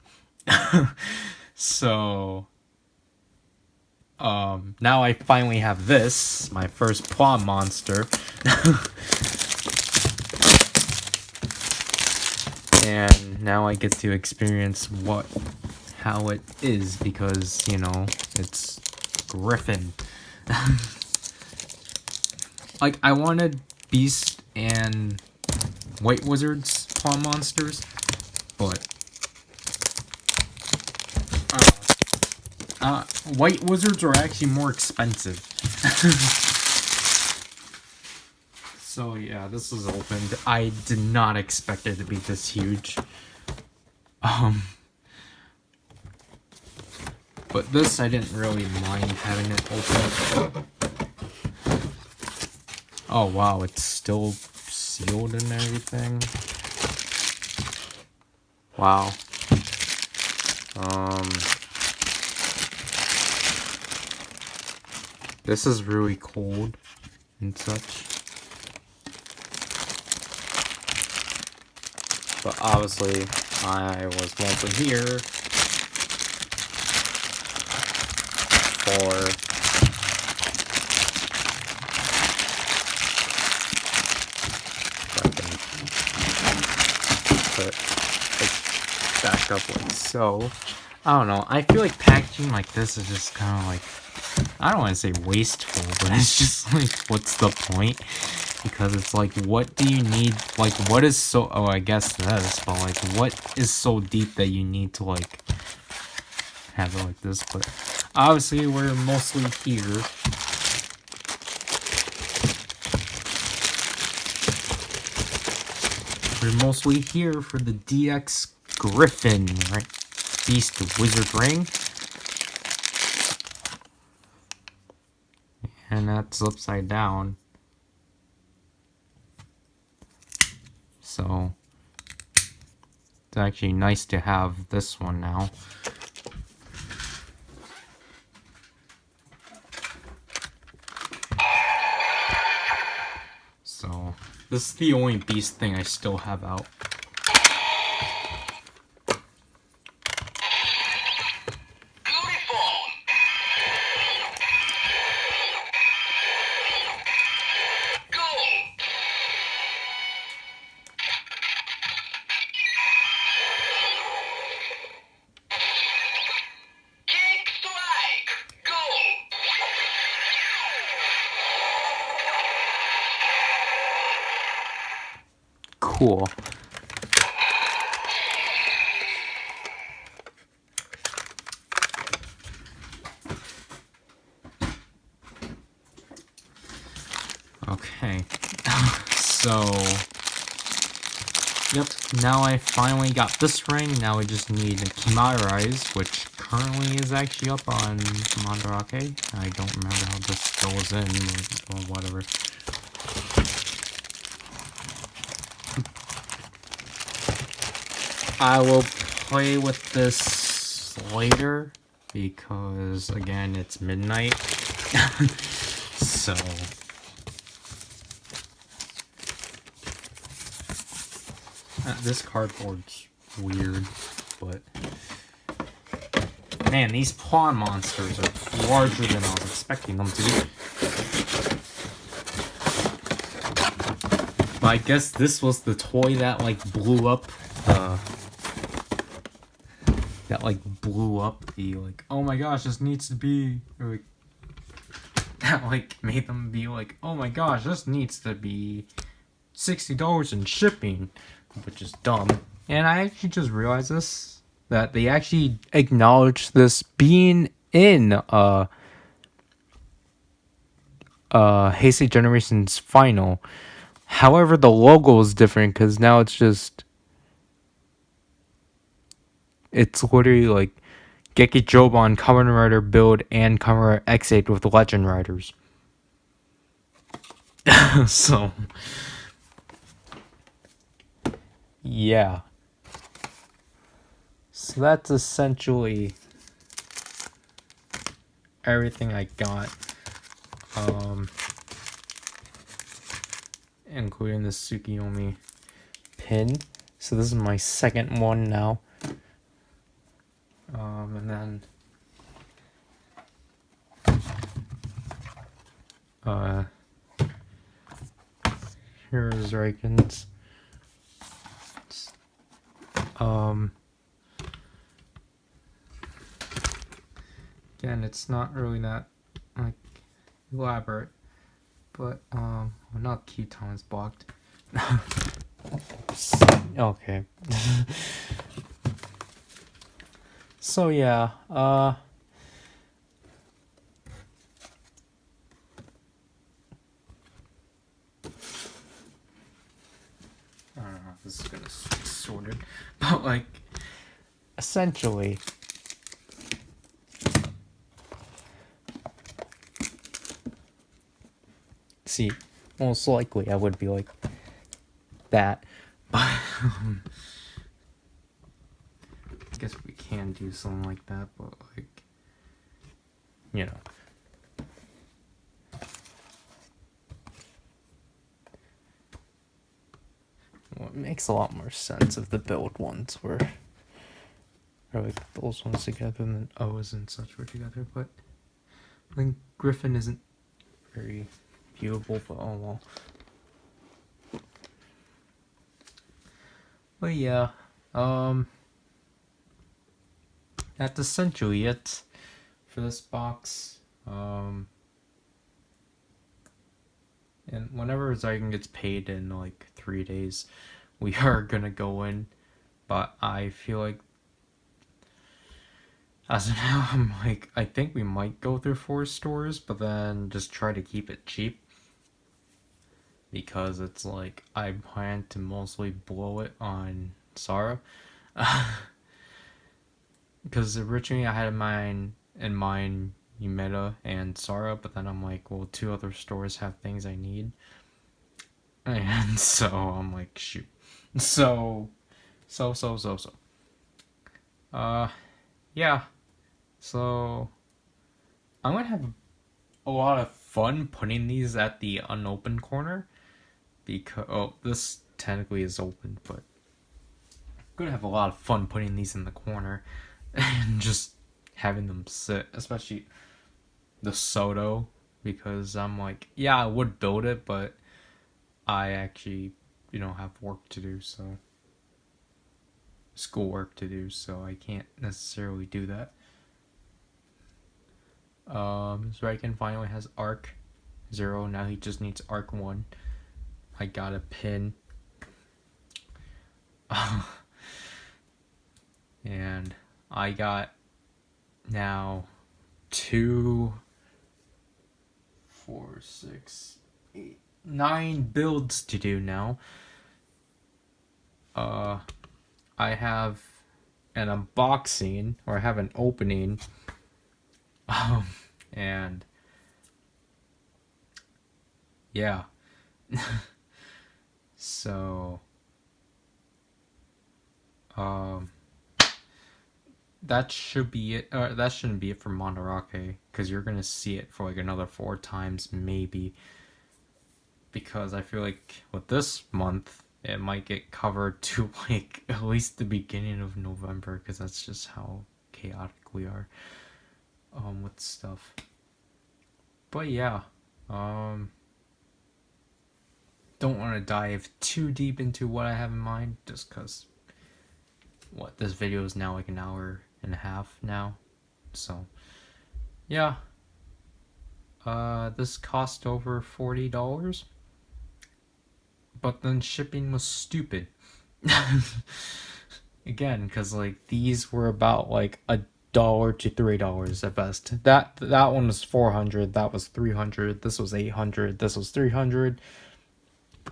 So now I finally have this, my first plot monster. And now I get to experience how it is because, it's Griffin. Like, I wanted Beast and White Wizards pawn monsters, but White Wizards are actually more expensive. So yeah, this is opened. I did not expect it to be this huge. But this I didn't really mind having it open. Oh wow, it's still sealed and everything. Wow. This is really cold and such. But obviously, I was mostly here for I can put it back up like so. I don't know. I feel like packaging like this is just kind of like, I don't want to say wasteful, but it's just like, what's the point? Because it's like, what do you need? Like, what is so? Oh, I guess this, but like, what is so deep that you need to like have it like this? But obviously, we're mostly here. We're mostly here for the DX Griffin, right? Beast Wizard Ring. And that's upside down. So it's actually nice to have this one now. So this is the only Beast thing I still have out. Cool. Okay. So, yep, now I finally got this ring. Now I just need Kimahari's, which currently is actually up on Mandarake. I don't remember how this goes in, or whatever. I will play with this later because, again, it's midnight. So this cardboard's weird, but man, these pawn monsters are larger than I was expecting them to be. But I guess this was the toy that like blew up the like, oh my gosh, this needs to be, or like, that like made them be like, oh my gosh, this needs to be $60 in shipping, which is dumb. And I actually just realized this, that they actually acknowledged this being in Heisei Generations Final. However, the logo is different because now it's just It's literally like Geki Joban, Kamen Rider build, and Kamen Rider X8 with Legend Riders. So, yeah. So that's essentially everything I got. Including the Tsukiyomi pin. So this is my second one now. And then here's Raiken's. Again, it's not really that like elaborate, but well, not Q-Ton is blocked. Okay. So yeah, I don't know if this is gonna be sorted, but like, essentially, see, most likely I would be like that, but I guess we can do something like that, but like, you know. Well, it makes a lot more sense if the build ones were like those ones together and then O's and such were together, but I think Griffin isn't very viewable, but oh well. But yeah, that's essentially it for this box. And whenever Zygon gets paid in like 3 days, we are gonna go in. But I feel like as of now, I'm like, I think we might go through 4 stores, but then just try to keep it cheap. Because it's like, I plan to mostly blow it on Sarah. Because originally I had in mind Yumeta and Sarah, but then I'm like, well, 2 other stores have things I need. And so I'm like, shoot. So. Yeah. So I'm gonna have a lot of fun putting these at the unopened corner because this technically is open, but I'm gonna have a lot of fun putting these in the corner and just having them sit, especially the Soto, because I'm like, yeah, I would build it, but I actually, have work to do, so schoolwork to do, so I can't necessarily do that. Zreiken finally has Arc 0. Now he just needs Arc 1. I got a pin. And I got now 2, 4, 6, 8, 9 builds to do now. I have an unboxing, or I have an opening. And yeah. So that should be it. That shouldn't be it for Monterake, because you're gonna see it for like another 4 times maybe, because I feel like with this month it might get covered to like at least the beginning of November, because that's just how chaotic we are with stuff. But yeah, don't want to dive too deep into what I have in mind, just because this video is now like an hour and a half now, so yeah. This cost over $40, but then shipping was stupid. Again, because like these were about like $1 to $3 at best. That one was 400. That was 300. This was 800. This was 300.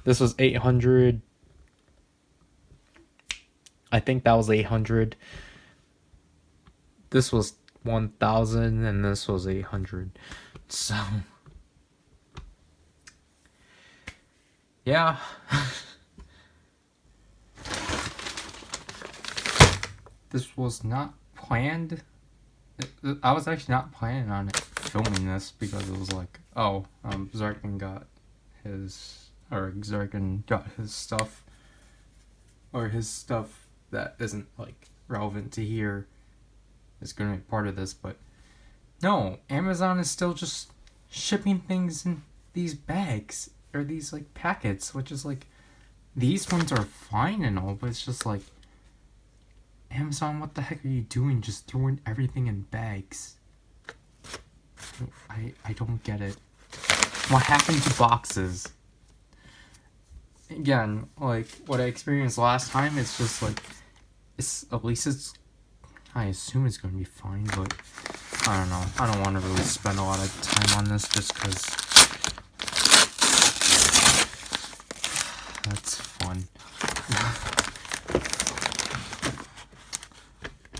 This was 800. I think that was 800. this was 1,000 and this was 800. So yeah. This was not planned. I was actually not planning on filming this because it was like, oh, Zarkin got his stuff, or his stuff that isn't like relevant to here is going to be part of this. But no, Amazon is still just shipping things in these bags or these like packets, which is like, these ones are fine and all, but it's just like, Amazon, what the heck are you doing? Just throwing everything in bags. I don't get it. What happened to boxes? Again, like what I experienced last time, it's just like, at least it's, I assume it's going to be fine, but I don't know. I don't want to really spend a lot of time on this just because that's fun.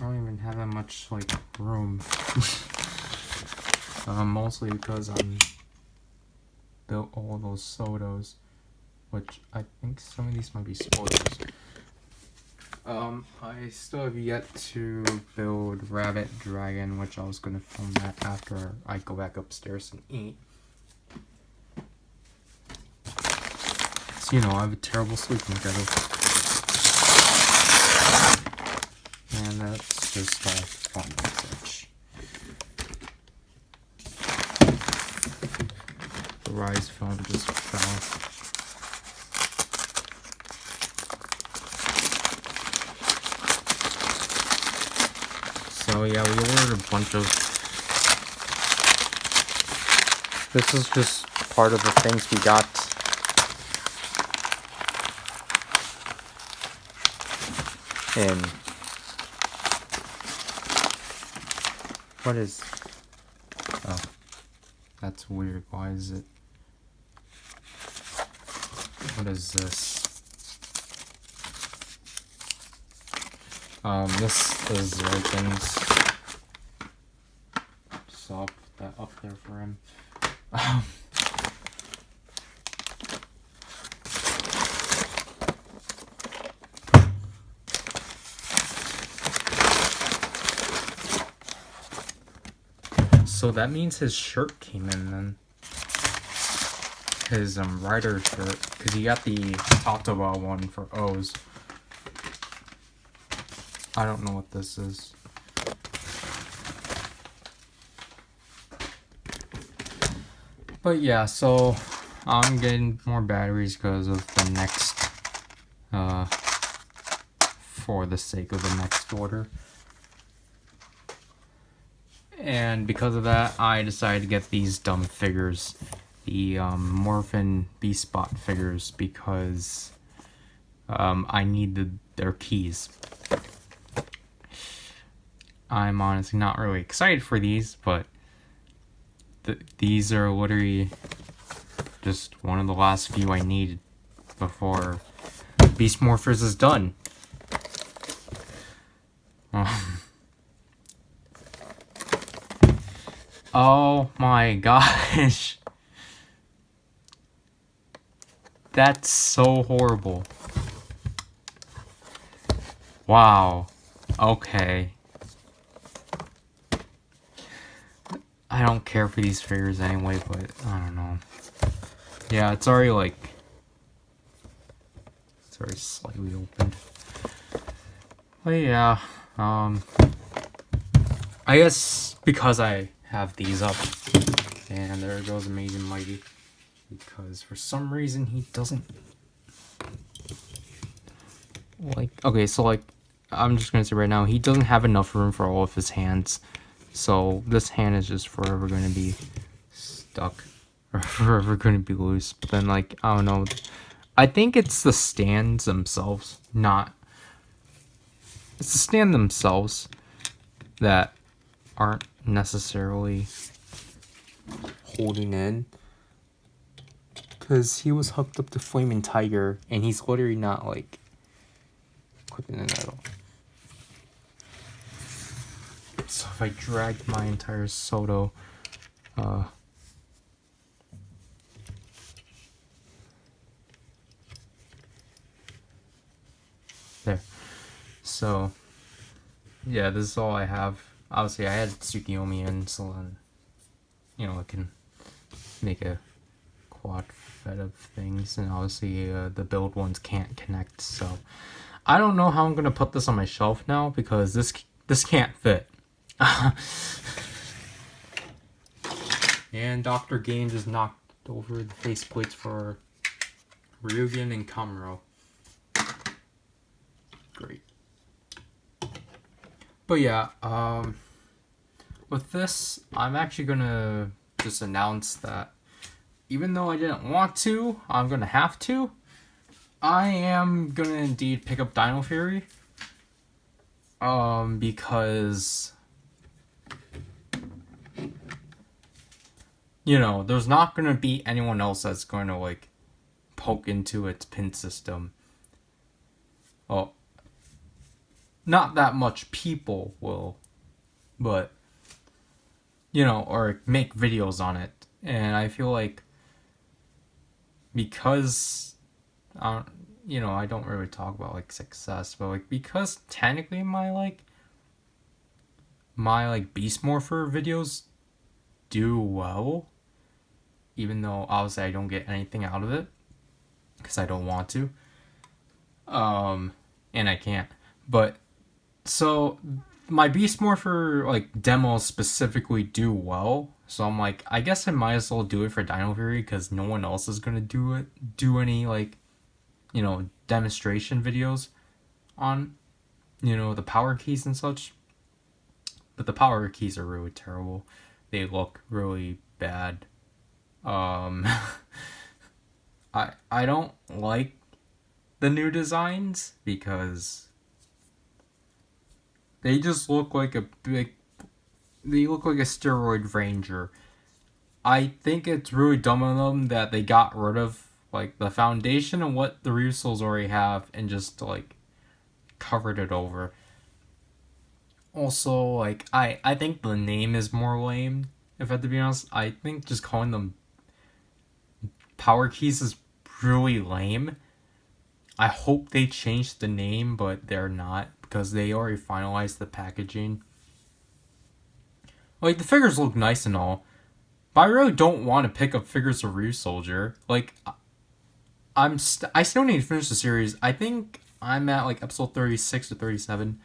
I don't even have that much like room. Mostly because I'm built all those sodas, which I think some of these might be spoilers. I still have yet to build Rabbit Dragon, which I was gonna film that after I go back upstairs and eat. So, you know, I have a terrible sleeping schedule. And that's just all fun and such. The Rise film just fell. So yeah, we ordered a bunch of... This is just part of the things we got. In... What is... Oh. That's weird. Why is it... What is this? This is Zarkin's. So I'll put that up there for him. So that means his shirt came in then. His rider shirt, because he got the Tatawa one for O's. I don't know what this is. But yeah, so I'm getting more batteries because of the next, for the sake of the next order. And because of that, I decided to get these dumb figures. The Morphin B-Spot figures, because I need their keys. I'm honestly not really excited for these, but these are literally just one of the last few I need before Beast Morphers is done. Oh my gosh. That's so horrible. Wow. Okay. I don't care for these figures anyway, but I don't know. Yeah, it's already like... It's already slightly opened. But yeah, I guess because I have these up, and there goes Amazing Mighty, because for some reason he doesn't... Like, okay, so like, I'm just gonna say right now, he doesn't have enough room for all of his hands. So this hand is just forever going to be stuck, or forever going to be loose. But then, like, I don't know. I think it's the stands themselves, not... It's the stand themselves that aren't necessarily holding in. Because he was hooked up to Flaming Tiger, and he's literally not, like, clipping in at all. So if I drag my entire Soto, there. So yeah, this is all I have. Obviously, I had Tsukiyomi in, so then, I can make a quad fed of things, and obviously the build ones can't connect, so I don't know how I'm gonna put this on my shelf now because this can't fit. And Dr. Game just knocked over the faceplates for Ryugen and Kamuro. Great. But yeah, with this, I'm actually gonna just announce that even though I didn't want to, I'm gonna have to. I am gonna indeed pick up Dino Fury. Because there's not gonna be anyone else that's going to like poke into its pin system. Well, not that much people will, but or make videos on it. And I feel like because I don't really talk about like success, but like because technically my Beast Morpher videos do well, even though obviously I don't get anything out of it because I don't want to, and I can't. But so my Beast Morpher like demos specifically do well, so I'm like, I guess I might as well do it for Dino Fury because no one else is gonna do any like demonstration videos on the power keys and such. But the power keys are really terrible. They look really bad. I don't like the new designs because they just look like they look like a steroid ranger. I think it's really dumb of them that they got rid of like the foundation and what the Russos already have and just like covered it over. Also, like I think the name is more lame, if I have to be honest. I think just calling them power keys is really lame. I hope they change the name, but they're not because they already finalized the packaging. Like the figures look nice and all, but I really don't want to pick up figures of Ryu Soldier. Like I still need to finish the series. I think I'm at like episode 36 or 37.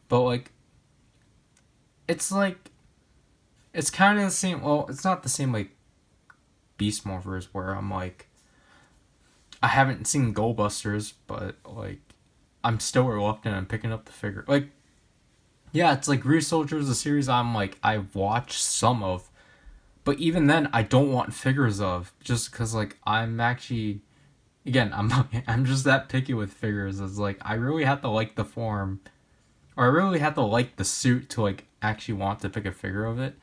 But like it's kind of the same. Well, it's not the same like Beast Morphers where I'm like I haven't seen Go Busters, but like I'm still reluctant on picking up the figure. Like yeah, it's like Ryu Soldier is a series I'm like I've watched some of, but even then I don't want figures of just because like I'm actually again I'm just that picky with figures. It's like I really have to like the form, or I really have to like the suit to like actually want to pick a figure of it.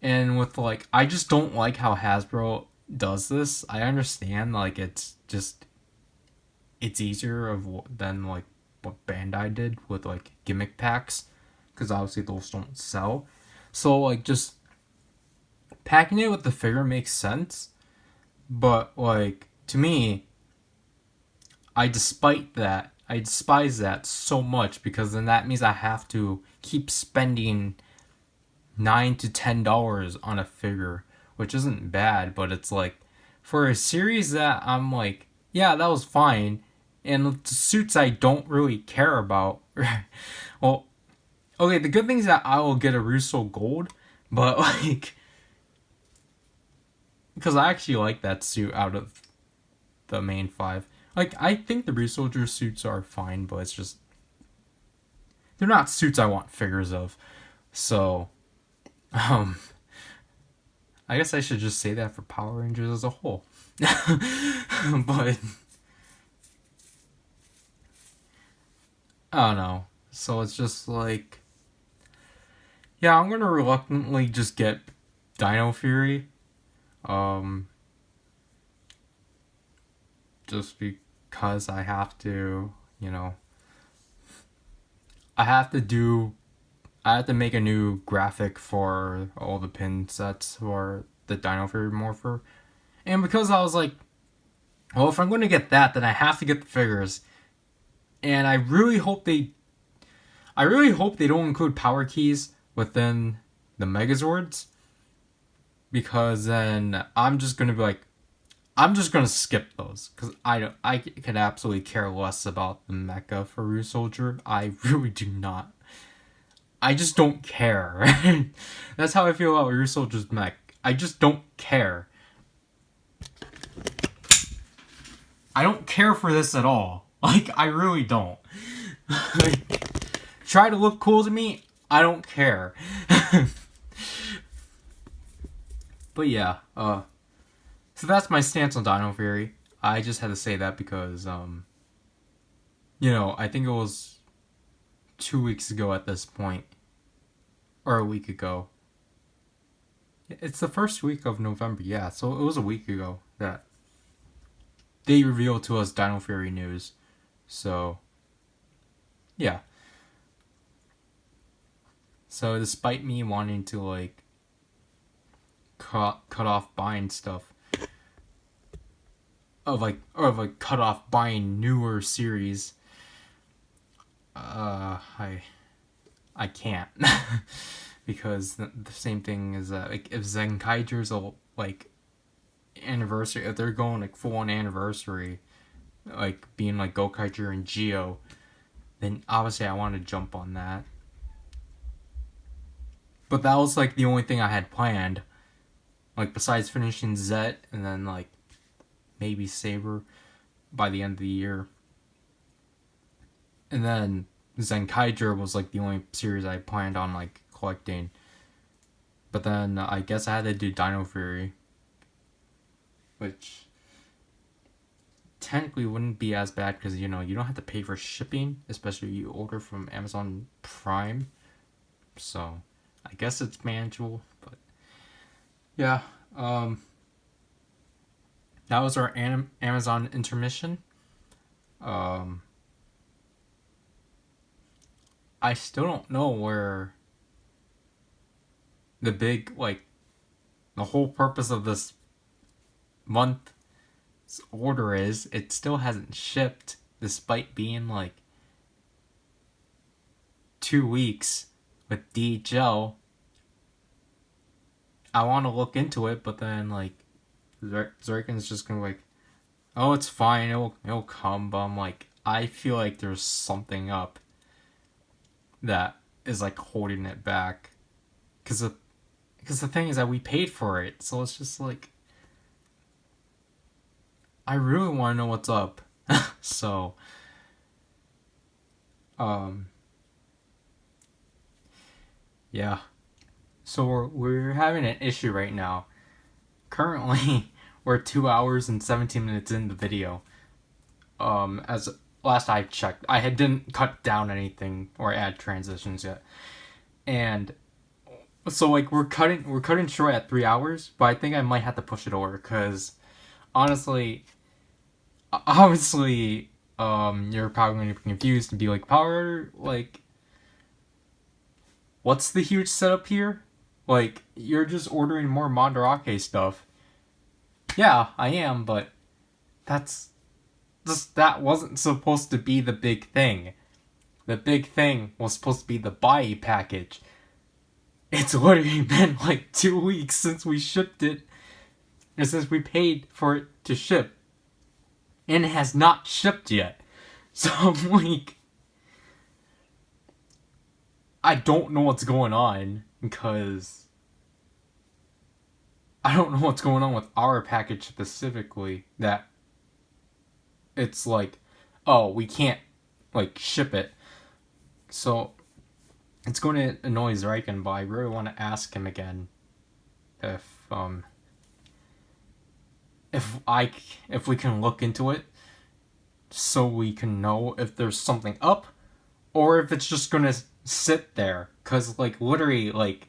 And with like I just don't like how Hasbro does this. I understand like it's easier than like what Bandai did with like gimmick packs because obviously those don't sell. So like just packing it with the figure makes sense, but like to me, I despise that so much because then that means I have to keep spending $9 to $10 on a figure, which isn't bad, but it's like for a series that I'm like, yeah, that was fine, and suits I don't really care about. Well, okay, the good thing is that I will get a Russo Gold, but like because I actually like that suit out of the main 5. Like, I think the Russo Soldier suits are fine, but it's just they're not suits I want figures of. So, I guess I should just say that for Power Rangers as a whole. But I don't know. So it's just like, yeah, I'm gonna reluctantly just get Dino Fury. Just because I have to, I have to do I had to make a new graphic for all the pin sets for the Dino Fury Morpher. And because I was like, well, if I'm going to get that, then I have to get the figures. And I really hope they don't include power keys within the Megazords. Because then I'm just going to be like, I'm just going to skip those. Because I could absolutely care less about the mecha for Rue Soldier. I really do not. I just don't care. That's how I feel about Rue Soldier's mech. I just don't care. I don't care for this at all. Like, I really don't. Like, try to look cool to me, I don't care. But yeah, so that's my stance on Dino Fury. I just had to say that because, I think it was 2 weeks ago at this point, or a week ago. It's the first week of November, yeah, so it was a week ago that they revealed to us Dino Fury news. So, yeah. So despite me wanting to, like, cut off buying stuff, of cut off buying newer series, I can't. Because the same thing is that, like, if Zenkaiger's like anniversary, if they're going like full on anniversary, like being like Gokaiger and Geo, then obviously I want to jump on that. But that was like the only thing I had planned, like besides finishing Zet and then like maybe Saber by the end of the year. And then Zenkaiger was like the only series I planned on like collecting. But then I guess I had to do Dino Fury, which technically wouldn't be as bad because you don't have to pay for shipping, especially if you order from Amazon Prime. So I guess it's manageable, but yeah. That was our Amazon intermission. I still don't know where the big, like, the whole purpose of this month's order is. It still hasn't shipped, despite being like 2 weeks with DHL. I want to look into it, but then like Zerkin's just gonna be like, oh, it's fine, it'll come. But I'm like, I feel like there's something up that is like holding it back, because the thing is that we paid for it, so it's just like, I really want to know what's up. So, yeah. So we're having an issue right now. Currently, we're 2 hours and 17 minutes in the video. As last I checked, I didn't cut down anything or add transitions yet, and so like we're cutting short at 3 hours. But I think I might have to push it over because honestly, obviously, you're probably going to be confused and be like, Power, like, what's the huge setup here? Like, you're just ordering more Mandarake stuff. Yeah, I am, but that wasn't supposed to be the big thing. The big thing was supposed to be the buy package. It's literally been like 2 weeks since we shipped it, and since we paid for it to ship. And it has not shipped yet. So I'm like, I don't know what's going on, because I don't know what's going on with our package specifically, that it's like, oh, we can't like ship it. So it's going to annoy Zarikin, but I really want to ask him again if we can look into it, so we can know if there's something up, or if it's just gonna sit there. Cause like literally, like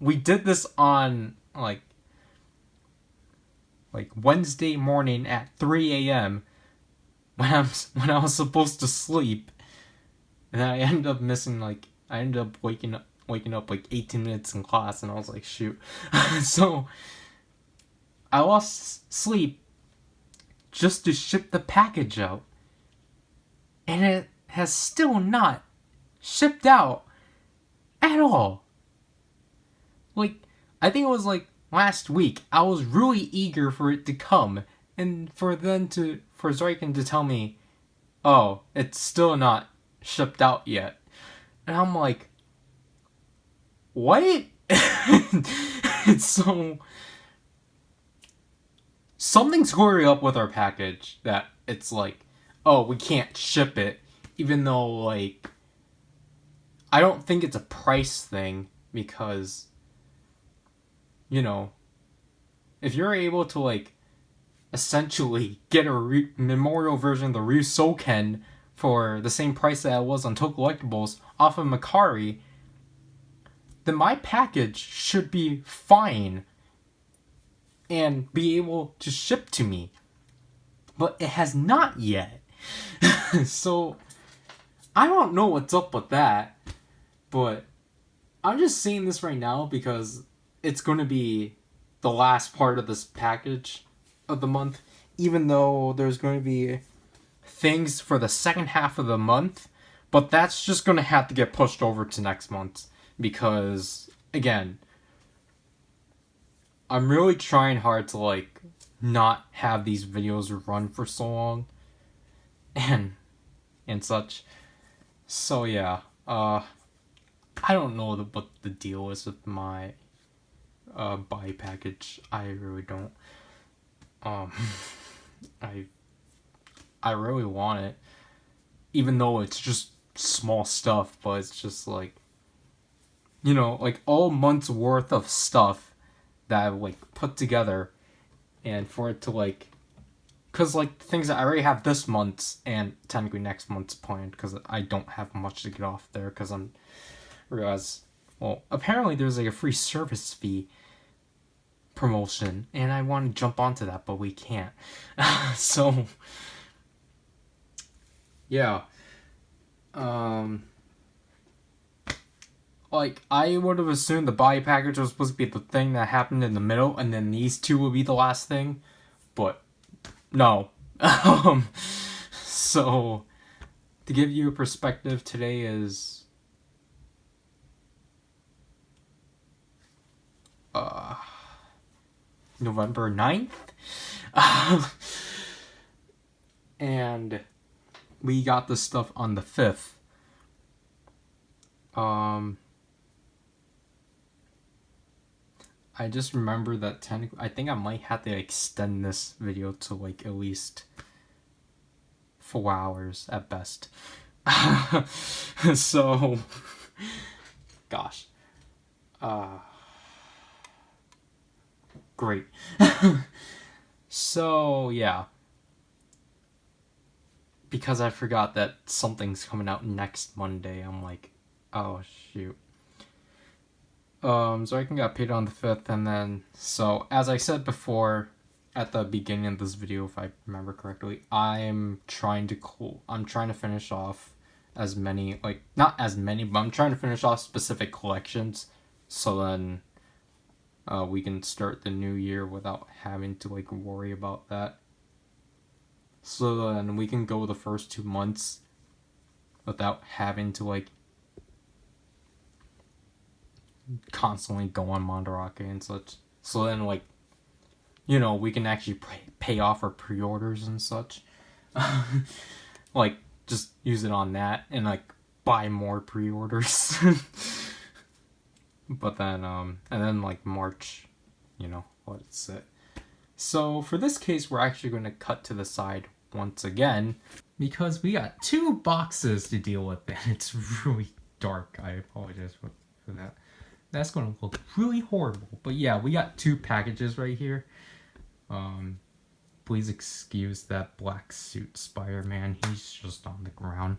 we did this on like Wednesday morning at 3 a.m. when I was supposed to sleep, And then I ended up missing I ended up waking up like 18 minutes in class, and I was like, shoot. So I lost sleep just to ship the package out, and it has still not shipped out at all. Like, I think it was like last week. I was really eager for it to come, and for Zoikin to tell me, oh, it's still not shipped out yet. And I'm like, what? So something's screwing up with our package that it's like, oh, we can't ship it, even though, like, I don't think it's a price thing, because, you know, if you're able to, like, essentially get a memorial version of the Ryusoken for the same price that it was on Toy Collectibles off of Macari, then my package should be fine and be able to ship to me. But it has not yet. So, I don't know what's up with that. But I'm just saying this right now because it's going to be the last part of this package of the month. Even though there's going to be things for the second half of the month. But that's just going to have to get pushed over to next month. Because, again, I'm really trying hard to, like, not have these videos run for so long. And such. So, yeah. I don't know what the deal is with my buy package. I really don't. I really want it. Even though it's just small stuff, but it's just like, you know, like all month's worth of stuff that I've like put together, and for it to like, cause like things that I already have this month's and technically next month's planned, cause I don't have much to get off there, cause I'm realize, well, apparently there's like a free service fee promotion, and I want to jump onto that, but we can't. So yeah. Like, I would have assumed the body package was supposed to be the thing that happened in the middle, and then these two would be the last thing, but no. So, to give you a perspective, today is November 9th, and we got this stuff on the 5th. I just remember that technically, I think I might have to extend this video to like at least 4 hours at best. So, gosh. Great. So, yeah. Because I forgot that something's coming out next Monday, I'm like, oh shoot. So I got paid on the 5th, and then, so, as I said before, at the beginning of this video, if I remember correctly, I'm trying to finish off as many, like, not as many, but I'm trying to finish off specific collections, so then, we can start the new year without having to, like, worry about that. So then we can go the first 2 months without having to, like, constantly go on Mandarake and such. So then, like, you know, we can actually pay off our pre-orders and such. Like, just use it on that and, like, buy more pre-orders. But then, and then, like, March, you know, what's it? So, for this case, we're actually going to cut to the side once again, because we got 2 boxes to deal with, and it's really dark. I apologize for that. That's going to look really horrible. But yeah, we got 2 packages right here. Please excuse that black suit Spider-Man. He's just on the ground.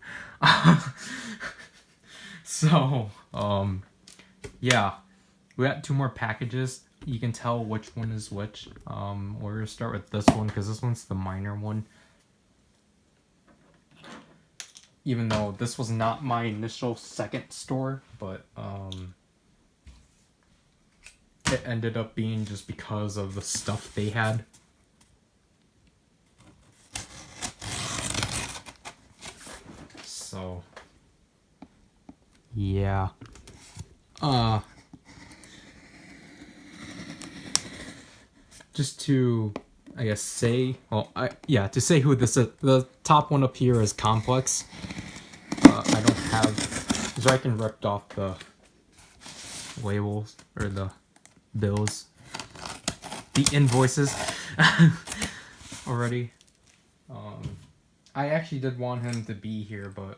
So, yeah. We got 2 more packages. You can tell which one is which. We're going to start with this one, because this one's the minor one. even though this was not my initial second store, but it ended up being just because of the stuff they had. So yeah. Just to, I guess, say, well, to say who this is. The top one up here is Complex. I don't have, so I can rip off the labels or the bills, the invoices already. I actually did want him to be here, but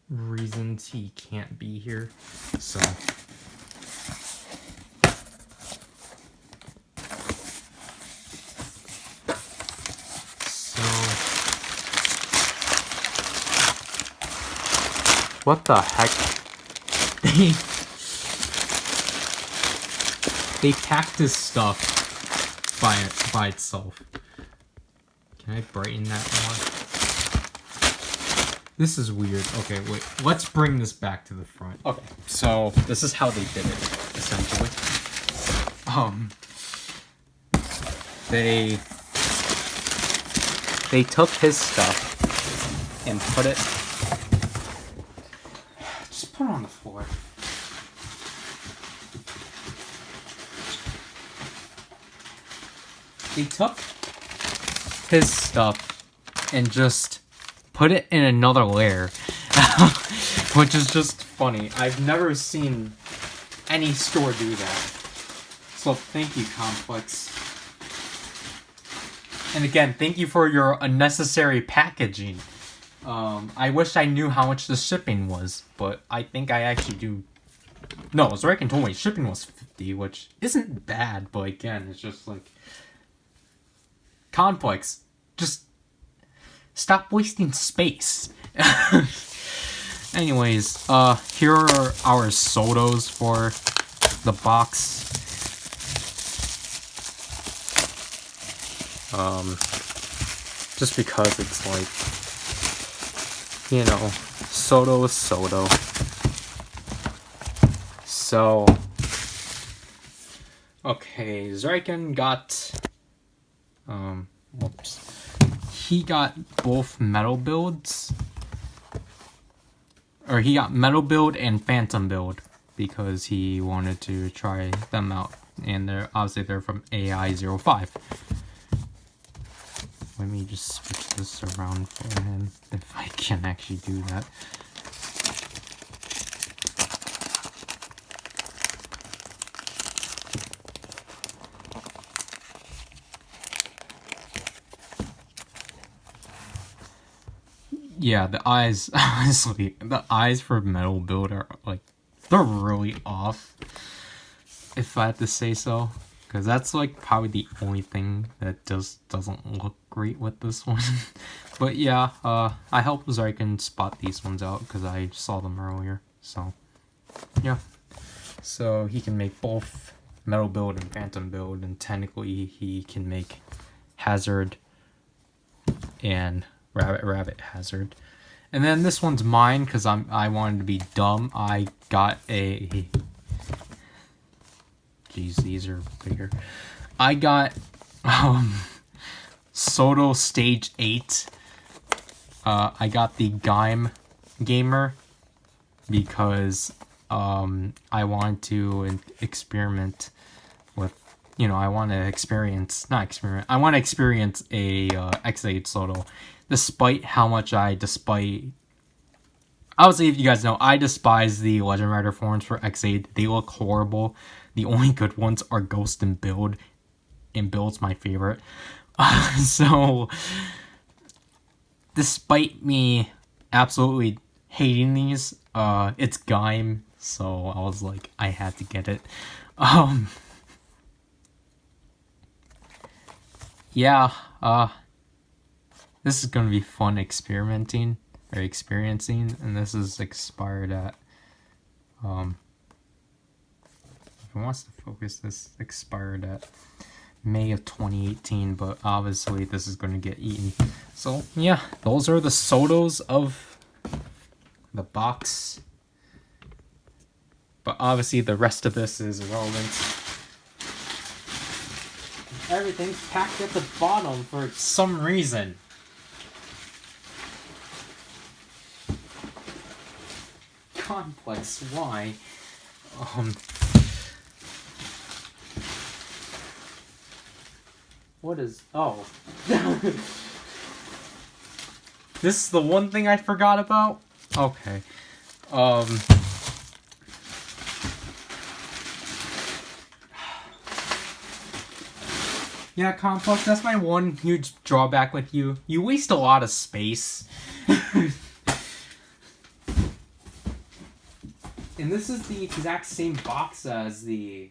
reasons he can't be here, so. What the heck? They packed his stuff by itself. Can I brighten that more? This is weird. Okay, wait. Let's bring this back to the front. Okay, so this is how they did it, essentially. They took his stuff and put it. Just put it on the floor. They took his stuff and just put it in another layer, which is just funny. I've never seen any store do that. So thank you, Complex. And again, thank you for your unnecessary packaging. I wish I knew how much the shipping was, but I think I actually do. No, Zorakin told me shipping was $50, which isn't bad, but again, it's just like, Complex, just stop wasting space. Anyways, here are our Sotos for the box. Just because it's like, you know, Soto is Soto. So, okay, Zorakin got, whoops. He got both metal builds, or he got metal build and phantom build because he wanted to try them out, and they're from AI05. Let me just switch this around for him if I can actually do that. Yeah, the eyes, honestly, the eyes for Metal Build are, like, they're really off, if I had to say so. Because that's, like, probably the only thing that just doesn't look great with this one. But yeah, I helped Zorakin spot these ones out because I saw them earlier. So, yeah. So he can make both Metal Build and Phantom Build, and technically he can make Hazard and Rabbit Hazard. And then this one's mine because I wanted to be dumb. I got a... Jeez, these are bigger. I got Soto Stage 8. I got the Gamer because I wanted to experiment with, you know, I want to experience a X8 Soto. Despite how much obviously, if you guys know, I despise the Legend Rider forms for X8. They look horrible. The only good ones are Ghost and Build. And Build's my favorite. So, despite me absolutely hating these, it's Gaim. So, I was like, I had to get it. Yeah, this is gonna be fun experiencing, and this is expired at, if it wants to focus, this expired at May of 2018, but obviously this is going to get eaten. So yeah, those are the photos of the box. But obviously the rest of this is irrelevant. Everything's packed at the bottom for some reason. Complex, why? What is... oh. This is the one thing I forgot about? Okay. Yeah, Complex, that's my one huge drawback with you. You waste a lot of space. And this is the exact same box as the...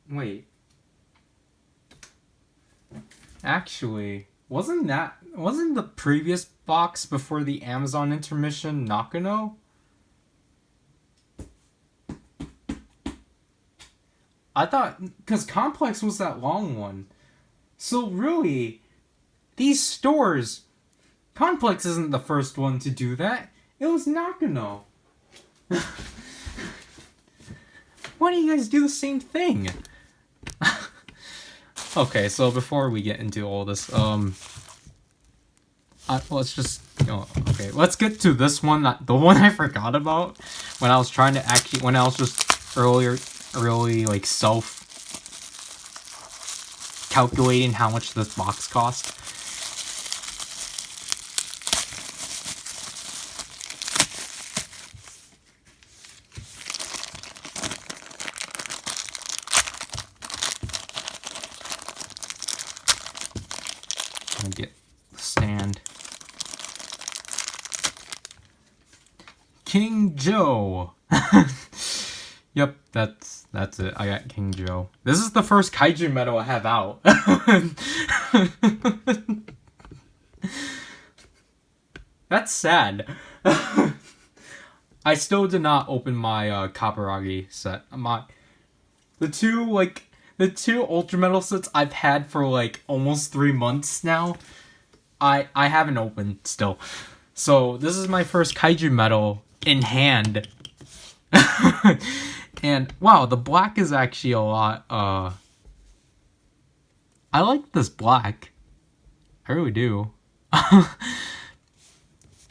Wait. Actually, wasn't the previous box before the Amazon intermission Nakano? I thought, because Complex was that long one. So really, these stores, Complex isn't the first one to do that. It was Nakano. Why do you guys do the same thing? Okay, so before we get into all this, let's just, okay, let's get to this one, the one I forgot about when I was trying to actually, when I was just early, like, calculating how much this box cost. I'll get the stand. King Joe. Yep, that's it. I got King Joe. This is the first kaiju medal I have out. That's sad. I still did not open my Kaburagi set. The two Ultra Metal sets I've had for like almost 3 months now. I haven't opened still. So this is my first kaiju medal in hand. And wow, the black is actually a lot I like this black. I really do.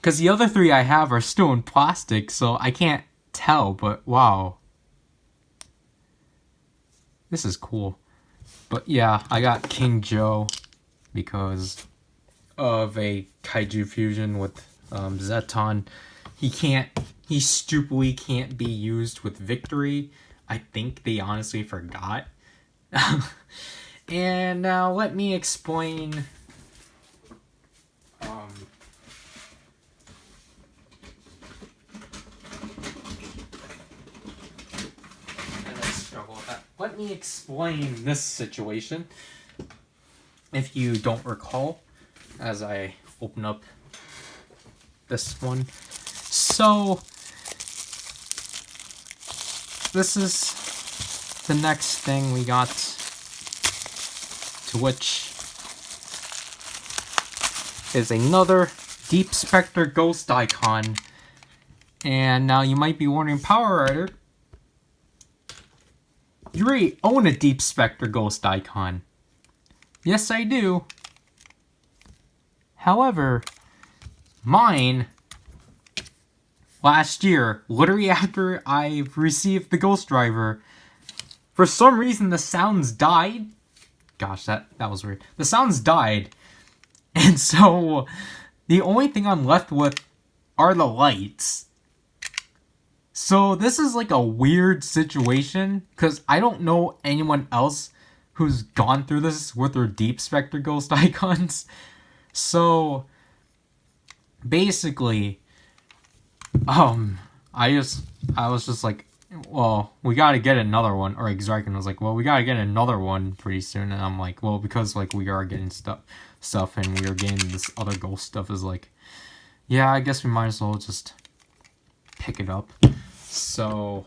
Cause the other three I have are still in plastic, so I can't tell, but wow. This is cool. But yeah, I got King Joe because of a kaiju fusion with Zeton. He stupidly can't be used with Victory. I think they honestly forgot. And now let me explain. Let me explain this situation. If you don't recall, as I open up this one. So, this is the next thing we got, to which is another Deep Spectre Ghost icon. And now you might be wondering, PowerRider, you already own a Deep Spectre Ghost icon. Yes, I do. However, mine, last year, literally after I received the Ghost Driver, for some reason the sounds died. Gosh, that was weird. The sounds died. And so, the only thing I'm left with are the lights. So this is like a weird situation, because I don't know anyone else who's gone through this with their Deep Spectre Ghost icons. So, basically, I was just like, well, we gotta get another one. Or Exarchan was like, well, we gotta get another one pretty soon. And I'm like, well, because like we are getting stuff and we are getting this other ghost stuff, is like, yeah, I guess we might as well just pick it up. So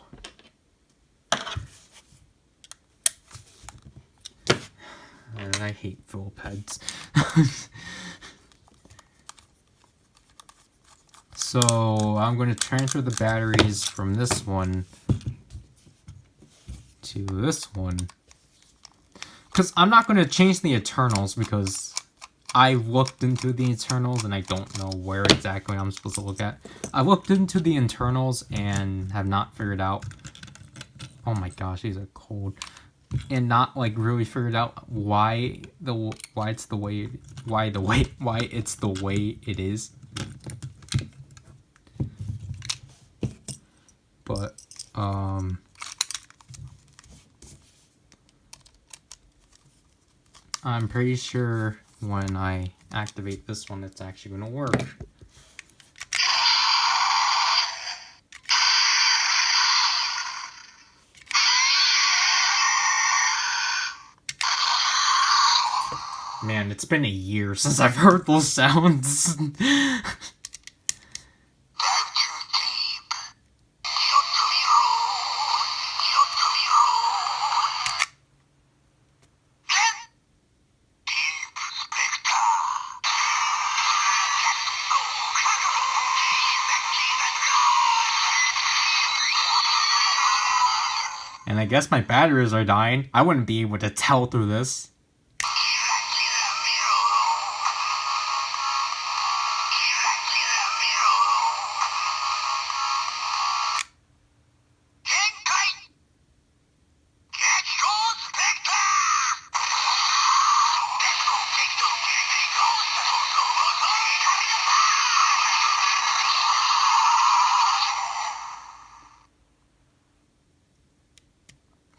I hate Philip heads. So I'm going to transfer the batteries from this one to this one. Because I'm not going to change the internals because I looked into the internals and I don't know where exactly I'm supposed to look at. I looked into the internals and have not figured out. Oh my gosh, these are cold. And not like really figured out why it's the way it is. But I'm pretty sure when I activate this one, it's actually going to work. Man, it's been a year since I've heard those sounds. And I guess my batteries are dying. I wouldn't be able to tell through this.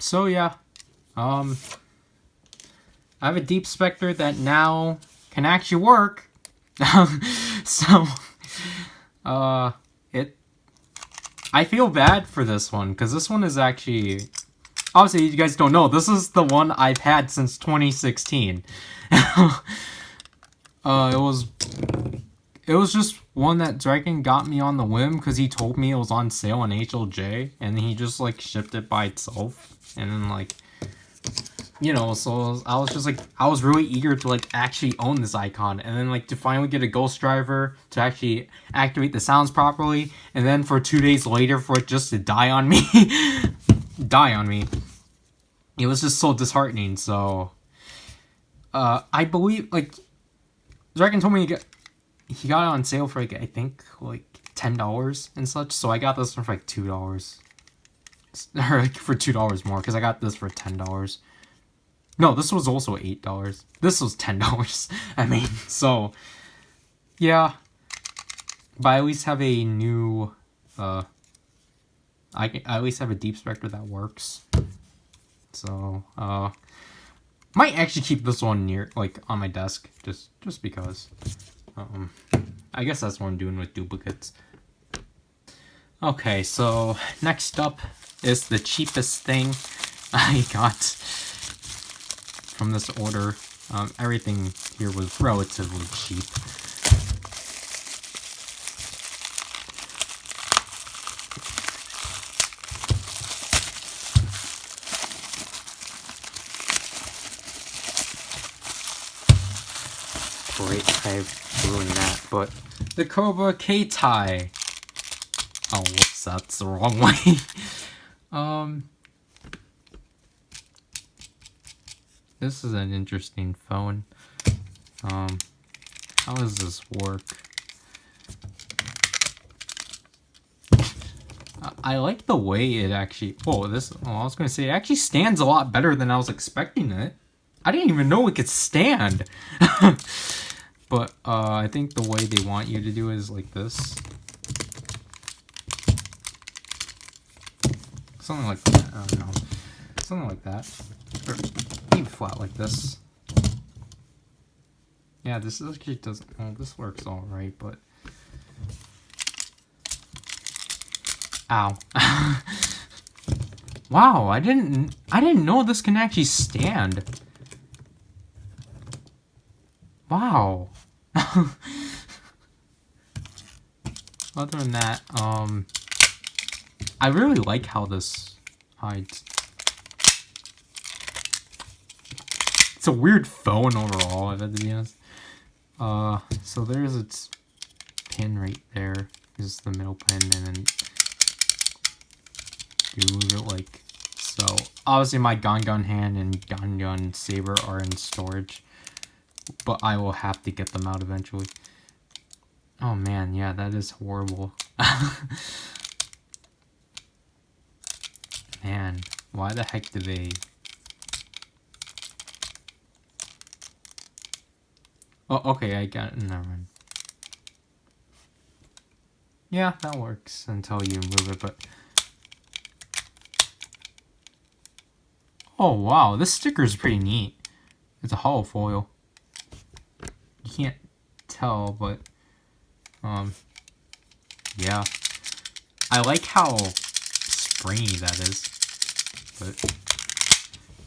So yeah, I have a Deep Spectre that now can actually work. So, I feel bad for this one, because this one is actually, obviously you guys don't know, this is the one I've had since 2016. It was just one that Dragon got me on the whim, because he told me it was on sale on HLJ, and he just, like, shipped it by itself, and then, like, you know, so I was just like, I was really eager to like actually own this icon, and then like to finally get a ghost driver to actually activate the sounds properly, and then for 2 days later for it just to die on me. It was just so disheartening. So I believe like Dragon told me he got it on sale for like I think like $10 and such, so I got this one for like $2. Or like for $2 more, because I got this for $10. No, this was also $8. This was $10. I mean, so yeah. But I at least have a new I at least have a Deep Spectre that works. So might actually keep this one near like on my desk just because. I guess that's what I'm doing with duplicates. Okay, so next up is the cheapest thing I got from this order. Everything here was relatively cheap. Great, I've ruined that, but the Cobra K-Tai. Oh, whoops, that's the wrong way. This is an interesting phone. How does this work? I like the way it actually... I was gonna say, it actually stands a lot better than I was expecting it. I didn't even know it could stand. But, I think the way they want you to do is like this. Something like that, I don't know. Something like that. Or even flat like this. Yeah, this actually doesn't... Well, this works alright, but... Ow. Wow, I didn't know this can actually stand. Wow. other than that, I really like how this hides. It's a weird phone overall, if I have to be honest. So there's its pin right there. This is the middle pin, and then you move it like so. Obviously my gun hand and gun saber are in storage, but I will have to get them out eventually. Oh man, yeah, that is horrible. Man, why the heck do they... Oh, okay, I got it. Never mind. Yeah, that works until you move it, but... Oh, wow, this sticker is pretty neat. It's a hollow foil. You can't tell, but... yeah. I like how springy that is. But...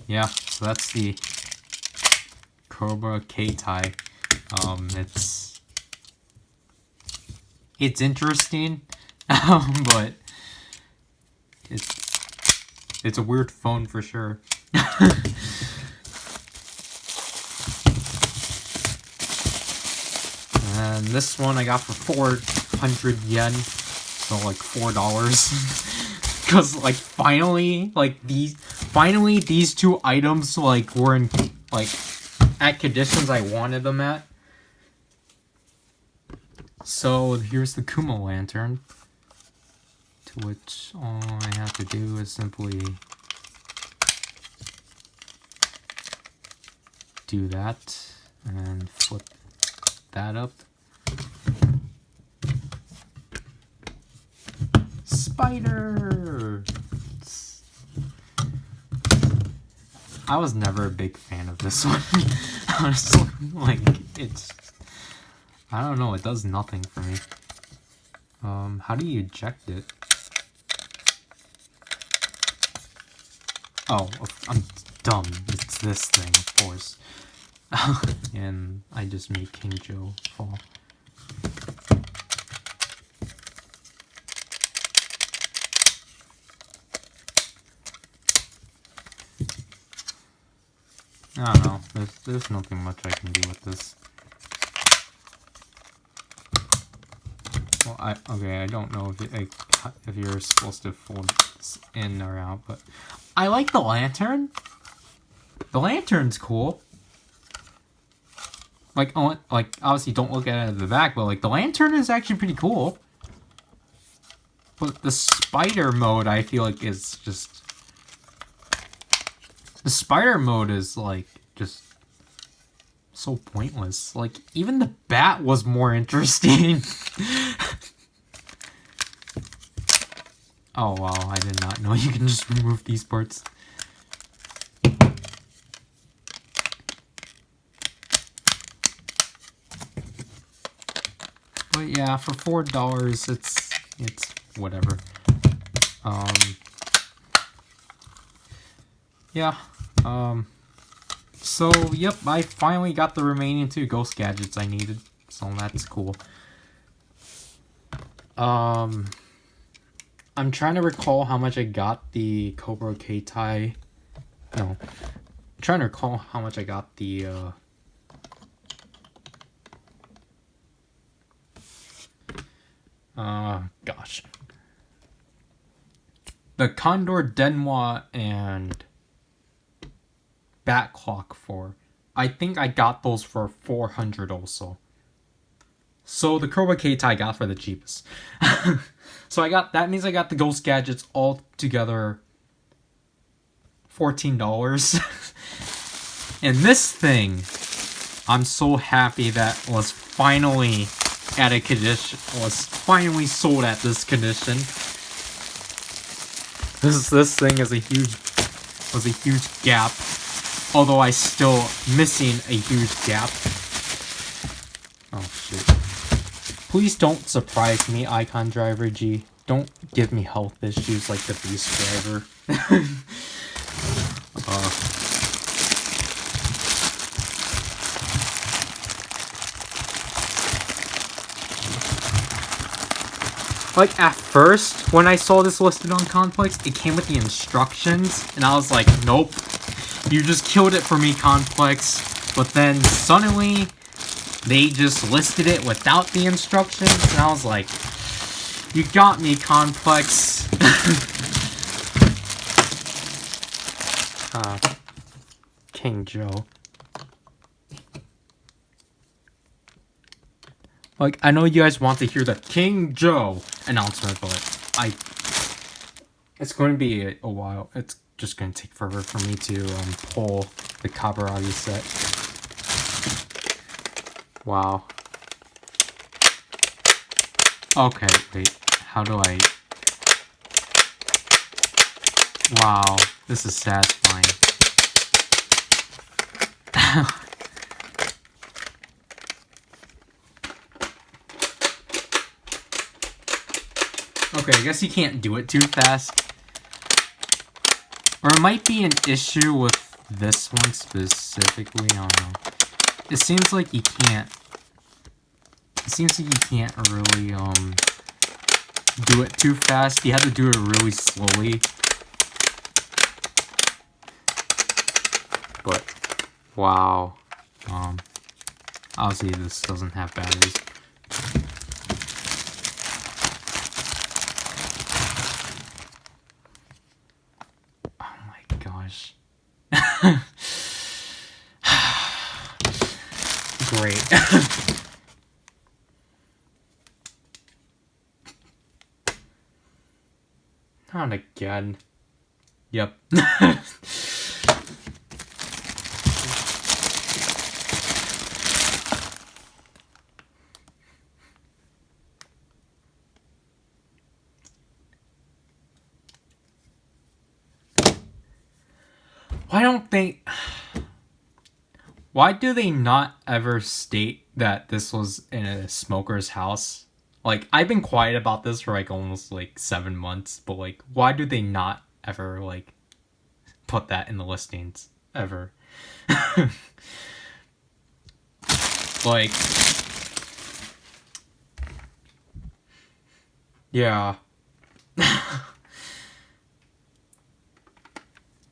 yeah, so that's the... Cobra K-tie. It's interesting, but it's a weird phone for sure. And this one I got for 400 yen, so like $4. Cause like finally these two items like were in like at conditions I wanted them at. So here's the Kuma lantern, to which all I have to do is simply do that and flip that up. Spider! I was never a big fan of this one. Honestly, like, it's... I don't know, it does nothing for me. How do you eject it? Oh, I'm dumb. It's this thing, of course. And I just made King Joe fall. I don't know. There's nothing much I can do with this. Well, I don't know if you're supposed to fold this in or out, but I like the lantern. The lantern's cool. Like obviously don't look at it at the back, but like the lantern is actually pretty cool. But the spider mode, I feel like is just... The spider mode is like just so pointless. Like even the bat was more interesting. Oh wow, I did not know you can just remove these parts. But yeah, for $4 it's whatever. Yeah. So yep, I finally got the remaining 2 ghost gadgets I needed. So that's cool. I'm trying to recall how much I got the Cobra K-tie. No. I'm trying to recall how much I got the gosh. The Condor Denwa and Backlog for. I think I got those for 400 also. So the Cobra K-tie I got for the cheapest. So that means I got the ghost gadgets all together $14. And this thing, I'm so happy that was finally at a condition, was finally sold at this condition. This thing is was a huge gap. Although I still missing a huge gap. Oh shit. Please don't surprise me, Icon Driver G. Don't give me health issues like the Beast Driver. Like, at first, when I saw this listed on Complex, it came with the instructions, and I was like, nope, you just killed it for me, Complex. But then, suddenly, they just listed it without the instructions, and I was like, you got me, Complex. King Joe. Like, I know you guys want to hear the King Joe announcement, but it's going to be a while. It's just going to take forever for me to pull the PowerRider set. Wow. Okay, wait. How do I... Wow, this is satisfying. Okay, I guess you can't do it too fast. Or it might be an issue with this one specifically, I don't know. It seems like you can't... It seems like you can't really, do it too fast. You have to do it really slowly. But, wow. Obviously this doesn't have batteries. Great. Not again. Yep. Why do they not ever state that this was in a smoker's house? Like, I've been quiet about this for like almost like 7 months, but like, why do they not ever like put that in the listings ever? Like, yeah.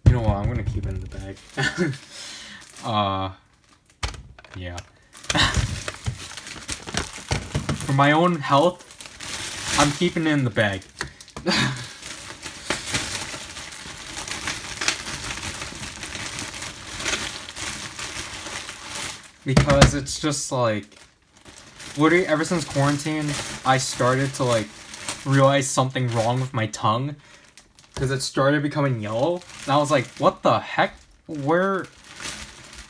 You know what? I'm gonna keep it in the bag. Yeah. For my own health, I'm keeping it in the bag. Because it's just like, literally ever since quarantine, I started to like realize something wrong with my tongue. Because it started becoming yellow. And I was like, what the heck? Where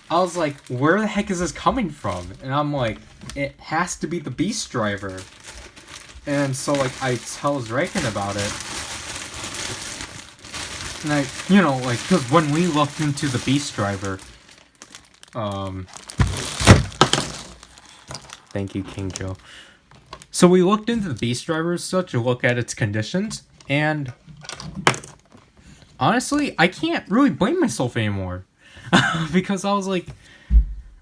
the heck is this coming from? And I'm like, it has to be the Beast Driver. And so, like, I tell Draken about it. And I, you know, like, because when we looked into the Beast Driver, thank you, King Joe. So we looked into the Beast Driver as such to look at its conditions, and honestly, I can't really blame myself anymore. Because I was like,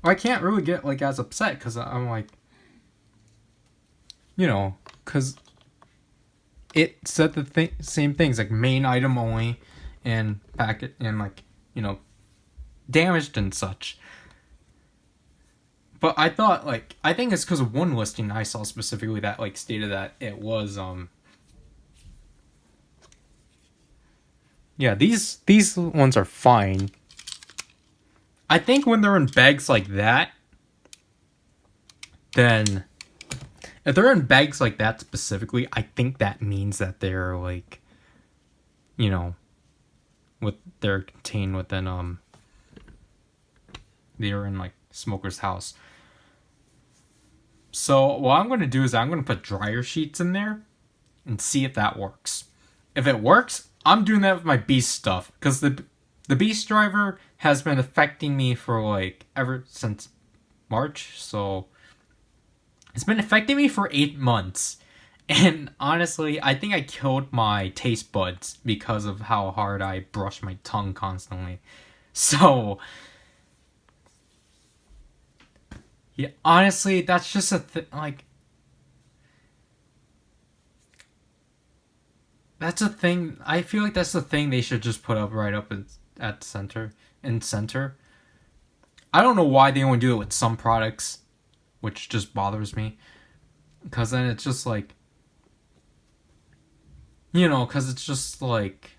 I can't really get like as upset because I'm like, you know, because it said the same things like main item only and packet and like, you know, damaged and such. But I thought like, I think it's because of one listing I saw specifically that like stated that it was yeah, these ones are fine. I think when they're in bags like that, then if they're in bags like that specifically, I think that means that they're like, you know, they're contained within they're in like smoker's house. So what I'm gonna do is I'm gonna put dryer sheets in there and see if that works. If it works, I'm doing that with my Beast stuff because the Beast Driver has been affecting me for like ever since March, so it's been affecting me for 8 months. And honestly, I think I killed my taste buds because of how hard I brush my tongue constantly. So yeah, honestly, that's just a like That's a thing. I feel like that's the thing they should just put up right up at center. In center. I don't know why they only do it with some products, which just bothers me. Because then it's just like, because it's just like,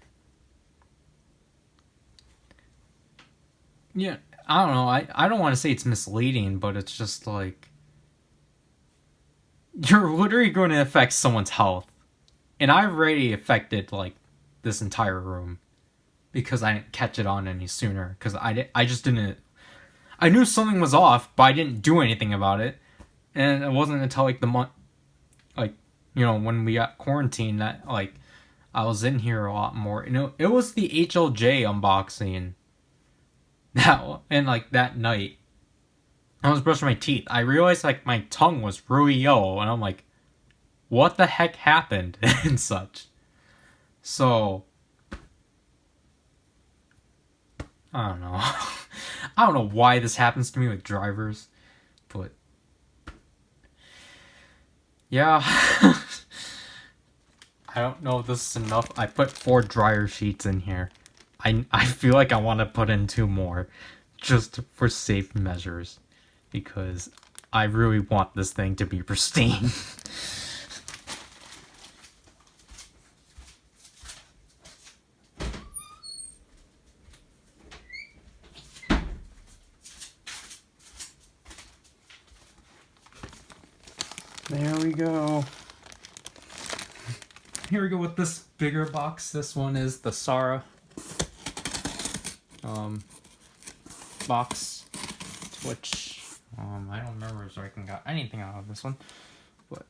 yeah, I don't know. I don't want to say it's misleading, but it's just like, you're literally going to affect someone's health. And I've already affected, like, this entire room because I didn't catch it on any sooner. Because I just didn't. I knew something was off, but I didn't do anything about it. And it wasn't until, like, the month, like, when we got quarantined that, like, I was in here a lot more. It was the HLJ unboxing and, like, that night. I was brushing my teeth. I realized, like, my tongue was really yellow, and I'm like, what the heck happened? And such. So, I don't know. I don't know why this happens to me with drivers, but yeah. I don't know if this is enough. I put 4 dryer sheets in here. I feel like I want to put in 2 more just for safe measures because I really want this thing to be pristine. There we go. Here we go with this bigger box. This one is the Sarah box, which I don't remember if I can got anything out of this one, but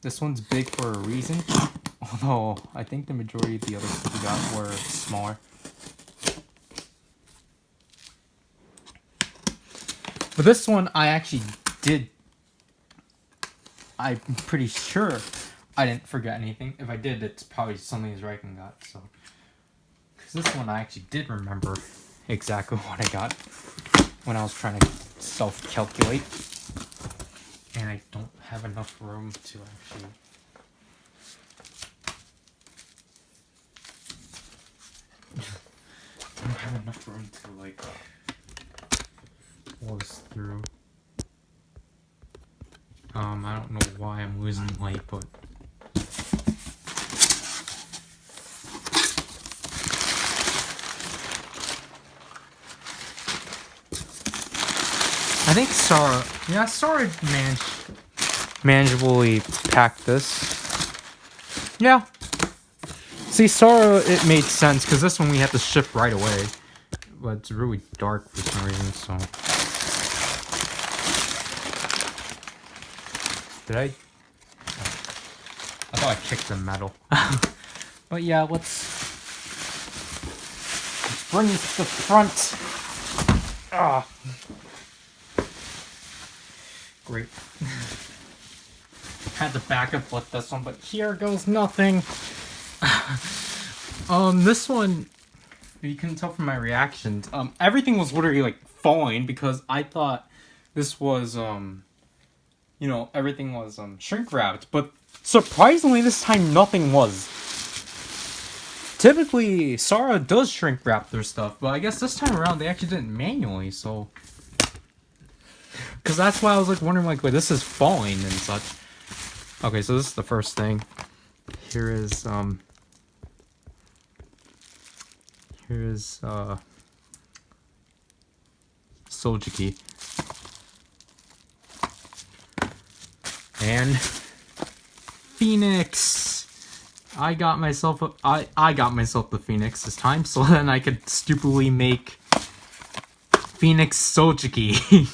this one's big for a reason. Although I think the majority of the other stuff we got were smaller. But this one I actually did. I'm pretty sure I didn't forget anything. If I did, it's probably something Riken got. So, because this one I actually did remember exactly what I got when I was trying to self-calculate, and I don't have enough room to actually. I don't have enough room to like pull this through. I don't know why I'm losing light, but I think Sarah manageably packed this. Yeah. See, Sarah, it made sense because this one we had to ship right away, but it's really dark for some reason. So, did I? I thought I kicked the metal. But yeah, let's bring it to the front. Ah. Great. Had to back up with this one, but here goes nothing. This one, you can tell from my reactions, everything was literally like falling because I thought this was, everything was shrink wrapped, but surprisingly this time nothing was. Typically, Sarah does shrink wrap their stuff, but I guess this time around they actually did it manually, so. Because that's why I was like wondering, like, wait, this is falling and such. Okay, so this is the first thing. Here is Sojiki. And Phoenix. I got myself the Phoenix this time, so then I could stupidly make Phoenix Sojiki.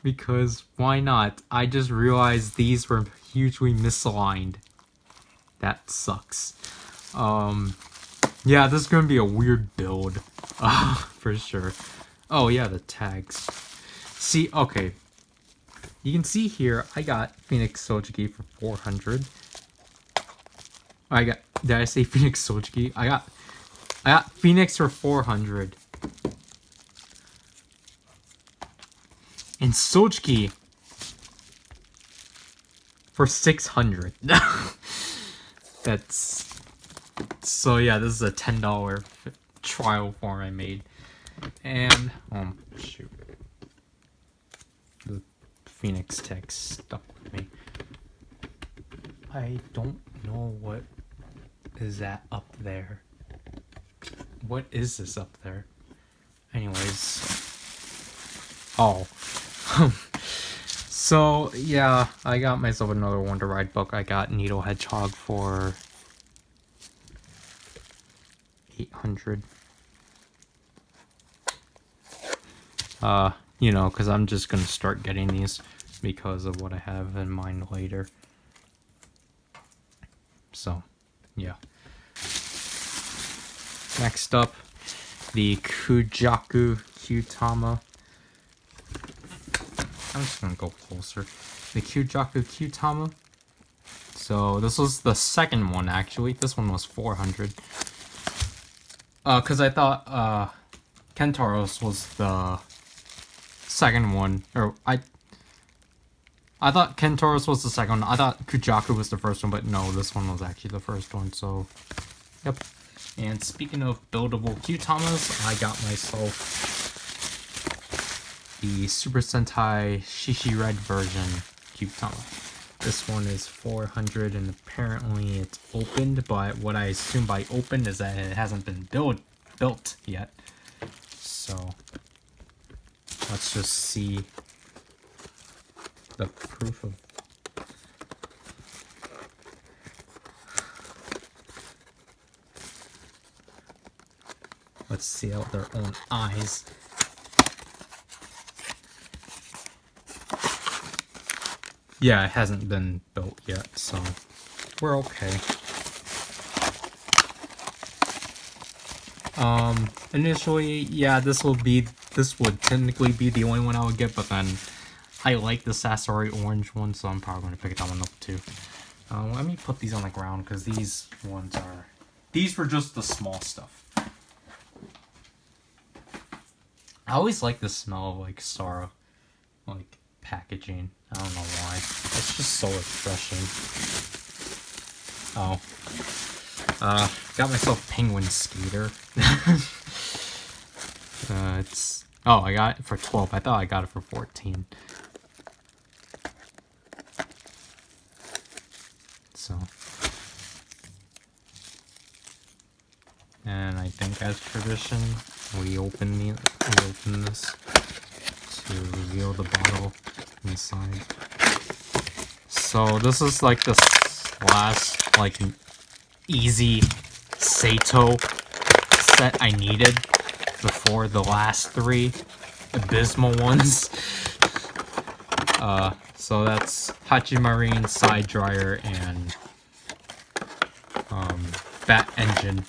Because why not? I just realized these were hugely misaligned. That sucks. Yeah, this is gonna be a weird build. For sure. Oh yeah, the tags. See, okay. You can see here, I got Phoenix Sojiki for 400. Did I say Phoenix Sojiki? I got Phoenix for 400. And Sojiki for 600. That's so yeah. This is a $10 trial form I made, and shoot, the Phoenix Tech stuck with me. I don't know what is that up there. What is this up there? Anyways, oh. So yeah, I got myself another Wonder Ride book. I got Needle Hedgehog for 800. You know, because I'm just gonna start getting these because of what I have in mind later. So, yeah. Next up, the Kujaku Kyutama. I'm just gonna go closer. The Kujaku Kyutama. So this was the second one actually. This one was 400. Cause I thought Kentaros was the second one, or I thought Kentaros was the second one. I thought Kujaku was the first one, but no, this one was actually the first one. So, yep. And speaking of buildable Kyutamas, I got myself the Super Sentai Shishi Red version Kyutama. This one is 400 and apparently it's opened, but what I assume by opened is that it hasn't been built yet. So let's just see the proof of let's see out their own eyes. Yeah, it hasn't been built yet, so we're okay. Initially, yeah, this would technically be the only one I would get, but then I like the Sasori orange one, so I'm probably going to pick that one up too. Let me put these on the ground, because these were just the small stuff. I always like the smell of, like, Sara, like, packaging. I don't know why. It's just so refreshing. Oh. Got myself Penguin Skater. I got it for 12. I thought I got it for 14. So. And I think as tradition, we open this to reveal the bottle inside. So this is like the last like easy Sato set I needed before the last three abysmal ones. So that's Hachimarine, Side Dryer, and Bat Engine.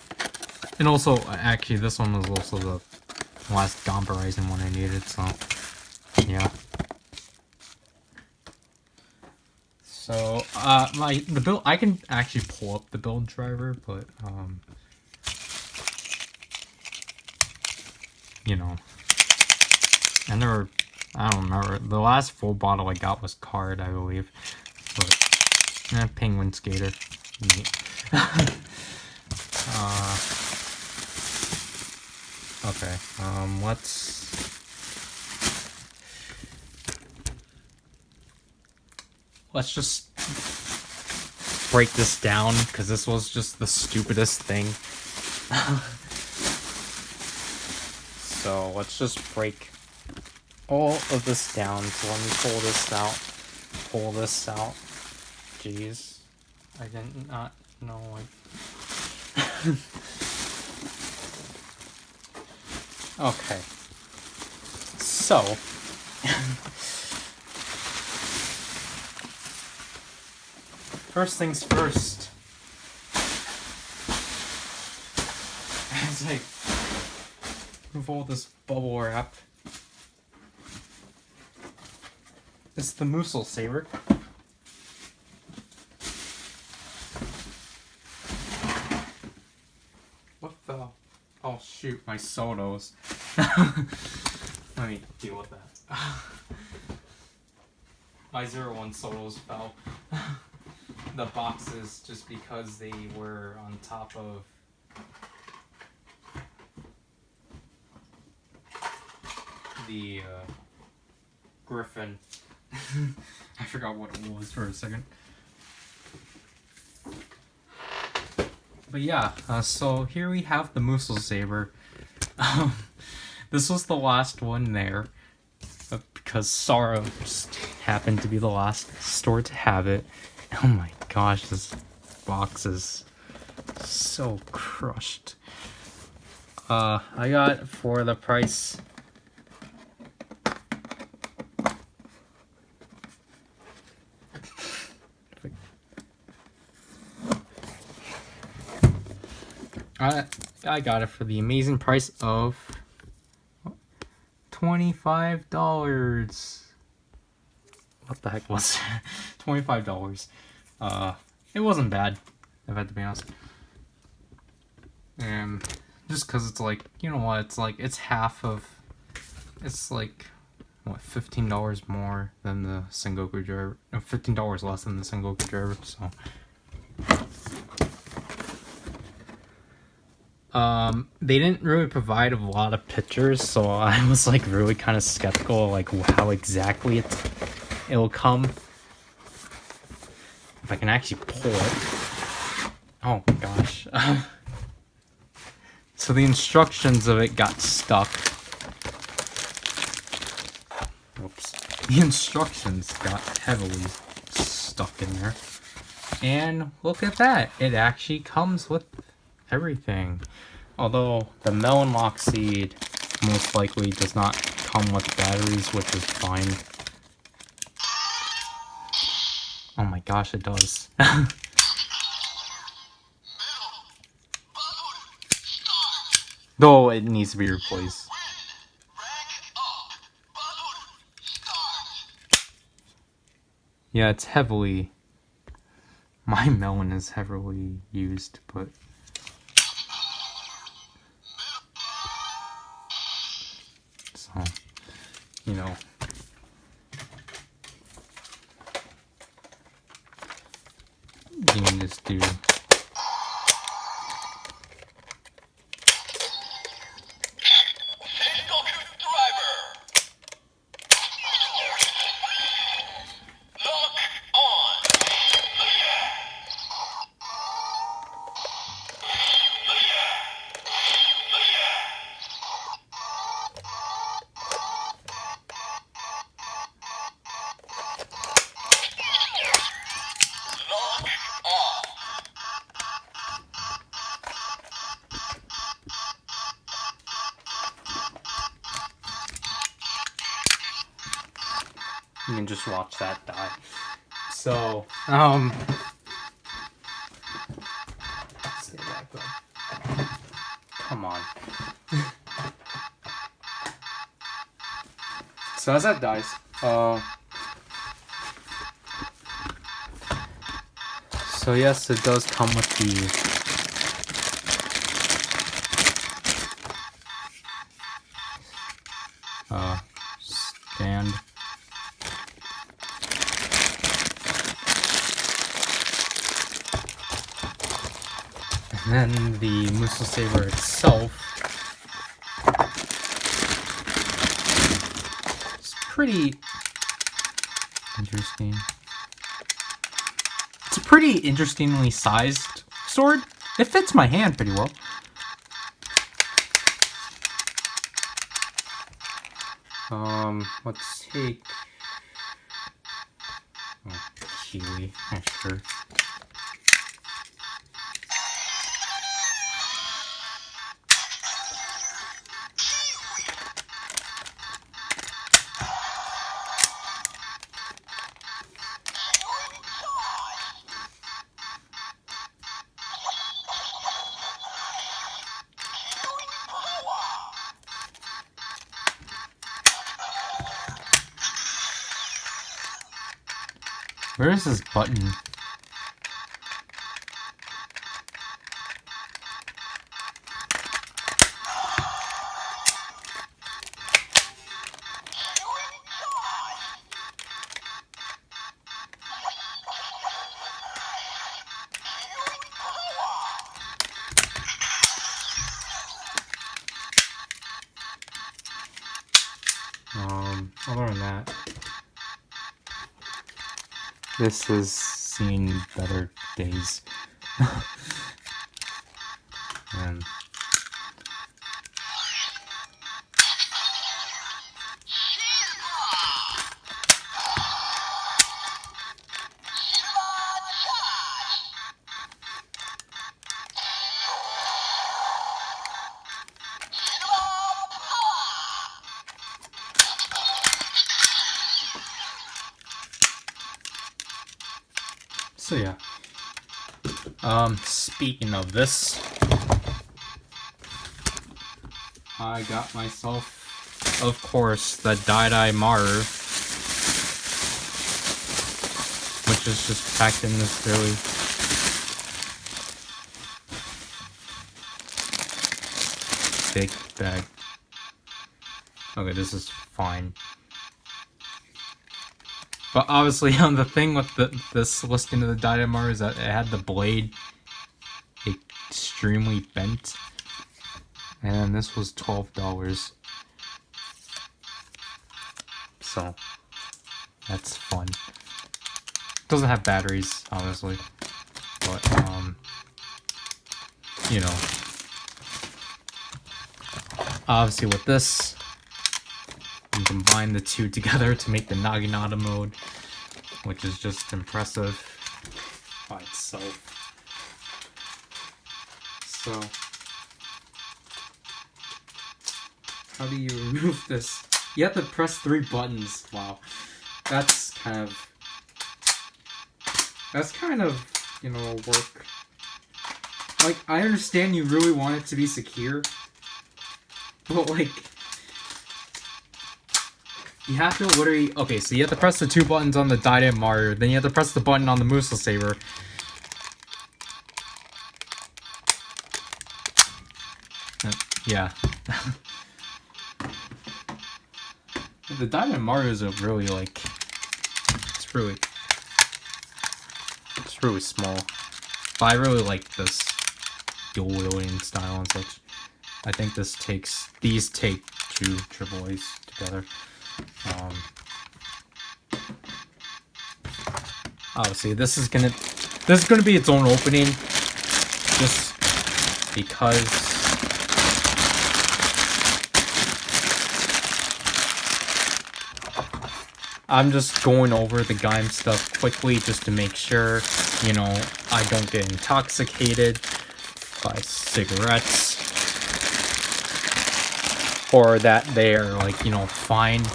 And also, actually, this one was also the last Gomperizing one I needed, so yeah. So, the build, I can actually pull up the build driver, but, you know, and I don't remember, the last full bottle I got was Card, I believe, but, Penguin Skater, neat. Okay, let's just break this down, because this was just the stupidest thing. So let's just break all of this down. So let me pull this out. Jeez, I did not know. Okay, so first things first, as I remove all this bubble wrap, it's the Mussel Saber. What the? Oh shoot, my Sotos. Let me deal with that. My 01 Sotos fell. the boxes just because they were on top of the Griffin. I forgot what it was for a second. But yeah, so here we have the Mussel Saber. This was the last one there, because Sorrow just happened to be the last store to have it. Oh my gosh, this box is so crushed. I got for the price. I got it for the amazing price of $25. What the heck was it? $25. It wasn't bad, if I have to be honest. And just because it's like, you know what, it's like, it's half of, it's like, what, $15 more than the Sengoku driver, no, $15 less than the Sengoku driver, so. They didn't really provide a lot of pictures, so I was like really kind of skeptical of like how exactly it'll come. If I can actually pull it. Oh my gosh. So the instructions of it got stuck. Whoops. The instructions got heavily stuck in there. And look at that. It actually comes with everything. Although the melon lock seed most likely does not come with batteries, which is fine. Oh my gosh, it does. Though it needs to be replaced. Yeah, it's heavily... My melon is heavily used, but... So, you know... You can just do... You can just watch that die. So, stay back up. Come on. So as that dies, so yes, it does come with the stand. And then the Mussel Saber itself is pretty interesting. It's a pretty interestingly sized sword. It fits my hand pretty well. Let's take Kiwi, sure. Where is this button? Other than that, this has seen better days. And so yeah. Speaking of this, I got myself, of course, the Die Maru, which is just packed in this really big bag. Okay, this is fine. But obviously, the thing with this listing of the Die Maru is that it had the blade extremely bent. And this was $12. So, that's fun. Doesn't have batteries, obviously. But, you know. Obviously with this, you combine the two together to make the Naginata mode, which is just impressive by itself. So, how do you remove this? You have to press 3 buttons. Wow, that's kind of, you know, work. Like, I understand you really want it to be secure, but like, you have to literally, okay, so you have to press the 2 buttons on the Die Maru, then you have to press the button on the Musa Saber. Yeah. The Die Maru is a really, like, it's really small. But I really like this dual wielding style and such. I think these take 2 AAAs together. Obviously, this is gonna be its own opening, just because I'm just going over the Gaim stuff quickly just to make sure, you know, I don't get intoxicated by cigarettes, or that they're, like, you know, fine.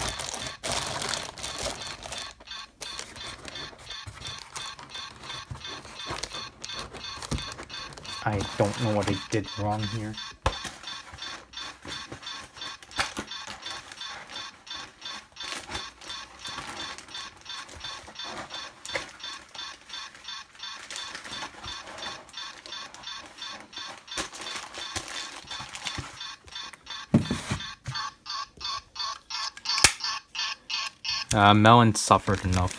I don't know what I did wrong here. Melon suffered enough.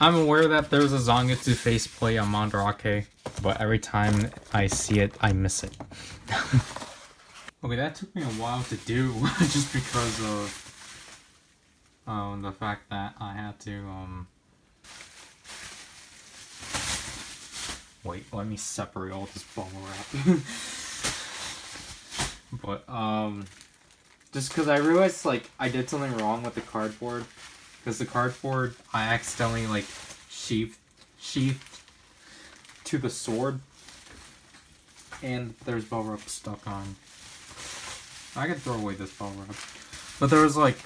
I'm aware that there's a Zangetsu faceplate on Mandarake, but every time I see it, I miss it. Okay, that took me a while to do, just because of the fact that I had to, wait, let me separate all this bubble wrap. But, just because I realized, like, I did something wrong with the cardboard. Because the cardboard, I accidentally, like, sheathed to the sword. And there's bubble wrap stuck on. I could throw away this bubble wrap. But there was, like,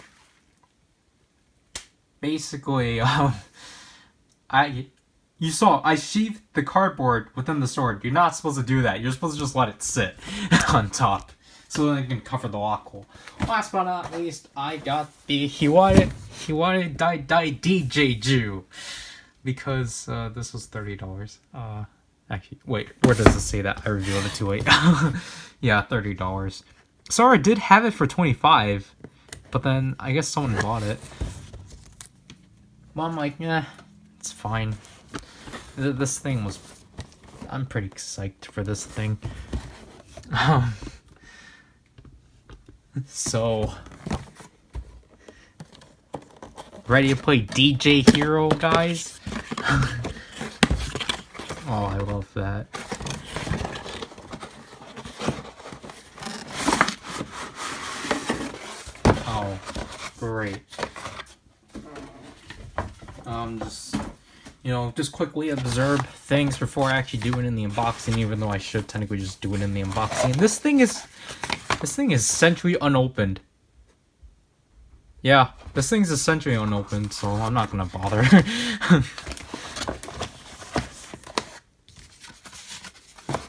basically, you saw, I sheathed the cardboard within the sword. You're not supposed to do that. You're supposed to just let it sit on top, so then it can cover the lock hole. Last but not least, I got the Hiware Dai DJ Ju, because this was $30. Actually, wait, where does it say that? I revealed it too late. Yeah, $30. Sorry, I did have it for $25, but then I guess someone bought it. Well, I'm like, yeah, it's fine. This thing was... I'm pretty psyched for this thing. So... Ready to play DJ Hero, guys? Oh, I love that. Oh, great. Just, just quickly observe things before I actually do it in the unboxing, even though I should technically just do it in the unboxing. This thing is essentially unopened. Yeah, this thing's essentially unopened, so I'm not gonna bother.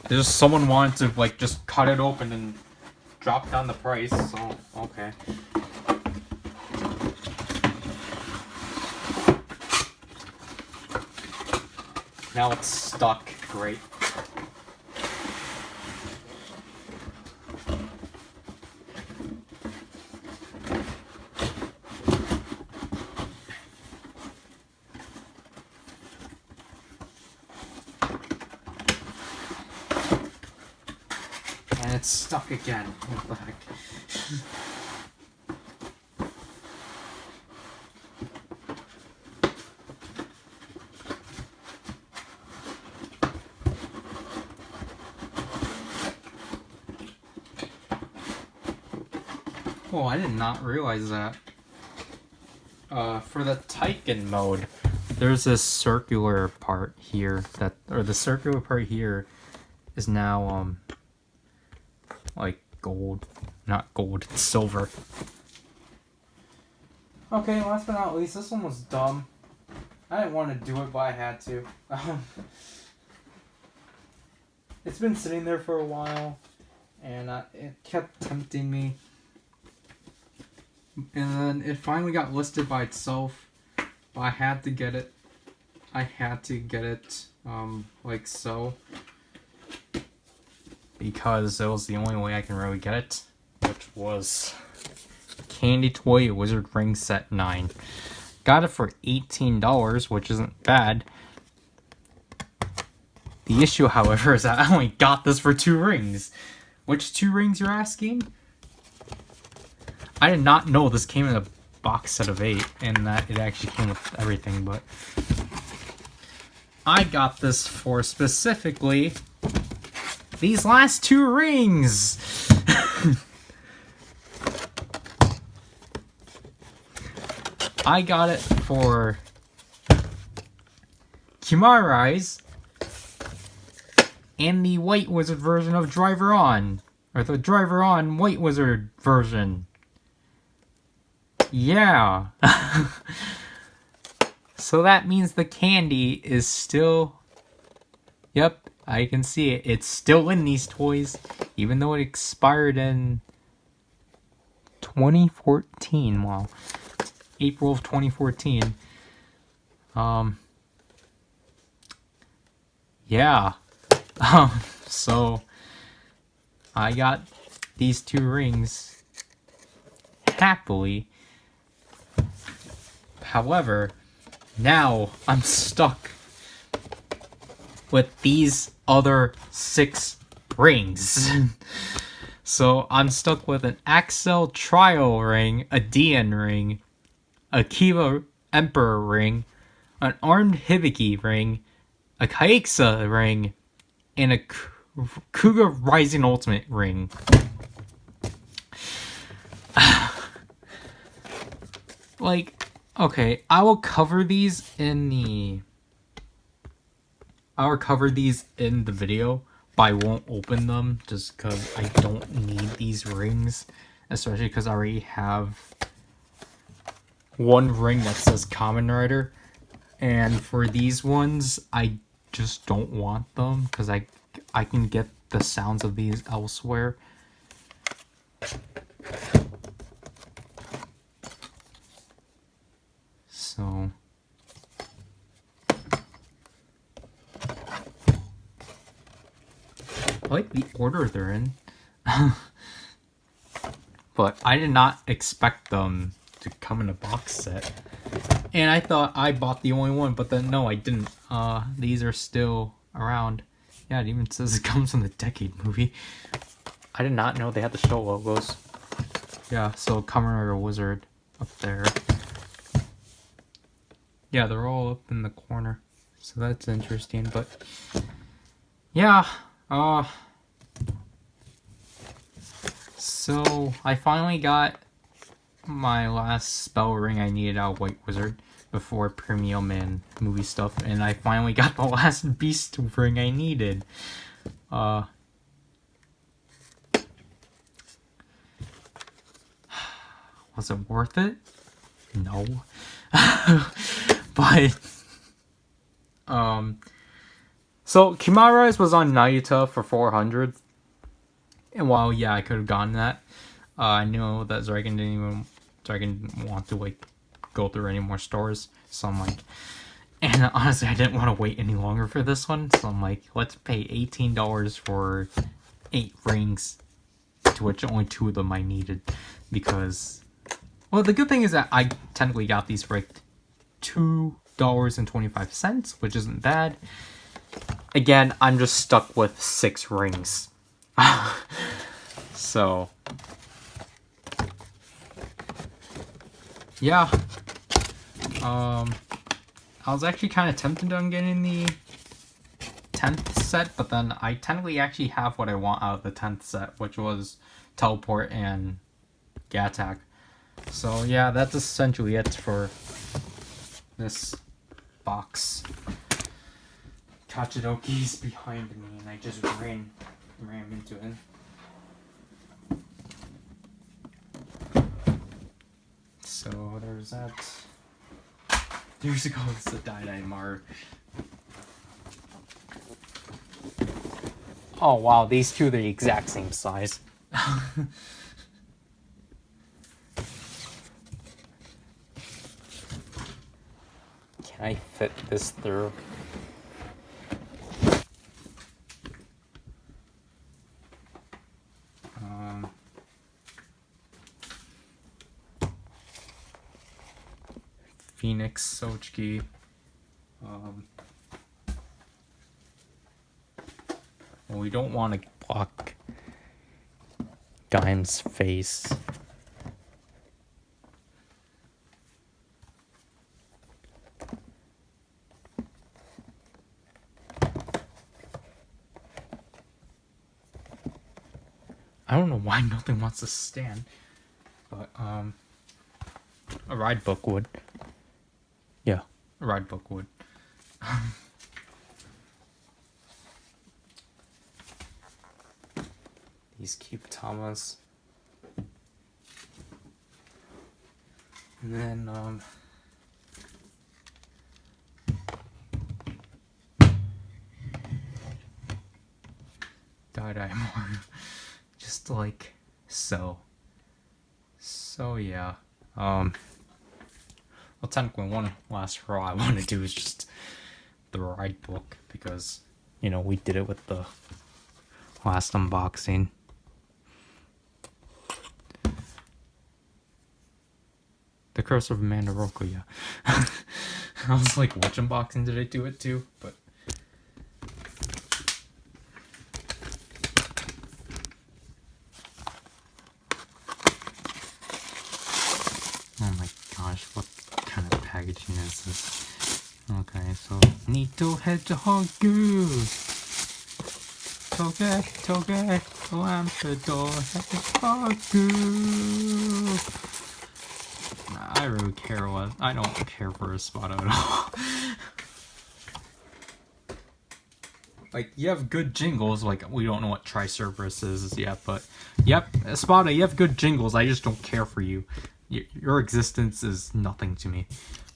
There's just someone wanted to, like, just cut it open and drop down the price, so, okay. Now it's stuck. Great. And it's stuck again. What the heck? Oh, I did not realize that. For the Taiken mode, there's this circular part here the circular part here is now, like gold. Not gold, it's silver. Okay, last but not least, this one was dumb. I didn't want to do it, but I had to. It's been sitting there for a while, and it kept tempting me. And then it finally got listed by itself, but I had to get it. Like so. Because it was the only way I can really get it, which was Candy Toy Wizard Ring Set 9. Got it for $18, which isn't bad. The issue, however, is that I only got this for 2 rings. Which 2 rings, you're asking? I did not know this came in a box set of 8, and that it actually came with everything, but... I got this for specifically... these last 2 rings! I got it for... Kimari's and the White Wizard version of Driver On. Or the Driver On White Wizard version. Yeah. So that means the candy is still... Yep, I can see it. It's still in these toys, even though it expired in 2014. Wow. April of 2014. Yeah. So I got these 2 rings happily. However, now I'm stuck with these other 6 rings. So I'm stuck with an Axel Trial ring, a Dian ring, a Kiva Emperor ring, an Armed Hibiki ring, a Kaixa ring, and a Kuga Rising Ultimate ring. Like, okay, I will cover these in the video, but I won't open them just because I don't need these rings, especially because I already have 1 ring that says Kamen Rider, and for these ones, I just don't want them because I can get the sounds of these elsewhere. So I like the order they're in. But I did not expect them to come in a box set. And I thought I bought the only one, but then no, I didn't. These are still around. Yeah, it even says it comes from the Decade movie. I did not know they had the show logos. Yeah, so Kamen Rider Wizard up there. Yeah, they're all up in the corner. So that's interesting, but yeah, so I finally got my last spell ring I needed out of White Wizard before premium and movie stuff, and I finally got the last beast ring I needed. Was it worth it? No. But so Kimara's was on Nayuta for 400. And while yeah, I could have gotten that, I know that Dragon didn't want to like go through any more stores. So I'm like, and honestly, I didn't want to wait any longer for this one. So I'm like, let's pay $18 for 8 rings, to which only 2 of them I needed, because well, the good thing is that I technically got these for like $2.25, which isn't bad. Again, I'm just stuck with 6 rings. So yeah, I was actually kind of tempted on getting the 10th set, but then I technically actually have what I want out of the 10th set, which was Teleport and Gattack. So yeah, that's essentially it for this box. Kachidoki's behind me, and I just ran into it. So there's that. Years ago, it's the Dai Mar. Oh wow, these two are the exact same size. Can I fit this through? Phoenix Sochki. Well, we don't want to block Dime's face. I don't know why nothing wants to stand, but a ride book would. Yeah, a ride book would. These cute Tamas. And then Dai more. Just like so. So yeah. Well, technically one last row I want to do is just the ride book, because you know we did it with the last unboxing. The Curse of Amanda Rocco, yeah. I was like, which unboxing did I do it to? But oh my gosh, what kind of packaging is this? Okay, so Nito Hedgehog Goose. Toge, Lampador Hedgehog Goose. I really care what. I don't care for Espada at all. Like, you have good jingles. Like, we don't know what Tricerberus is yet, but yep, Espada, you have good jingles. I just don't care for you. Your existence is nothing to me.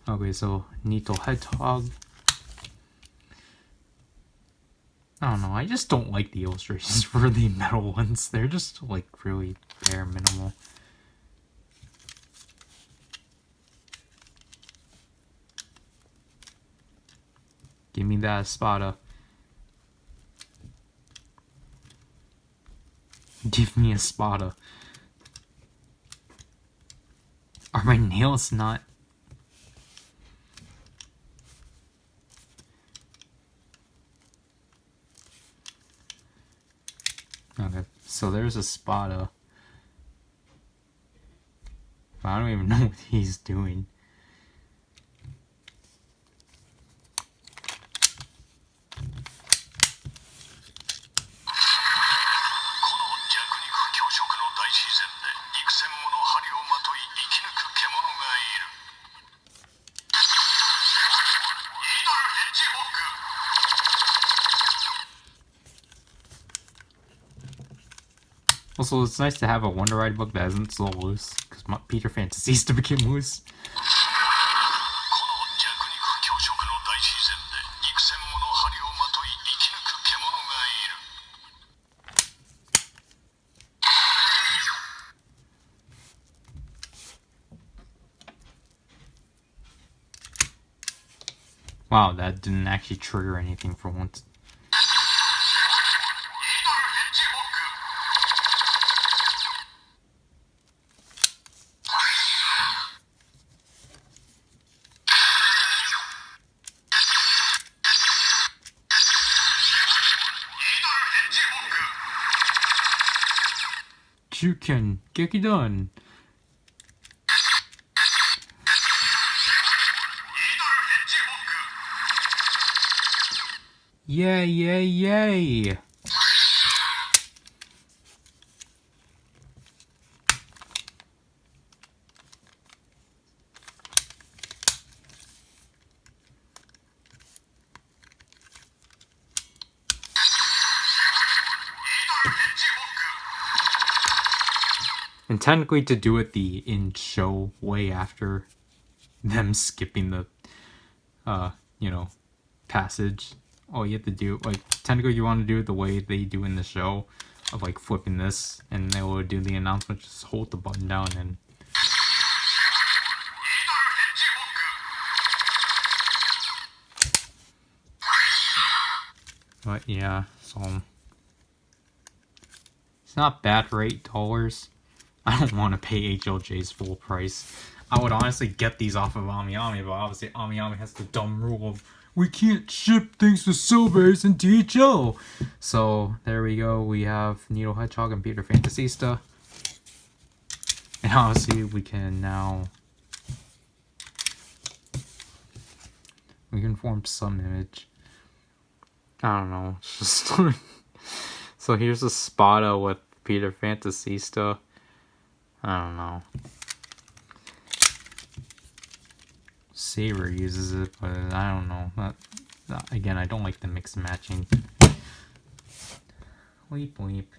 Okay, so Nito Hedgehog. I don't know. I just don't like the illustrations for the metal ones. They're just like really bare minimal. Give me that Espada. Give me Espada. Are my nails not... Okay, so there's a Spada. I don't even know what he's doing. Also, it's nice to have a Wonder Ride book that isn't so loose, because Peter Fantasies to become loose. Wow, that didn't actually trigger anything for once. You can get it done. Yay, yay, yay! And technically to do it the in-show way after them skipping the, passage, all you have to do, like, technically you want to do it the way they do in the show, of, like, flipping this, and they will do the announcement, just hold the button down and... But, yeah, so... It's not bad for $8. I don't want to pay HLJ's full price. I would honestly get these off of AmiAmi, but obviously AmiAmi has the dumb rule of we can't ship things to Silvers and DHL. So there we go. We have Needle Hedgehog and Peter Fantasista. And obviously we can now... We can form some image. I don't know. It's just... So here's a Spada with Peter Fantasista. I don't know. Saber uses it, but I don't know. Again, I don't like the mix matching. Weep, weep.